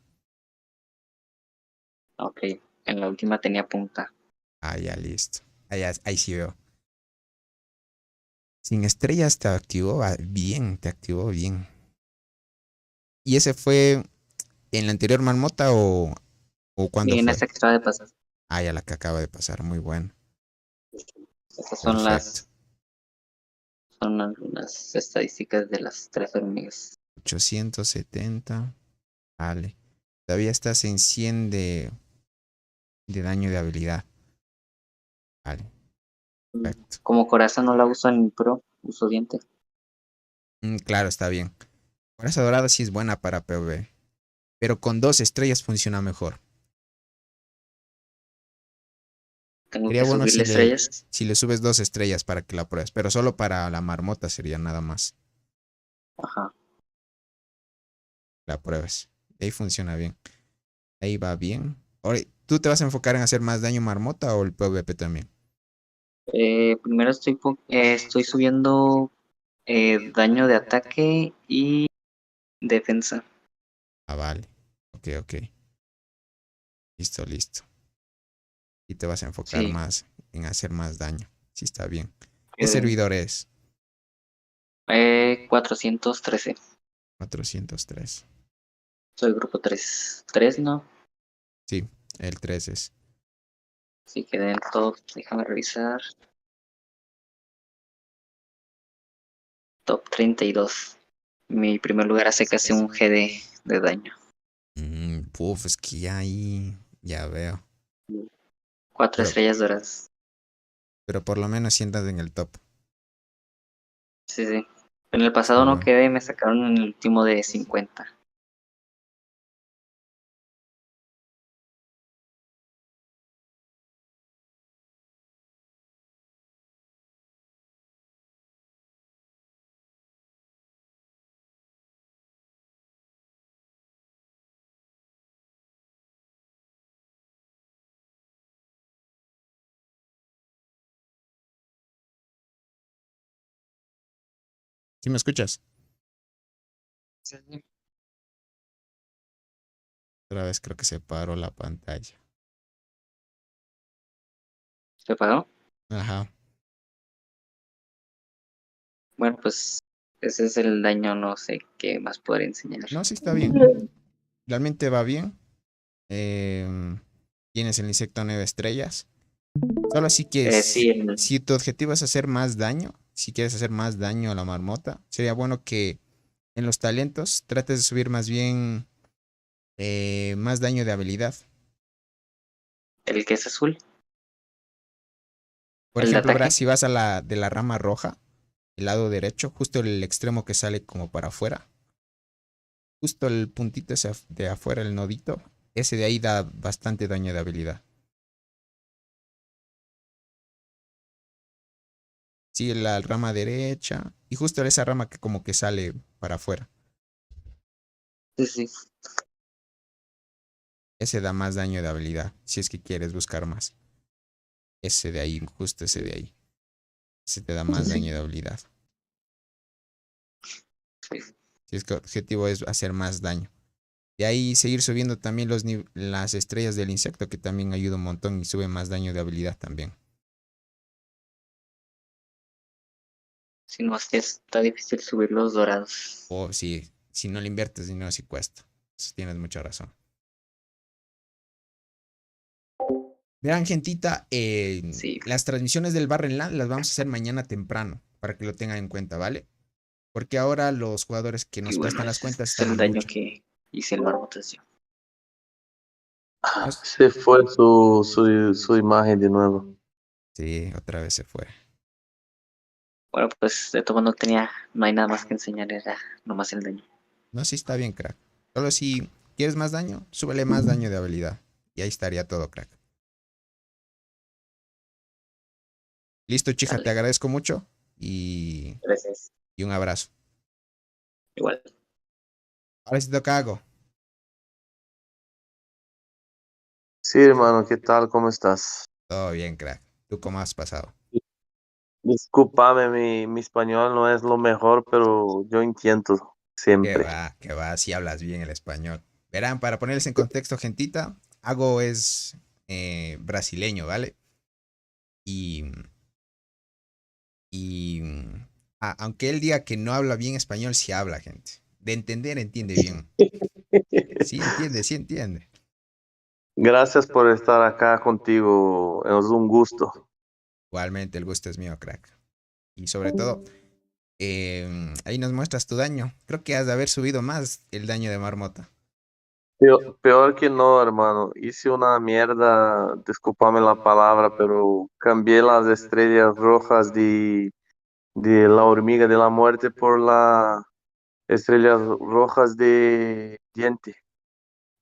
Ok, en la última tenía punta. Ah, ya listo. Ahí sí veo. Sin estrellas te activó bien, te activó bien. ¿Y ese fue en la anterior marmota o cuándo Y en fue? esta que acaba de pasar. Ah, ya la que acaba de pasar. Muy bueno. Estas Perfecto. son algunas estadísticas de las tres hormigas. 870. Vale. Todavía estás en 100 de daño de habilidad. Vale. Perfecto. Como coraza no la uso en pro, uso diente. Claro, está bien. Coraza dorada sí es buena para PvE. Pero con 2 estrellas funciona mejor. Tengo Sería que bueno subirle estrellas. si le subes 2 estrellas para que la pruebes. Pero solo para la marmota sería nada más. Ajá. La pruebes. Ahí funciona bien. Ahí va bien. Ahora, ¿tú te vas a enfocar en hacer más daño marmota o el PvP también? Primero estoy subiendo daño de ataque y defensa. Ah, vale. Ok, ok. Listo, listo. Y te vas a enfocar Sí. más en hacer más daño. Sí, está bien. ¿Qué Eh, servidor es? 413. 403. Soy grupo 3. 3, ¿no? Sí, el 3 es. Sí, quedé en top. Déjame revisar. Top 32. Mi primer lugar hace casi un GD de daño. Puf, es que ya ahí. Ya veo. 4 Pero, estrellas doradas. pero por lo menos sientas en el top. Sí, sí. En el Está pasado no bueno. quedé, me sacaron en el último de 50. ¿Sí me escuchas? Sí, sí. Otra vez creo que se paró la pantalla. ¿Se pagó? Ajá. Bueno, pues ese es el daño, no sé qué más poder enseñar. No, sí está bien. Realmente va bien. Tienes el insecto 9 estrellas. Solo así que Sí, si tu objetivo es hacer más daño, si quieres hacer más daño a la marmota, sería bueno que en los talentos trates de subir más bien más daño de habilidad. el que es azul, Por el de ejemplo, verás, ataque. si vas a la de la rama roja, el lado derecho, justo el extremo que sale como para afuera, justo el puntito ese de afuera, el nodito, ese de ahí da bastante daño de habilidad. Sí, la rama derecha y justo esa rama que como que sale para afuera. Sí, sí. Ese da más daño de habilidad, si es que quieres buscar más. Ese de ahí, justo ese de ahí. Ese te da más daño de habilidad. Sí. Si es que el objetivo es hacer más daño. Y ahí seguir subiendo también las estrellas del insecto, que también ayuda un montón y sube más daño de habilidad también. Si no, es que está difícil subir los dorados. O si no le inviertes dinero, sí cuesta. Eso tienes mucha razón. Vean, gentita, Sí, las transmisiones del Barrenland las vamos a hacer mañana temprano, para que lo tengan en cuenta, ¿vale? Porque ahora los jugadores que y nos bueno, prestan las ese cuentas es están el en daño lucha. que hice el marmotación. Nos- Se fue su imagen de nuevo. Sí, otra vez se fue. Bueno, pues de todo no hay nada más que enseñar, era nomás el daño. No, sí está bien, crack. Solo si quieres más daño, súbele más daño de habilidad. Y ahí estaría todo, crack. Listo, chija, te Dale, agradezco mucho y, gracias. y un abrazo. Igual. Ahora sí toca algo. Sí, hermano, ¿qué tal? ¿Cómo estás? Todo bien, crack. ¿Tú cómo has pasado? Discúlpame, mi español no es lo mejor, pero yo intento siempre. Que va, si hablas bien el español. Verán, para ponerles en contexto, gentita, Ago es brasileño, ¿vale? Y, y aunque él diga que no habla bien español, sí habla, gente. De entender, entiende bien. Sí entiende, sí entiende. Gracias por estar acá contigo. Es un gusto. Igualmente, el gusto es mío, crack. Y sobre todo, ahí nos muestras tu daño. Creo que has de haber subido más el daño de Marmota. Peor que no, hermano. Hice una mierda, discúlpame la palabra, pero cambié las estrellas rojas de la hormiga de la muerte por las estrellas rojas de diente.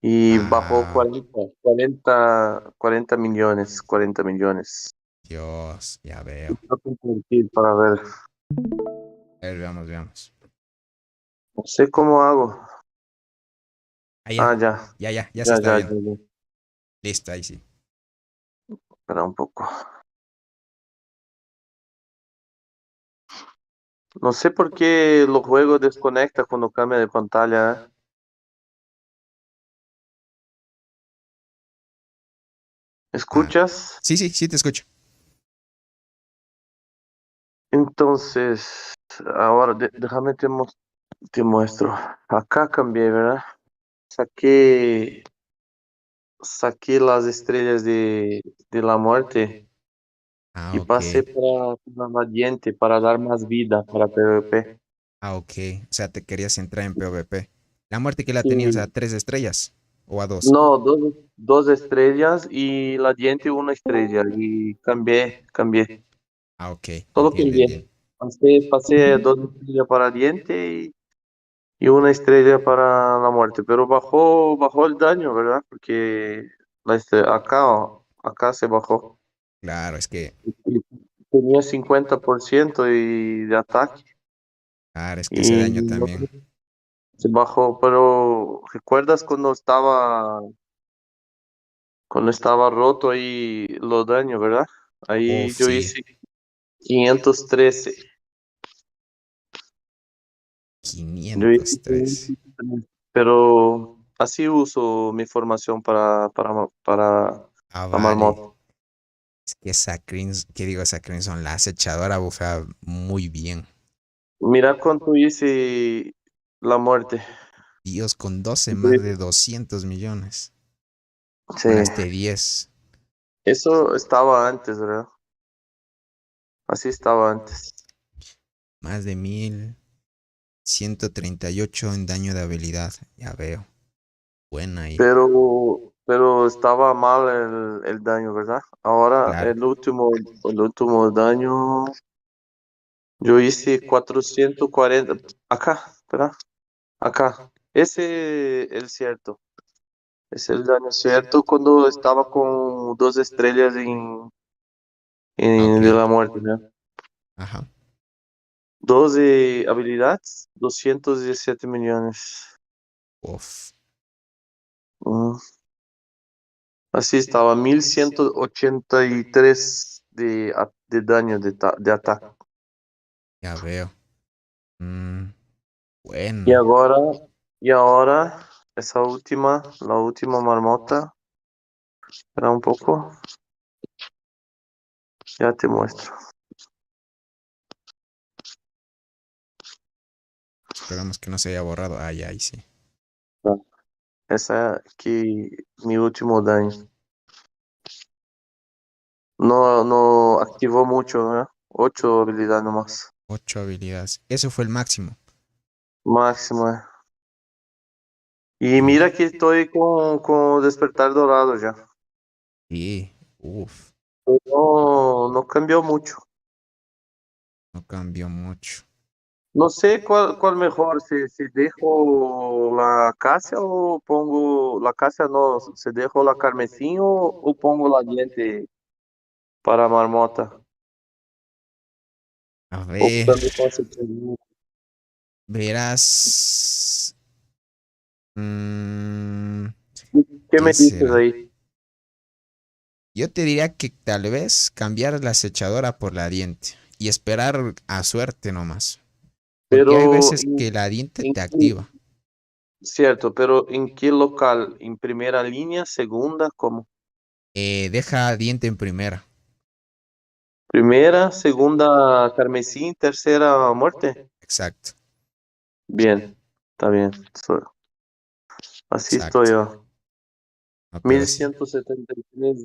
Y bajó Ah, 40 millones, 40 millones. Dios, ya veo. Voy a compartir para ver. A ver, veamos, veamos. No sé cómo hago. Ah, ya, Ah, ya, ya se ya, está ya, ya, viendo. ya. Listo, ahí sí. Espera un poco. No sé por qué los juegos desconecta cuando cambia de pantalla, ¿eh? Ah, ¿Escuchas? sí, sí, sí te escucho. Entonces, ahora déjame te muestro. Acá cambié, ¿verdad? Saqué, saqué las estrellas de la muerte Ah, y ok. pasé para Valiente para dar más vida para PvP. Ah, ok. O sea, te querías entrar en PvP. La muerte que la tenías a Sí, 3 estrellas o a 2. no, dos estrellas y la diente una estrella y cambié. Ah, ok. Todo Entiendo, cambié. entiendo. Pasé dos estrellas para diente y una estrella para la muerte, pero bajó el daño, ¿verdad? Porque acá se bajó. Claro, es que, Y tenía 50% de ataque claro, es que ese y daño también. se bajó, pero ¿recuerdas cuando estaba roto ahí los daños, verdad? Ahí Uf, yo sí. hice 513. Yo hice 503. 513. Pero así uso mi formación para Ah, la vale. marmota. Es que esa Crimson, ¿qué digo? Esa Crimson, la acechadora bufea muy bien. Mira cuánto hice la muerte. Dios, con 12 Yo más de hice- 200 millones. Sí, Con este 10, eso estaba antes, ¿verdad? Así estaba antes. más de 1138 en daño de habilidad. Ya veo. Buena ahí. Pero estaba mal el daño, ¿verdad? Ahora Claro. el último daño, yo hice 440. Acá, ¿verdad? Acá. Ese es el cierto. Es el daño cierto cuando estaba con dos estrellas Ah, ok. de la muerte, ¿verdad? Ajá. 12 habilidades, 217 millones. Uf. Mm. Así estaba, 1183 de daño de ataque. Ya veo. Mm, Y bueno. ahora, y ahora esa última, la última marmota. Espera un poco, ya te muestro. Esperamos que no se haya borrado. Ay, ay, sí. Esa aquí, mi último daño. No activó mucho, ¿eh? 8 habilidades nomás. 8 habilidades. Eso fue el máximo. Máximo, eh. Y Uf. mira que estoy con despertar dorado ya. Sí. Uf. No cambió mucho. No cambió mucho. No sé cuál mejor, si dejo la acacia o pongo la acacia, no, si dejo la carmesí o pongo la diente para marmota. A O ver. también puedo hacer. Verás. mm, ¿Qué me ¿Qué dices será? ahí? Yo te diría que tal vez cambiar la acechadora por la diente y esperar a suerte nomás. Porque hay Pero veces que la diente en te activa. cierto, pero ¿en qué local? ¿En primera línea, segunda? ¿Cómo? Deja diente en primera. Primera, segunda carmesí, tercera muerte. Exacto, Bien, está bien. Así estoy exacto. yo. No, pero mil sí. ciento setenta y tres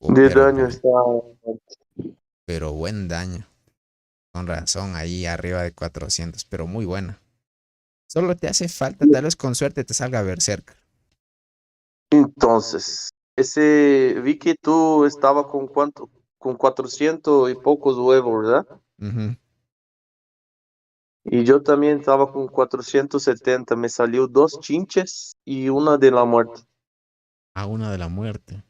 Oh, de daño está. pero buen daño. Con razón, ahí arriba de 400, pero muy buena. Solo te hace falta, tal vez con suerte te salga Berserker. Entonces, vi que tú estaba con cuánto, con 400 y pocos huevos, ¿verdad? Ujú. Y yo también estaba con 470. Me salió 2 chinches y una de la muerte. A una de la muerte.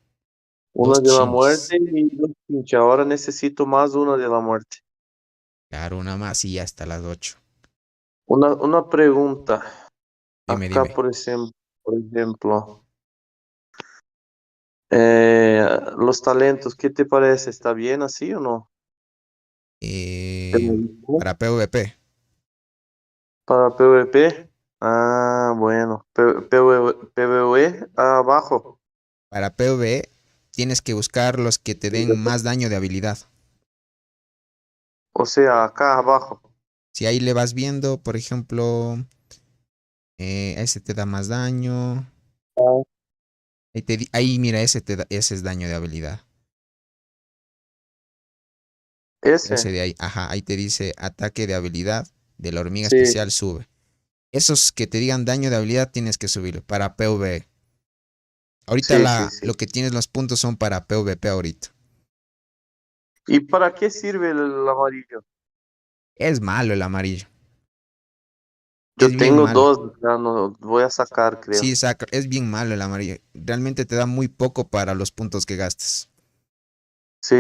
Una Dos de la chinches. muerte y 2 chinches. Ahora necesito más una de la muerte. Claro, una más y ya hasta las 8. Una pregunta. Dime, Acá, dime. por ejemplo, los talentos, ¿qué te parece? ¿Está bien así o no? Eh, para PvP. Para PvP. Ah, bueno. PvE abajo. Para PvE tienes que buscar los que te den más daño de habilidad. O sea, acá abajo. Si ahí le vas viendo, por ejemplo, ese te da más daño. Ah, Ahí mira, ese es daño de habilidad. Ese ese. de ahí, ajá, ahí te dice ataque de habilidad de la hormiga Sí, especial sube. Esos que te digan daño de habilidad tienes que subirlo para PvE. Ahorita sí, sí, lo sí. que tienes los puntos son para PvP ahorita. ¿Y para qué sirve el amarillo? Es malo el amarillo. Es Yo bien tengo malo. dos, ya no voy a sacar, Sí, creo. saca, es bien malo el amarillo. Realmente te da muy poco para los puntos que gastas. Sí,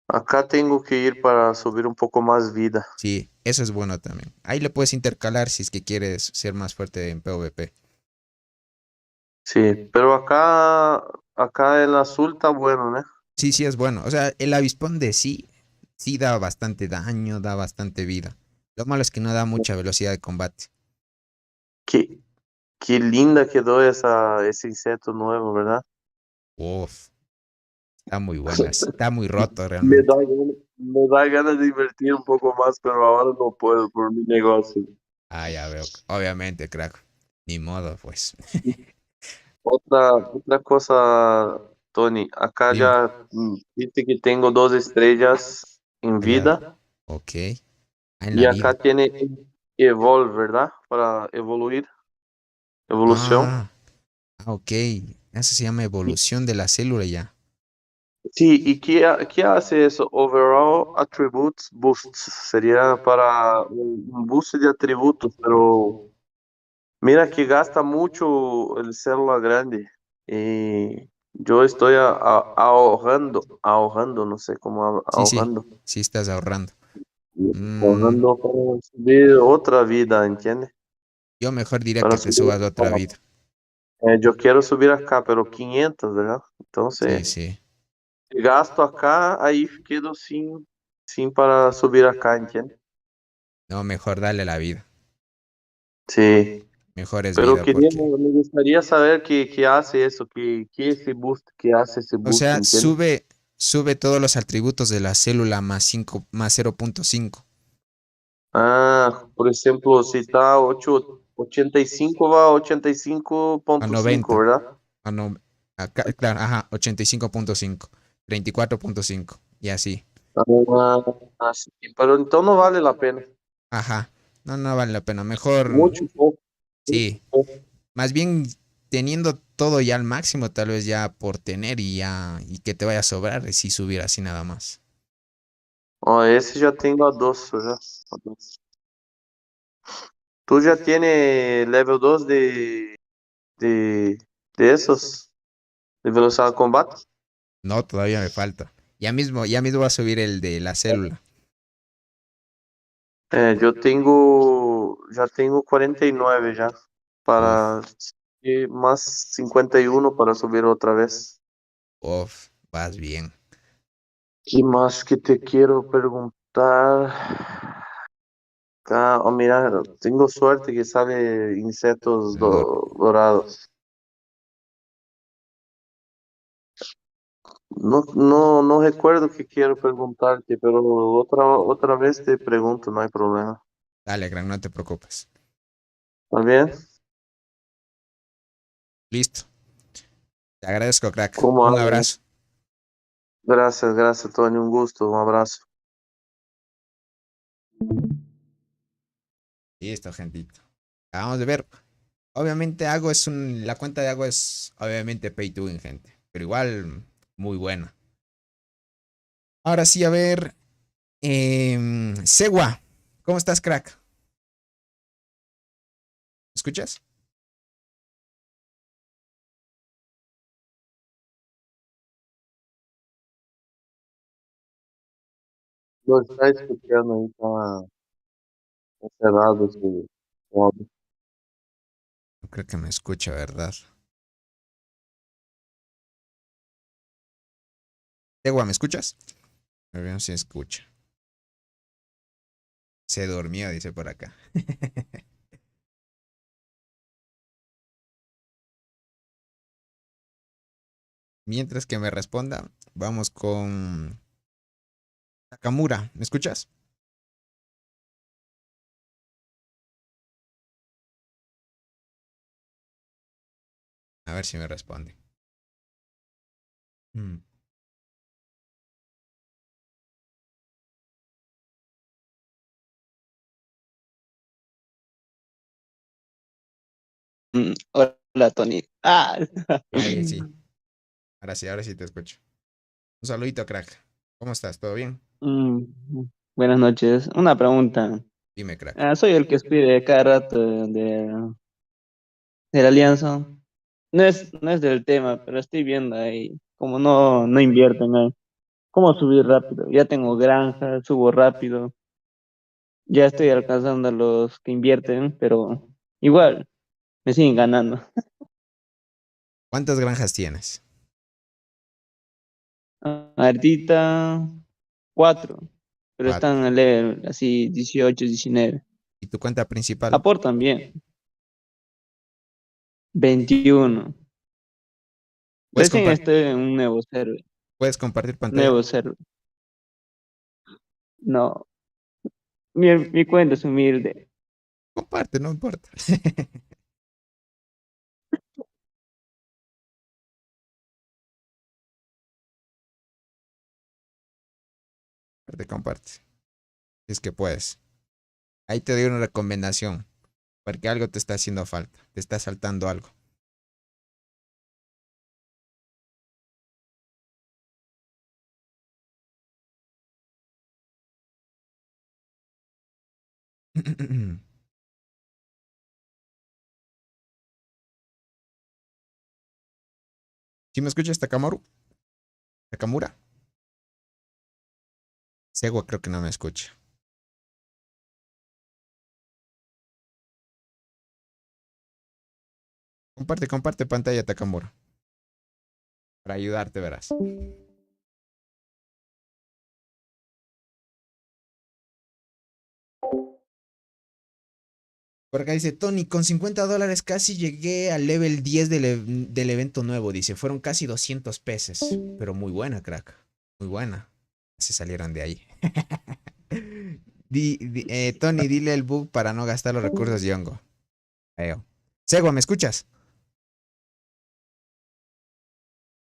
acá tengo que ir para subir un poco más vida. Sí, eso es bueno también. Ahí le puedes intercalar si es que quieres ser más fuerte en PvP. Sí, pero acá el azul está bueno, ¿no? Sí, sí es bueno. O sea, el avispón de sí, sí da bastante daño, da bastante vida. Lo malo es que no da mucha velocidad de combate. Qué, qué linda quedó ese insecto nuevo, ¿verdad? Uf, está muy buena. Está muy roto Me realmente. da, me da ganas de invertir un poco más, pero ahora no puedo por mi negocio. Ah, ya veo. Obviamente, crack. Ni modo, pues. Otra cosa, Tony, acá Dime. ya viste que tengo 2 estrellas en Allá. vida Ok. Ah, en y la vida. acá tiene Evolve, ¿verdad? Para evolución. Ah, ok. Eso se llama Y- evolución de la célula ya. Sí, ¿y qué hace eso? Overall Attributes Boosts. Sería para un boost de atributos, pero mira que gasta mucho el célula grande. Y yo estoy ahorrando, no sé cómo Sí, sí. ahorrando. Sí estás ahorrando. Mm, Ahorrando para subir otra vida, ¿entiendes? yo mejor diría Para que te subir, subas otra vida. yo quiero subir acá, pero 500, ¿verdad? Sí, Entonces, sí. gasto acá, ahí quedo sin para subir acá, ¿entiendes? No, mejor dale la vida. Sí. Mejor es Pero vida porque, me gustaría saber qué hace eso, qué ese boost, qué hace ese o boost, sea, ¿entiendes? sube todos los atributos de la célula más 5, más 0.5 Ah, por ejemplo, si está 85 va a a 85.5, 90. ¿verdad? Ah, no, claro, ajá, 85.5, 34.5 y así. Ah, sí, pero entonces no vale la pena. Ajá. No, no vale la pena. Mejor, Mucho poco. sí. Más bien teniendo todo ya al máximo, tal vez ya por tener y ya, y que te vaya a sobrar, y si subir así nada más. Oh, ese ya tengo a dos, ¿verdad? A dos. ¿Tú ya tienes level 2 de, de esos? ¿De velocidad de combate? No, todavía me falta. Ya mismo va a subir el de la célula. Ya tengo 49 ya, Uf, para más 51 para subir otra vez. uf, vas bien. ¿Qué más que te quiero preguntar? Oh, mira, tengo suerte que sale insectos dorados. No recuerdo qué quiero preguntarte, pero otra vez te pregunto, no hay problema. Dale, gran, no te preocupes. ¿Está bien? Listo. Te agradezco, crack. ¿Cómo Un hago? abrazo. Gracias, Tony, un gusto, un abrazo. Listo, gentito. Acabamos de ver. Obviamente la cuenta de Ago es obviamente pay to win, gente. Pero igual, muy buena. Ahora sí, a ver. Segua, ¿cómo estás, crack? ¿Me escuchas? Lo está escuchando ahí, está cerrado su audio. No creo que me escucha, ¿verdad? Segua, ¿me escuchas? A ver si escucha. Se durmió, dice por acá. Mientras que me responda, vamos con Nakamura. ¿Me escuchas? A ver si me responde. Mm. Hola, Tony. Ahí sí. Ahora sí te escucho. Un saludito, crack. ¿Cómo estás? ¿Todo bien? Mm, Buenas noches. Una pregunta. Dime, crack. Soy el que escribe cada rato de la Alianza. No es del tema, pero estoy viendo ahí como no invierten ahí. ¿Cómo subir rápido? Ya tengo granja, subo rápido. Ya estoy alcanzando a los que invierten, pero igual me siguen ganando. ¿Cuántas granjas tienes? Ahorita 4, pero están 4. a level así 18, 19. ¿Y tu cuenta principal? Aportan bien. 21. ¿Puedes, Recién compar- estoy en un nuevo server. ¿Puedes compartir pantalla? Nuevo server. No, mi cuenta es humilde. Comparte, no importa. Comparte, comparte. Si es que puedes. Ahí te doy una recomendación. Porque algo te está haciendo falta. Te está saltando algo. ¿Sí me escuchas, Takamaru? ¿Takamura? Segua creo que no me escucha. Comparte pantalla, Takamura. Para ayudarte, verás. Por acá dice Tony, con $50 casi llegué al level 10 del evento nuevo. Dice, fueron casi 200 pesos. Pero muy buena, crack. Muy buena. Se salieron de ahí. Tony, dile el bug para no gastar los recursos de hongo. Segua, ¿me escuchas?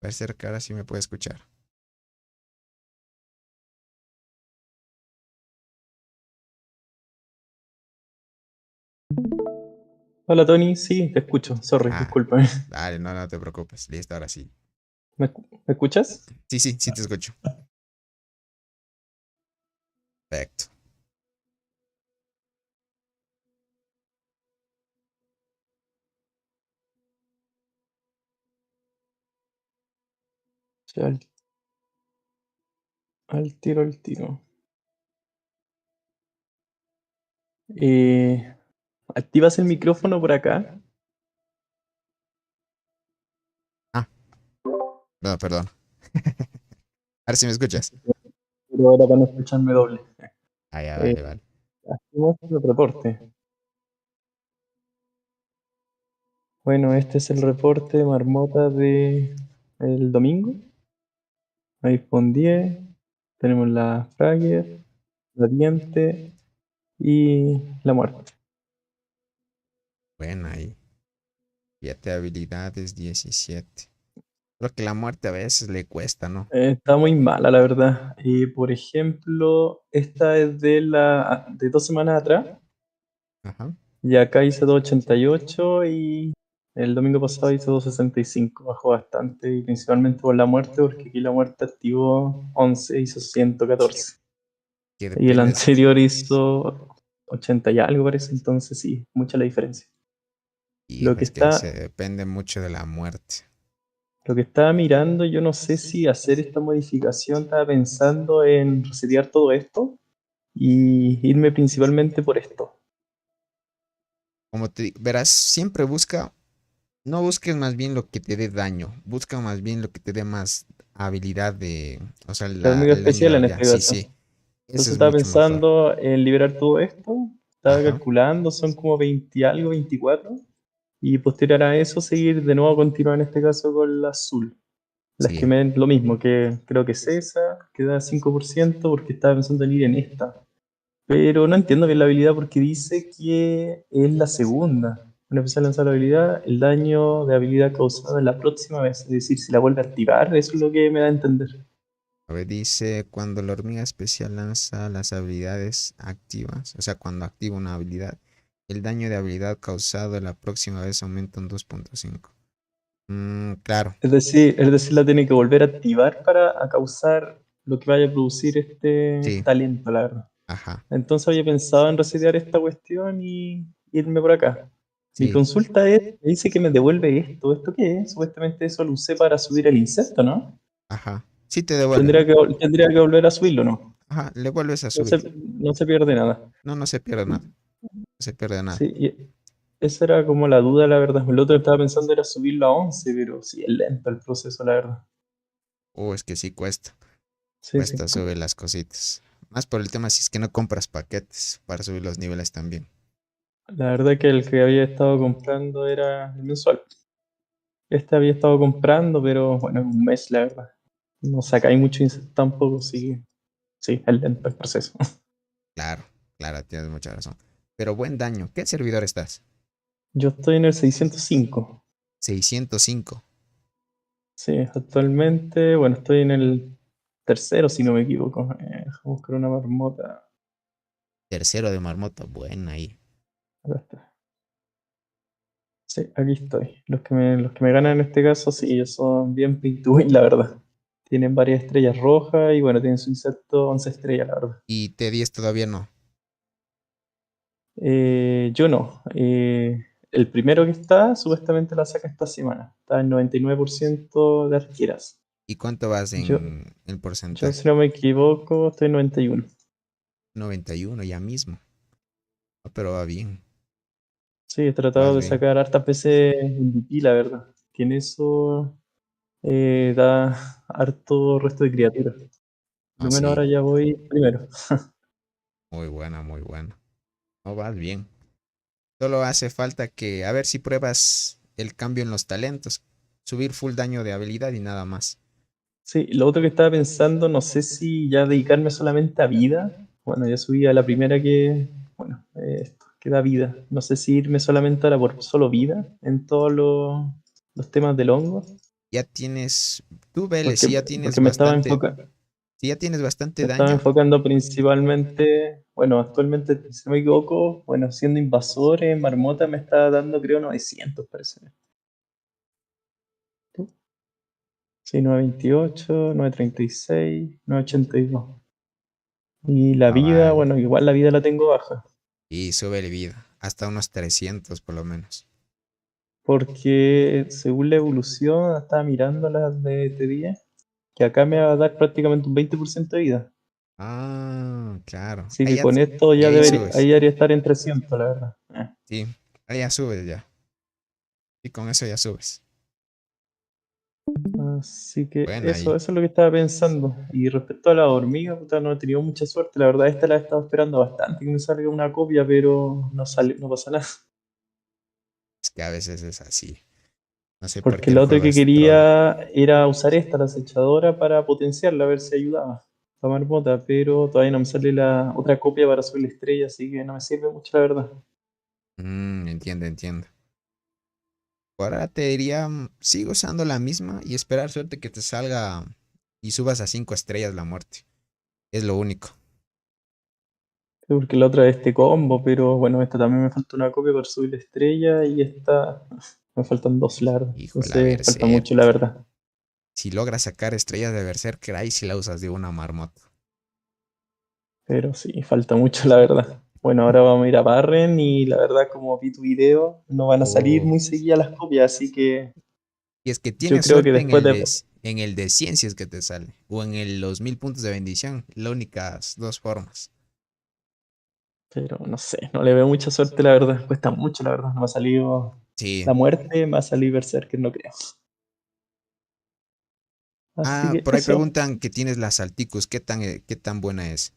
Puede ser que ahora sí me puede escuchar. Hola Tony, sí, te escucho. Sorry, discúlpame. Vale, no te preocupes. Listo, ahora sí. ¿Me escuchas? Sí, te escucho. Perfecto. Sí, al tiro, al tiro. ¿Activas el micrófono por acá? No, perdón. Ahora sí me escuchas. Pero ahora van a escucharme doble. Ya, vale. Hacemos el reporte. Bueno, este es el reporte de marmota de el domingo. iPhone 10. Tenemos la Fragger, la Diente y la muerte. Buena ahí. 7 habilidades, 17. Creo que la muerte a veces le cuesta, ¿no? Está muy mala, la verdad. Por ejemplo, esta es de 2 semanas atrás. Ajá. Y acá hice 288 y el domingo pasado hice 265. Bajó bastante y principalmente por la muerte, porque aquí la muerte activó 11, hizo 114. Y el anterior hizo 80 y algo parece, entonces sí, mucha la diferencia. Y Lo que es que está, se depende mucho de la muerte. lo que estaba mirando, yo no sé si hacer esta modificación, estaba pensando en resetear todo esto y irme principalmente por esto. Como te verás, siempre no busques más bien lo que te dé daño, busca más bien lo que te dé más habilidad o sea, La hormiga el daño de especial en habilidad. este caso. Sí. Eso Entonces es estaba mucho mejor. pensando en liberar todo esto, estaba Ajá. calculando, son como 20 algo, 24, y posterior a eso seguir de nuevo, continuar en este caso con la azul. Las que Sí. me den lo mismo, que creo que es esa, que da 5%, porque estaba pensando en ir en esta. Pero no entiendo bien la habilidad porque dice que es la segunda. Una vez a lanzar la habilidad, el daño de habilidad causado en la próxima vez. Es decir, si la vuelve a activar, eso es lo que me da a entender. A ver, dice, cuando la hormiga especial lanza las habilidades activas, o sea, cuando activa una habilidad, el daño de habilidad causado la próxima vez aumenta un 2.5. Claro. Es decir, la tiene que volver a activar para causar lo que vaya a producir este talento, la verdad. Ajá. Entonces había pensado en resetear esta cuestión y irme por acá. Mi Sí. consulta es, me dice que me devuelve esto. ¿Esto qué es? Supuestamente eso lo usé para subir el insecto, ¿no? Ajá. Sí te devuelve. Tendría que volver a subirlo, ¿no? Ajá, le vuelves a subir. No se pierde nada. No se pierde nada. No se pierde nada. Sí, esa era como la duda, la verdad. El otro que estaba pensando era subirlo a 11, pero sí, es lento el proceso, la verdad. Es que sí cuesta. Sí, Cuesta sí. subir las cositas. Más por el tema si es que no compras paquetes para subir los niveles también. La verdad que el que había estado comprando era el mensual. Este había estado comprando, pero bueno, en un mes, la verdad. No sacáis mucho insecto tampoco, sí, es lento el proceso. Claro, tienes mucha razón. Pero buen daño. ¿Qué servidor estás? Yo estoy en el 605. 605. Sí, actualmente, bueno, estoy en el tercero, si no me equivoco. Déjame buscar una marmota. Tercero de marmota. Buena ahí. Acá está. Sí, aquí estoy. Los que me ganan en este caso, sí, ellos son bien pay to win, la verdad. Tienen varias estrellas rojas y bueno, tienen su insecto 11 estrellas, la verdad. Y T10 todavía no. Yo no. El primero que está, supuestamente la saca esta semana. Está en 99% de arqueras. ¿Y cuánto vas Yo, en el yo, porcentaje? si no me equivoco, estoy en 91. 91 ya mismo. Pero va bien. Sí, he tratado Vas de bien. sacar hartas veces MVP, la verdad. Que en eso da harto resto de criaturas. Por lo menos Sí. ahora ya voy primero. Muy buena, muy buena. No, vas bien. Solo hace falta que, a ver si pruebas el cambio en los talentos. Subir full daño de habilidad y nada más. Sí, lo otro que estaba pensando, no sé si ya dedicarme solamente a vida. Bueno, ya subí a la primera que, bueno, esto, que da vida. No sé si irme solamente ahora por solo vida en todos los temas del hongo. Ya tienes, tú Vélez, Porque, si ya tienes porque me estaba bastante, enfocando. si ya tienes bastante Me estaba daño, enfocando principalmente, bueno, actualmente, si no me equivoco, bueno, siendo invasor en Marmota me está dando creo 900, parece. Sí, 928, 936, 982. Y la vida, vale. bueno, igual la vida la tengo baja. Y sube el vida, hasta unos 300 por lo menos. Porque según la evolución, estaba mirando las de T10, que acá me va a dar prácticamente un 20% de vida. Ah, claro. Así que con esto Y ya ahí debería, subes. ahí debería estar en 300, la verdad. Sí, ahí ya subes ya. Y con eso ya subes. Así que Bueno, eso ahí. es lo que estaba pensando. Y respecto a la hormiga, puta, no he tenido mucha suerte. La verdad, esta la he estado esperando bastante que me salga una copia, pero no sale, no pasa nada. Es que a veces es así. No sé por Porque qué el lo otro juego que es troll. quería era usar esta, la acechadora, para potenciarla, a ver si ayudaba. La marmota, pero todavía no me sale la otra copia para subir la estrella, así que no me sirve mucho, la verdad. Entiendo, entiendo. Por ahora te diría, sigo usando la misma y esperar suerte que te salga y subas a 5 estrellas la muerte. Es lo único. Sí, porque la otra es este combo, pero bueno, esta también me falta una copia para subir la estrella y esta me faltan dos, la verdad. Híjole, a Entonces ver, falta mucho, la verdad. si logras sacar estrellas de Berserker, ahí sí la usas de una marmota. Pero sí, falta mucho, la verdad. Bueno, ahora vamos a ir a Barren y la verdad, como vi tu video, no van a salir Oh. muy seguidas las copias, así que Y es que yo tienes creo que suerte después de... en el de ciencias que te sale. O en los 1000 puntos de bendición. Las únicas dos formas. Pero no sé, no le veo mucha suerte, la verdad. Cuesta mucho, la verdad. No me ha salido Sí. la muerte, me ha salido Berserker, no creo. Así Ah, que por ahí eso. preguntan que tienes la Salticus. Qué tan buena es?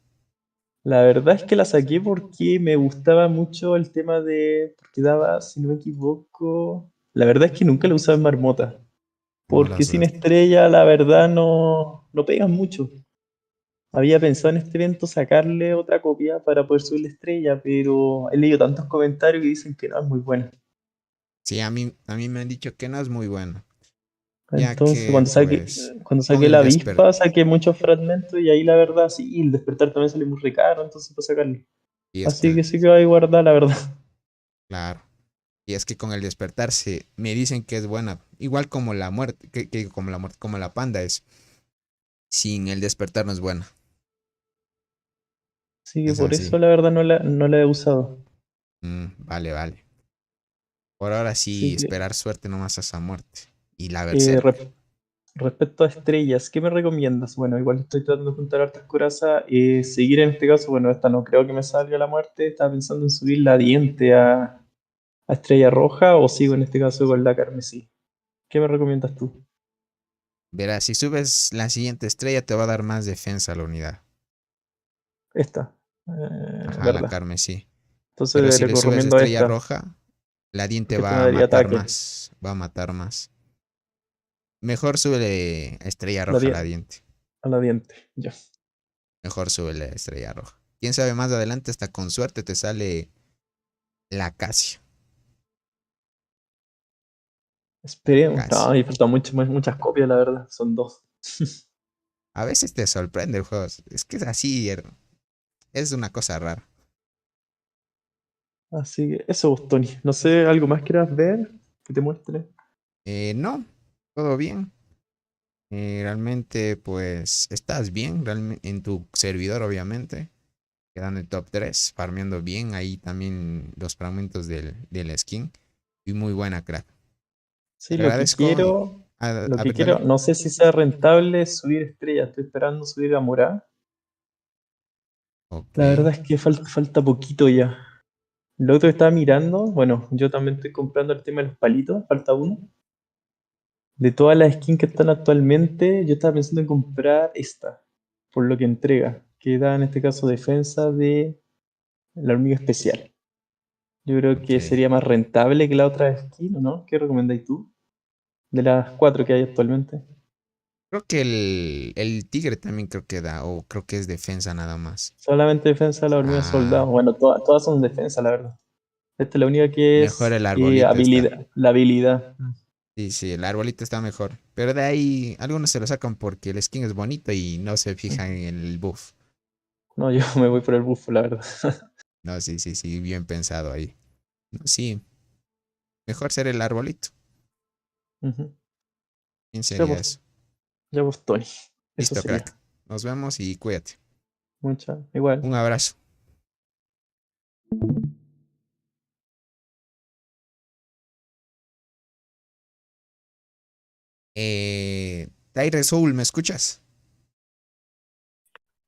La verdad es que la saqué porque me gustaba mucho el tema de... Porque daba, si no me equivoco... La verdad es que nunca la usaba en Marmota. No la Porque sin usaste. estrella, la verdad, no pegan mucho. Había pensado en este evento sacarle otra copia para poder subir la estrella, pero he leído tantos comentarios que dicen que no es muy buena. Sí, a mí me han dicho que no es muy buena. Ya Entonces, que, pues, cuando con saqué el la despertar. avispa, saqué muchos fragmentos y ahí la verdad, sí, el despertar también salió muy recaro, entonces para sacarlo. Y es Así que, que sí que va a guardar, la verdad. claro. Y es que con el despertarse me dicen que es buena. Igual como la muerte, que como la muerte, como la panda es. Sin el despertar no es buena. Así que Es por así. eso la verdad no la he usado. Vale, vale. Por ahora sí, Así que, esperar suerte nomás a esa muerte. Y la eh, Berserker. re- respecto a estrellas, ¿qué me recomiendas? Bueno, igual estoy tratando de juntar hartas corazas. Seguir en este caso, bueno, esta no creo que me salga la muerte. Estaba pensando en subir la diente a estrella roja o sigo en este caso con la carmesí. ¿Qué me recomiendas tú? Verás, si subes la siguiente estrella te va a dar más defensa a la unidad. Esta, Ajá, la ¿verdad? sí. Pero Entonces si le le subes recomiendo estrella esta, roja, la diente porque esta me va a daría matar ataque. más. Va a matar más. Mejor súbele estrella La roja a di- la diente. a la diente, ya. Mejor súbele estrella roja. Quién sabe, más adelante hasta con suerte te sale la acacia. Esperemos. Acacia. No, y faltan muchas copias, la verdad. Son dos. A veces te sorprende el juego. Es que es así, es una cosa rara. Así que eso, Tony. No sé, ¿algo más quieras ver? Que te muestre. No, todo bien. Realmente, pues, estás bien en tu servidor, obviamente. Quedando en top 3 farmeando bien. Ahí también los fragmentos del skin. Y muy buena, crack. Sí, Te agradezco. lo A que ver, quiero, dale. no sé si sea rentable subir estrellas. Estoy esperando subir a Murá. Ok. La verdad es que falta poquito ya. Lo otro que estaba mirando, bueno, yo también estoy comprando el tema de los palitos, falta uno. De todas las skins que están actualmente, yo estaba pensando en comprar esta, por lo que entrega, que da en este caso defensa de la hormiga especial. Yo creo que Ok. sería más rentable que la otra skin, ¿o no? ¿Qué recomendáis tú? De las 4 que hay actualmente. Creo que el tigre también creo que da, o creo que es defensa nada más. Solamente defensa de la hormiga soldado. Ah, Bueno, todas son defensa, la verdad. Esta es la única que mejor es el arbolito está. habilidad. La habilidad. Sí, sí, el arbolito está mejor. Pero de ahí algunos se lo sacan porque el skin es bonito y no se fijan en el buff. No, yo me voy por el buffo, la verdad. No, sí, sí, sí, bien pensado ahí. No, sí, mejor ser el arbolito. Ujú. ¿Quién Ya sería pues, eso? ya pues, Tony. Eso Listo, sería. crack. Nos vemos y cuídate. Igual. Un abrazo. Tyre Soul, ¿me escuchas?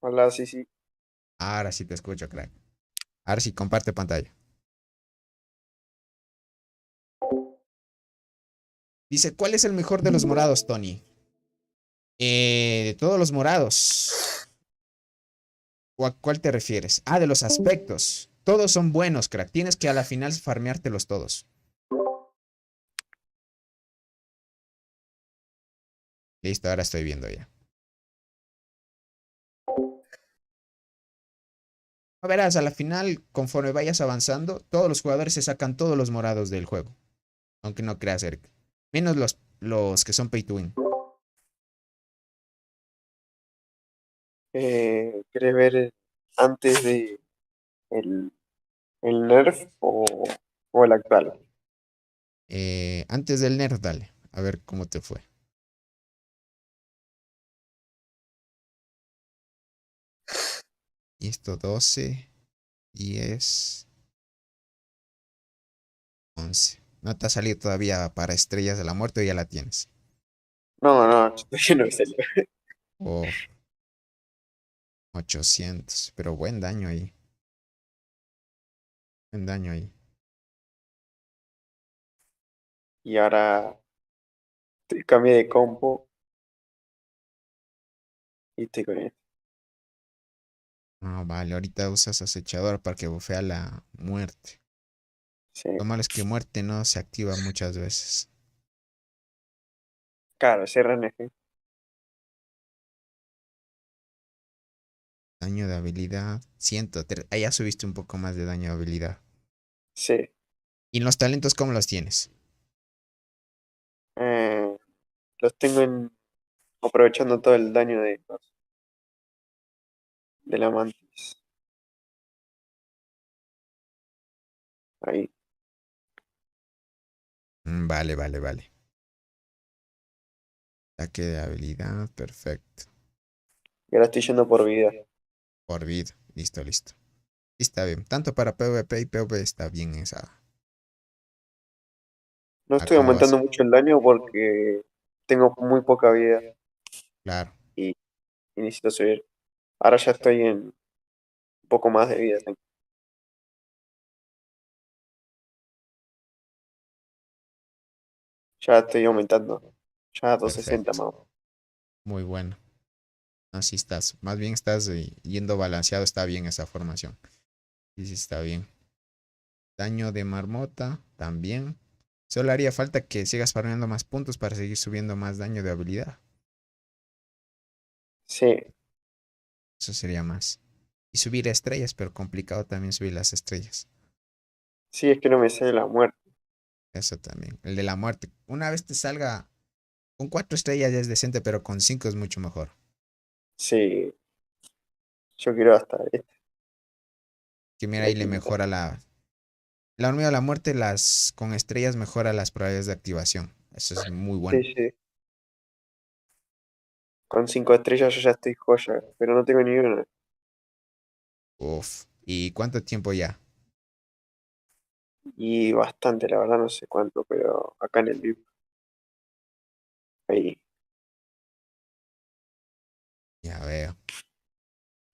Hola, sí, sí. Ahora sí te escucho, crack. Ahora sí, comparte pantalla. Dice, ¿cuál es el mejor de los morados, Tony? De todos los morados. ¿O a cuál te refieres? Ah, de los aspectos. Todos son buenos, crack. Tienes que a la final farmeártelos todos. Listo, ahora estoy viendo ya. Verás, a la final, conforme vayas avanzando, todos los jugadores se sacan todos los morados del juego. Aunque no creas, Eric. Menos los que son pay to win. ¿Quieres ver antes de el, el Nerf o el actual? Antes del nerf, dale. A ver cómo te fue. Y esto 12, 10, 11. No te ha salido todavía para Estrellas de la Muerte o ya la tienes. No, no, todavía no me salió. Oh, 800. Pero buen daño ahí. Buen daño ahí. Y ahora cambié de compo y estoy con él. Ah, vale. Ahorita usas acechador para que bufea la muerte. Sí, Lo malo es que muerte no se activa muchas veces. claro, ese RNG. Daño de habilidad. 103. Ah, ya subiste un poco más de daño de habilidad. Sí. ¿Y los talentos cómo los tienes? Eh, los tengo aprovechando todo el daño de la mantis. Ahí. Vale, vale, vale. Ataque de habilidad. Perfecto. Y ahora estoy yendo por vida. Por vida. Listo, listo. Está bien. Tanto para PvP y PvP está bien esa. No A estoy cómo vas. aumentando mucho el daño porque tengo muy poca vida Claro. y, y necesito subir. Ahora ya estoy en un poco más de vida. Ya estoy aumentando. Ya a 260 Perfecto. más. Muy bueno. Así estás. Más bien estás yendo balanceado. Está bien esa formación. Sí, sí, está bien. Daño de marmota. También. Solo haría falta que sigas farmeando más puntos para seguir subiendo más daño de habilidad. Sí, Eso sería más. Y subir estrellas, pero complicado también subir las estrellas. sí, es que no me sale la muerte. Eso también. El de la muerte. Una vez te salga con 4 estrellas ya es decente, pero con 5 es mucho mejor. Sí, yo quiero hasta este. Que mira, La ahí le quinta. mejora la hormiga de la muerte, con estrellas mejora las probabilidades de activación. Eso es muy Sí, bueno. sí. Con 5 estrellas yo ya estoy joya, pero no tengo ni una. Uf. ¿Y cuánto tiempo ya? Y bastante, la verdad no sé cuánto, pero acá en el VIP. Ahí, Ya veo.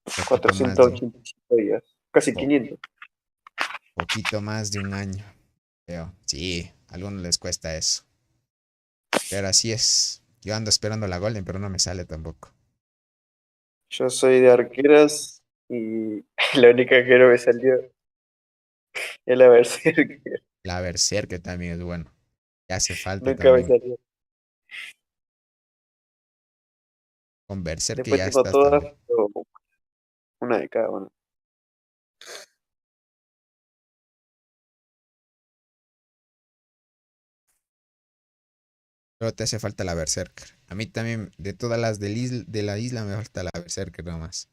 Poquito más cuatrocientos de un, ochenta y cinco días. Casi po- 500. poquito más de un año. Veo. Sí, a algunos les cuesta eso. Pero así es. Yo ando esperando la Golden, pero no me sale tampoco. Yo soy de arqueras y la única que no me salió El Berserker. La Berserker también es bueno. Ya hace falta Nunca me también. salió. Con Berserker Después ya tengo estás todas, también. pero una de cada una. Pero te hace falta la Berserker. A mí también, de todas las de la isla, me falta la Berserker nomás.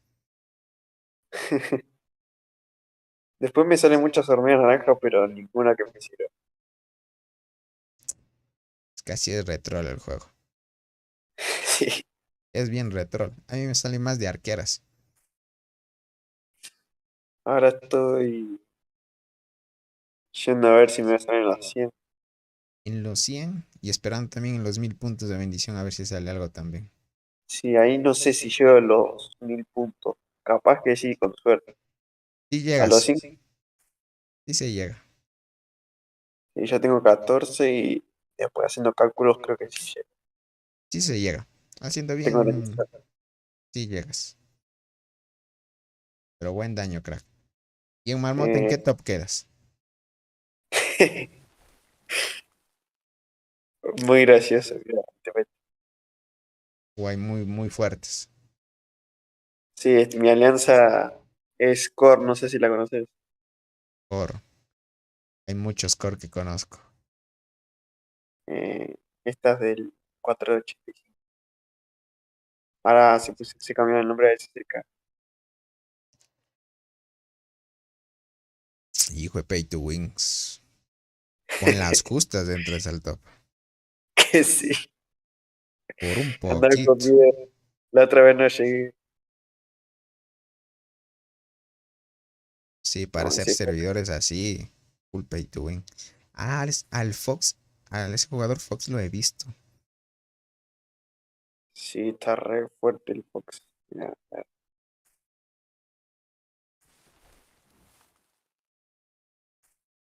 Después me salen muchas hormigas naranjas, pero ninguna que me sirva. Es que así es retro el juego. Sí. Es bien retro. A mí me salen más de arqueras. Ahora estoy yendo a ver si me salen las 100. En los 100 y esperando también en los 1000 puntos de bendición a ver si sale algo también. Sí, ahí no sé si llego a los 1000 puntos. Capaz que sí, con suerte. Si A los llegas, 5, sí se llega. sí, ya tengo 14 y después haciendo cálculos creo que sí llego. Sí se llega. Haciendo Tengo bien, sí llegas. Pero buen daño, crack. ¿Y en Marmota en qué Eh, top quedas? Muy gracioso. Mira, O hay muy fuertes. sí, mi alianza es Core, no sé si la conoces. Por hay muchos core que conozco. Esta es del 485. Ahora se cambió el nombre de SSK. Hijo de Pay to Wings. Con las justas entras al top. Que sí, Por un andar con poquito. miedo. La otra vez no llegué. Sí, para No, hacer sí, servidores así. Full Pay to Win. Ah, al Fox. A ese jugador Fox lo he visto. sí, está re fuerte el Fox. Mira,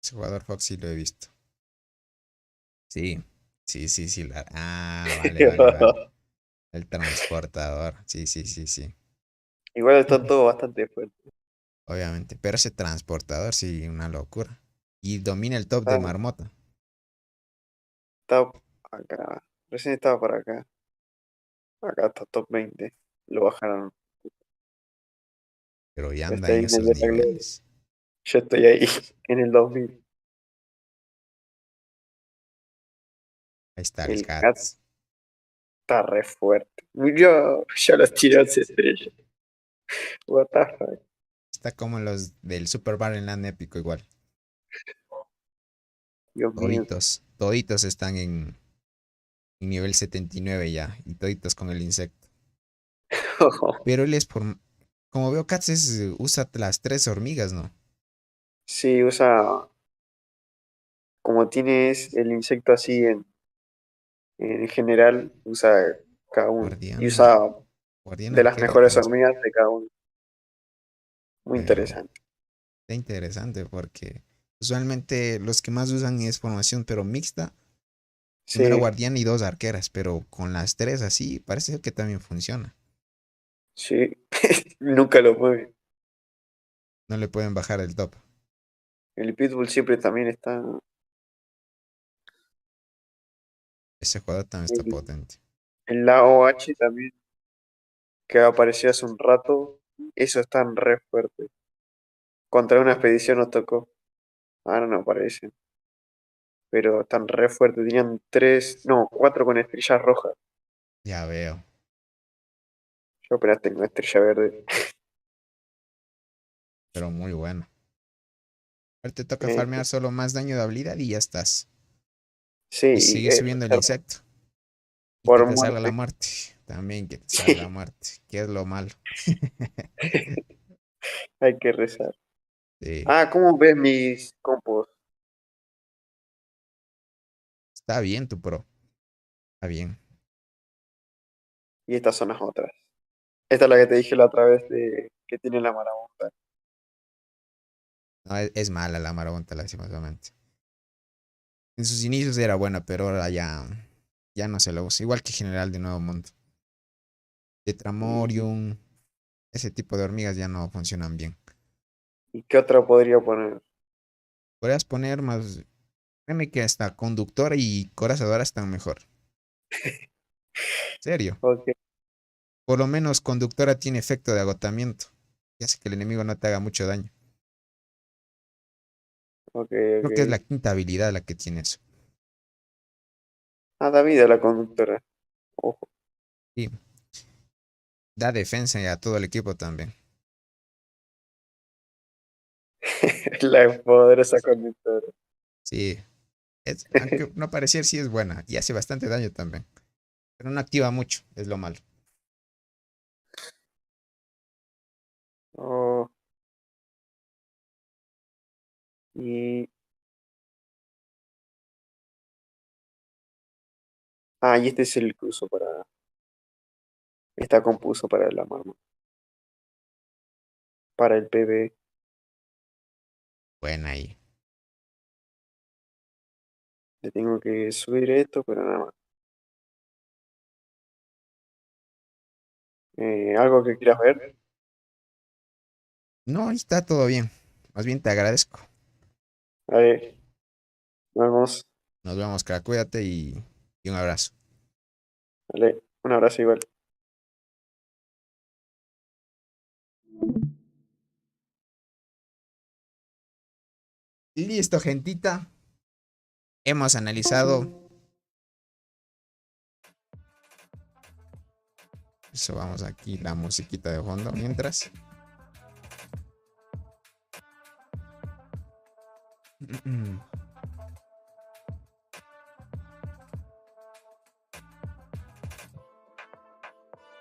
Ese jugador Fox sí lo he visto. Sí. Sí. Vale. El transportador. Sí. igual están todos bastante fuertes. Obviamente. Pero ese transportador sí, una locura. Y domina el top de Está, Marmota. está acá. Recién estaba por acá. Acá está top 20. Lo bajaron. Pero ya anda Está en ahí en el esos Data Glory. niveles. Yo estoy ahí en el 2000. Ahí está el El CAT Cats. está re fuerte. Yo los tiré a 11 estrellas. What the fuck. Está como los del Super Land épico igual. Dios mío. Toditos están en nivel 79 ya. Y toditos con el insecto. Pero él es por... Como veo, Cats usa las 3 hormigas, ¿no? Sí, usa. Como tienes el insecto así en general, usa cada uno. Y Guardián, usa guardián de las arquero. mejores hormigas de cada uno. Muy Veo. interesante. Está interesante porque usualmente los que más usan es formación, pero mixta. Primero Sí, guardián y 2 arqueras, pero con las 3 así parece que también funciona. sí. Nunca lo mueve. No le pueden bajar el top. El Pitbull siempre también está. Ese jugador también está El, potente. la OH también, que apareció hace un rato. Eso está re fuerte. Contra una expedición nos tocó. Ahora no aparecen. Pero están re fuertes. Tenían 3, no, 4 con estrellas rojas. Ya veo. Yo apenas tengo estrella verde. Pero muy bueno. Ahora te toca Eh, farmear solo más daño de habilidad y ya estás. sí, Y sigue subiendo el insecto. Y que por te salga la muerte. muerte. También que te salga la muerte. Que es lo malo. Hay que rezar. Sí. Ah, ¿cómo ves mis compos? Está bien tu pro. Está bien. Y estas son las otras. Esta es la que te dije la otra vez de que tiene la marabunta. No, es mala la marabunta, lastimosamente. En sus inicios era buena, pero ahora ya no se lo usa. Igual que General de Nuevo Mundo. Tetramorium. Ese tipo de hormigas ya no funcionan bien. ¿Y qué otra podría poner? Podrías poner más. Créeme que hasta conductora y corazadora están mejor. Serio. Ok, Por lo menos conductora tiene efecto de agotamiento. Y hace que el enemigo no te haga mucho daño. ok, Creo que es la ok. quinta habilidad la que tiene eso. Ah, David, la conductora. Ojo. Sí. Da defensa y a todo el equipo también. La poderosa conductora. Sí. Aunque no pareciera, sí es buena. Y hace bastante daño también. Pero no activa mucho, es lo malo. Oh, y... Ah, y este es el que uso para... Está compuso para la marma. Para el PB. Buena ahí. Le tengo que subir esto, pero nada más. ¿Algo que quieras ver? No, ahí está todo bien. Más bien te agradezco. A ver, vamos. Nos vemos, crack. Cuídate y un abrazo. Dale, un abrazo igual. Listo, gentita. Hemos analizado. Eso, vamos aquí la musiquita de fondo mientras.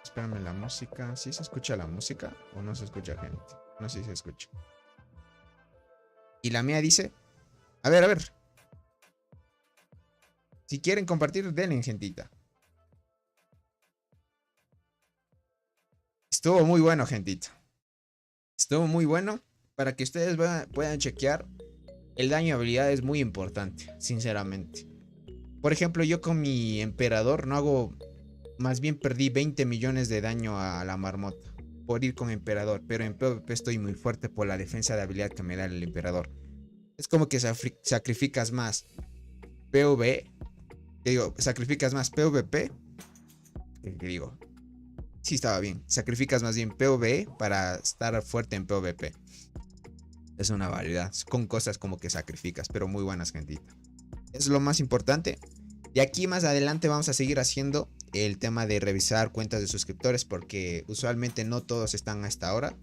Espérame la música. ¿Sí se escucha la música o no se escucha, gente? No sé si se escucha. Y la mía dice, a ver. Si quieren compartir, denle, gentita. Estuvo muy bueno, gentita. Estuvo muy bueno. Para que ustedes puedan chequear. El daño de habilidad es muy importante, sinceramente. Por ejemplo, yo con mi emperador no hago... Más bien perdí 20 millones de daño a la marmota por ir con emperador. Pero en PvP estoy muy fuerte por la defensa de habilidad que me da el emperador. Es como que sacrificas más PvE. Sacrificas más PvP. ¿Qué digo? Sí, estaba bien. Sacrificas más bien PvE para estar fuerte en PvP. Es una variedad. Con cosas como que sacrificas, pero muy buenas, gentita. Es lo más importante. Y aquí más adelante vamos a seguir haciendo el tema de revisar cuentas de suscriptores, porque usualmente no todos están hasta ahora.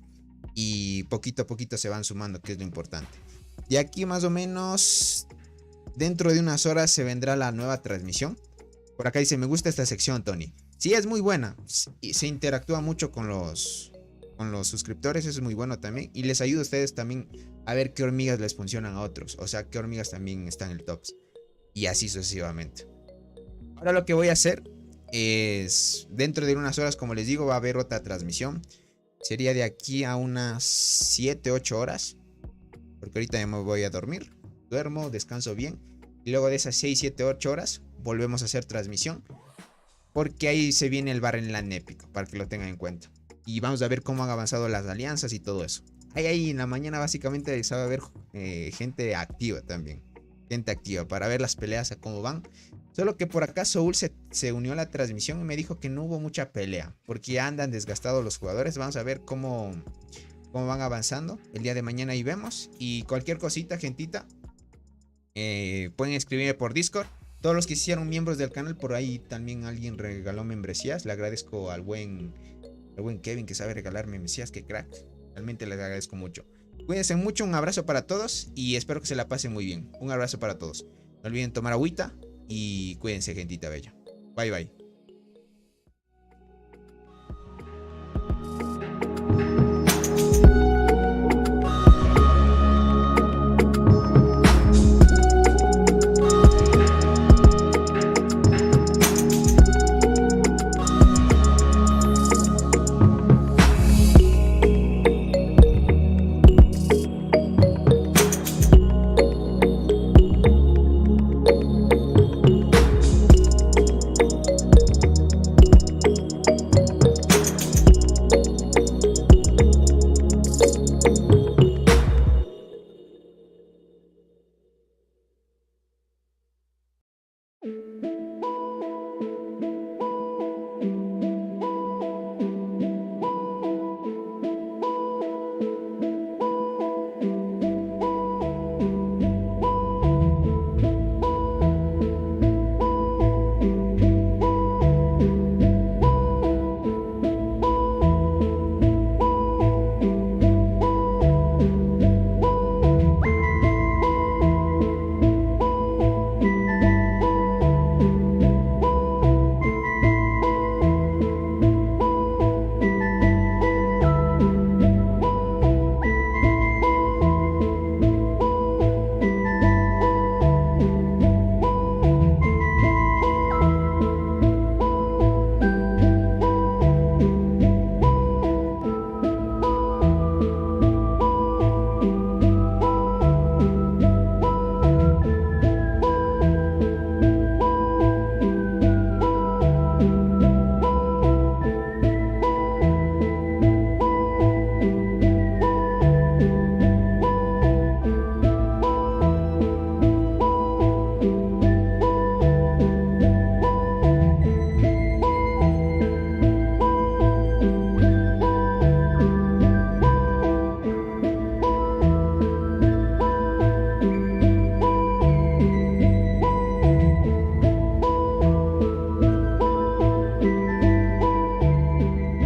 Y poquito a poquito se van sumando, que es lo importante. Y aquí más o menos dentro de unas horas se vendrá la nueva transmisión. Por acá dice, me gusta esta sección, Tony. Sí, es muy buena. Y se interactúa mucho con los suscriptores, eso es muy bueno también. Y les ayuda a ustedes también a ver qué hormigas les funcionan a otros. O sea, qué hormigas también están en el top. Y así sucesivamente. Ahora lo que voy a hacer es, dentro de unas horas, como les digo, va a haber otra transmisión. Sería de aquí a unas 7, 8 horas. Porque ahorita ya me voy a dormir. Duermo, descanso bien. Y luego de esas 6, 7, 8 horas volvemos a hacer transmisión. Porque ahí se viene el Barrenland épico, para que lo tengan en cuenta. Y vamos a ver cómo han avanzado las alianzas y todo eso. Ahí en la mañana básicamente se va a ver gente activa también. Gente activa para ver las peleas a cómo van. Solo que por acá Soul se unió a la transmisión y me dijo que no hubo mucha pelea. Porque ya andan desgastados los jugadores. Vamos a ver cómo van avanzando. El día de mañana ahí vemos. Y cualquier cosita, gentita, pueden escribirme por Discord. Todos los que se hicieron miembros del canal, por ahí también alguien regaló membresías. Le agradezco al buen Kevin, que sabe regalar membresías. Que crack. Realmente les agradezco mucho. Cuídense mucho, un abrazo para todos y espero que se la pasen muy bien. Un abrazo para todos. No olviden tomar agüita y cuídense, gentita bella. Bye bye.